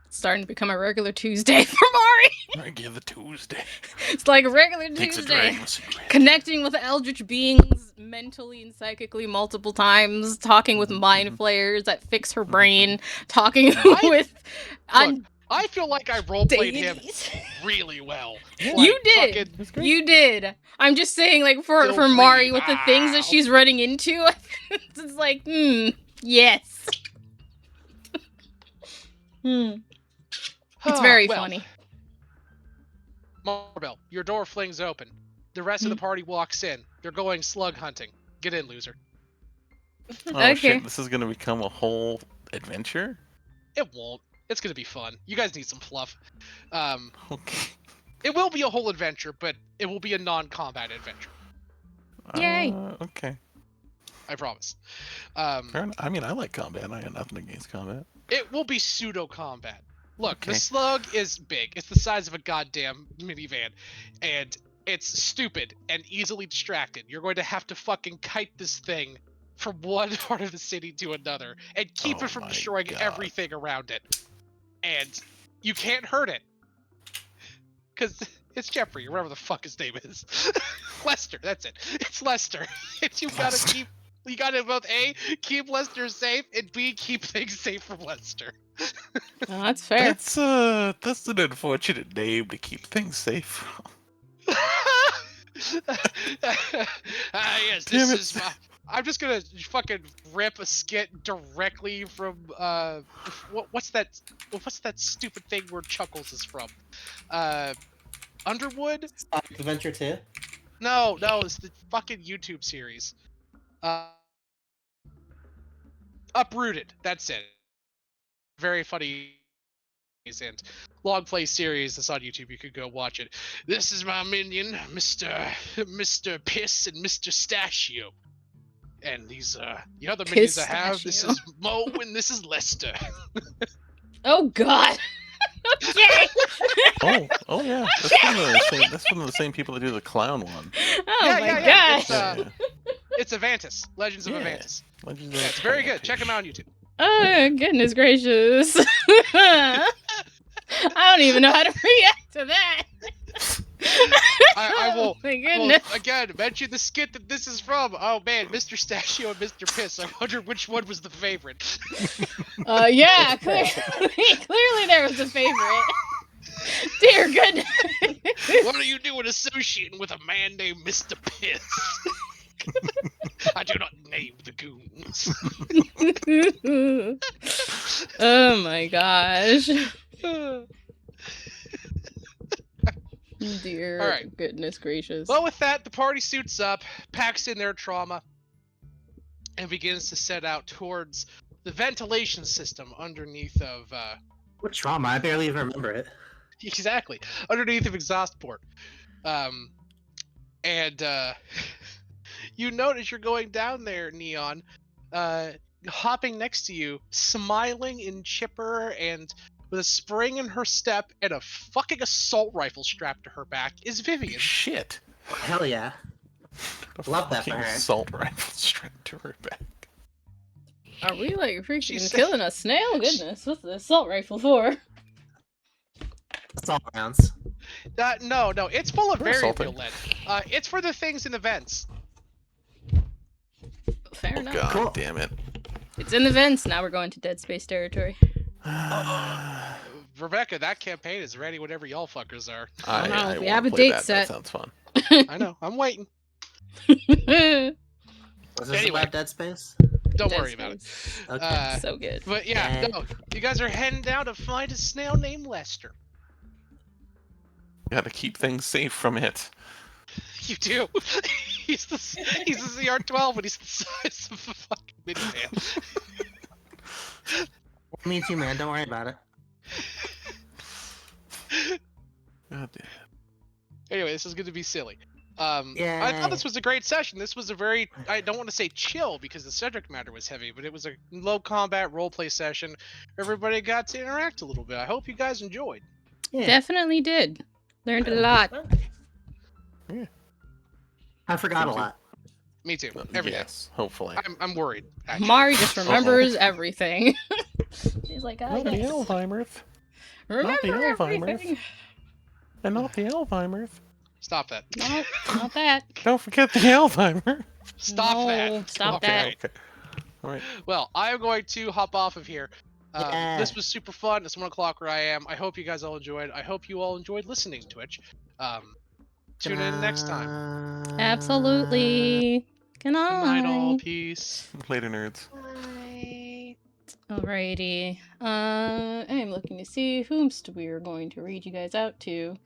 B: It's starting to become a regular Tuesday for Mari.
D: Regular Tuesday.
B: It's like a regular
D: Takes a
B: Tuesday.
D: drag of cigarette.
B: Connecting with eldritch beings mentally and psychically multiple times, talking with mind flayers that fix her brain, talking with
C: Look, I feel like I roleplayed him
B: deities.
C: really well.
B: You did.
C: fucking-
B: You did. I'm just saying, like, for
C: Feel
B: Mari,
C: free.
B: with the things that she's running into, it's like, yes. It's very
C: Well,
B: funny.
C: Marbell, your door flings open. The rest of the party walks in. They're going slug hunting. Get in, loser.
D: Oh
B: Okay.
D: shit, this is gonna become a whole adventure?
C: It won't. It's gonna be fun. You guys need some fluff.
D: Okay.
C: It will be a whole adventure, but it will be a non-combat adventure.
B: Yay.
D: Okay.
C: I promise.
D: Fair enough. I mean, I like combat. I got nothing against combat.
C: It will be pseudo combat. Look,
D: Okay.
C: the slug is big. It's the size of a goddamn minivan, and it's stupid and easily distracted. You're going to have to fucking kite this thing from one part of the city to another and keep
D: Oh
C: it from
D: my
C: destroying
D: God.
C: everything around it. And you can't hurt it. Because it's Jeffrey, or whatever the fuck his name is. Lester, that's it. It's Lester. And you gotta both A, keep Lester safe, and B, keep things safe from Lester.
B: Oh, that's fair.
D: That's an unfortunate name to keep things safe.
C: Yes,
D: Damn
C: this
D: it.
C: is my. I'm just gonna fucking rip a skit directly from what's that stupid thing where Chuckles is from? Underwood?
E: Sonic Adventure 2?
C: No, it's the fucking YouTube series. Uprooted. That's it. Very funny and long play series that's on YouTube. You could go watch it. This is my minion, Mr. Piss and Mr. Stachio. And these the other minions I have. This is Mo and this is Lester.
B: Oh God. Okay.
D: Oh yeah. That's one of the same people that do the clown one.
B: Oh
C: Yeah,
B: my
C: yeah.
B: gosh.
C: It's Avantis. Legends of
D: Yeah.
C: Avantis.
D: Legends
C: Yeah,
D: of
C: it's very good.
D: Avantis.
C: Check them out on YouTube.
B: Oh goodness gracious. I don't even know how to react to that.
C: I will,
B: Oh my
C: I
B: goodness.
C: will again mention the skit that this is from. Oh man, Mr. Stachio and Mr. Piss. I wonder which one was the favorite.
B: Yeah, clearly there was a favorite. Dear goodness.
C: What are you doing associating with a man named Mr. Piss? I do not name the goons.
B: Oh my gosh. Dear
C: All right.
B: goodness gracious.
C: Well, with that, the party suits up, packs in their trauma, and begins to set out towards the ventilation system underneath of
E: What trauma? I barely even remember it.
C: exactly underneath of exhaust port. And you notice you're going down there, Neon, hopping next to you, smiling and chipper and with a spring in her step and a fucking assault rifle strapped to her back is Vivian.
D: Shit.
E: Hell yeah. Love that for
D: Fucking
E: her.
D: assault rifle strapped to her back.
B: Are we like freaking
C: She's-
B: killing a snail? Goodness, what's the assault rifle for?
E: Assault rounds.
C: No, it's full of
D: We're
C: variable
D: assaulting.
C: lead. It's for the things in the vents.
B: Fair
D: Oh
B: enough.
D: god
E: Cool.
D: damn it.
B: It's in the vents. Now we're going to Dead Space territory.
C: Rebecca, that campaign is ready whenever y'all fuckers are.
B: I don't know,
D: I
B: we
D: wanna
B: have a
D: play
B: date
D: that.
B: set.
D: That sounds fun.
C: I know, I'm waiting.
E: Was this
C: Anyway.
E: about Dead Space?
C: Don't
B: Dead
C: worry about it.
B: Space.
E: Okay.
B: So good.
C: But yeah,
E: Yeah.
C: no, you guys are heading down to find a snail named Lester.
D: Gotta keep things safe from it.
C: You do. he's a CR12 and he's the size of a fucking minivan.
E: Me too, man. Don't worry about it.
D: God damn.
C: Anyway, this is going to be silly. I
E: Yay.
C: thought this was a great session. This was a very, I don't want to say chill because the subject matter was heavy, but it was a low combat roleplay session. Everybody got to interact a little bit. I hope you guys enjoyed.
E: Yeah.
B: Definitely did. Learned a lot.
E: I forgot a
D: Thank you.
E: lot.
C: Me too. Every day.
D: Yes, hopefully.
C: I'm worried. Actually.
B: Mari just remembers everything. She's like, oh,
D: Not the
B: yes.
D: Alzheimer's.
B: Remember
D: the Alzheimer's.
B: everything.
D: And not the Alzheimer's.
C: Stop that.
B: No, not that.
D: Don't forget the Alzheimer.
C: Stop
B: No,
C: that.
B: stop
C: Okay.
B: that.
D: Okay. Alright.
C: Well, I am going to hop off of here.
E: Yeah.
C: This was super fun. It's 1 o'clock where I am. I hope you guys all enjoyed. I hope you all enjoyed listening to Twitch. Tune in next time.
B: Absolutely. Good
C: Good night, all.
B: night.
C: Peace.
D: Later, nerds.
B: Alrighty. I am looking to see whomst we are going to read you guys out to.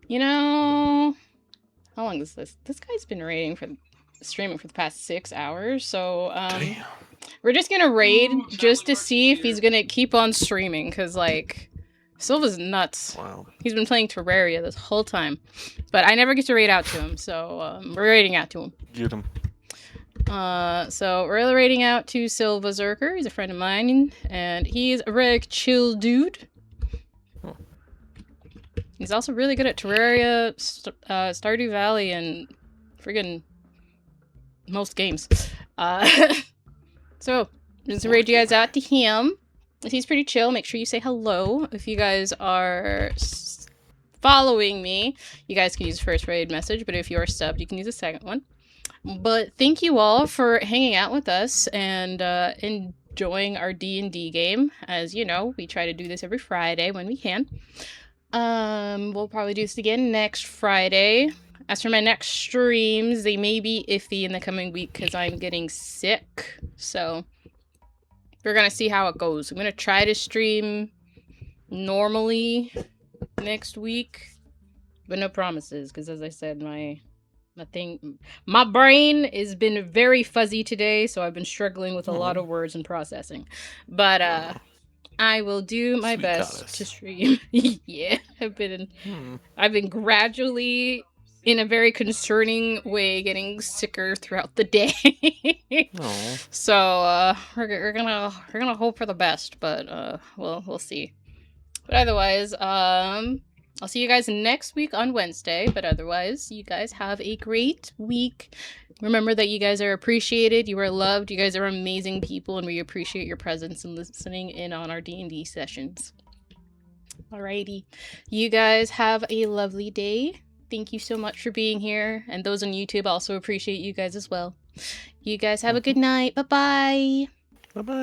B: You know, how long is this? This guy's been streaming for the past 6 hours, so
D: Damn.
B: we're just gonna raid just to see if he's gonna keep on streaming, cause like Silva's nuts.
I: Wow.
B: He's been playing Terraria this whole time. But I never get to raid out to him, so we're raiding out to him.
I: Get him.
B: So we're raiding out to Silva Zerker. He's a friend of mine, and he's a very chill dude.
I: Oh.
B: He's also really good at Terraria, Stardew Valley, and friggin' most games. So, just raid you guys out to him. He's pretty chill. Make sure you say hello. If you guys are following me, you guys can use the first raid message, but if you are subbed, you can use the second one. But thank you all for hanging out with us and enjoying our D&D game. As you know, we try to do this every Friday when we can. We'll probably do this again next Friday. As for my next streams, they may be iffy in the coming week because I'm getting sick. So we're gonna see how it goes. I'm gonna try to stream normally next week, but no promises. Because as I said, my brain has been very fuzzy today, so I've been struggling with a lot of words and processing. But I will do my
I: Sweet
B: best
I: goddess.
B: to stream. Yeah, I've been gradually, in a very concerning way, getting sicker throughout the day.
I: Oh.
B: So we're gonna hope for the best, but we'll see. But otherwise, I'll see you guys next week on Wednesday. But otherwise, you guys have a great week. Remember that you guys are appreciated, you are loved, you guys are amazing people, and we appreciate your presence and listening in on our D&D sessions. Alrighty, you guys have a lovely day. Thank you so much for being here. And those on YouTube also appreciate you guys as well. You guys have a good night. Bye-bye.
I: Bye-bye.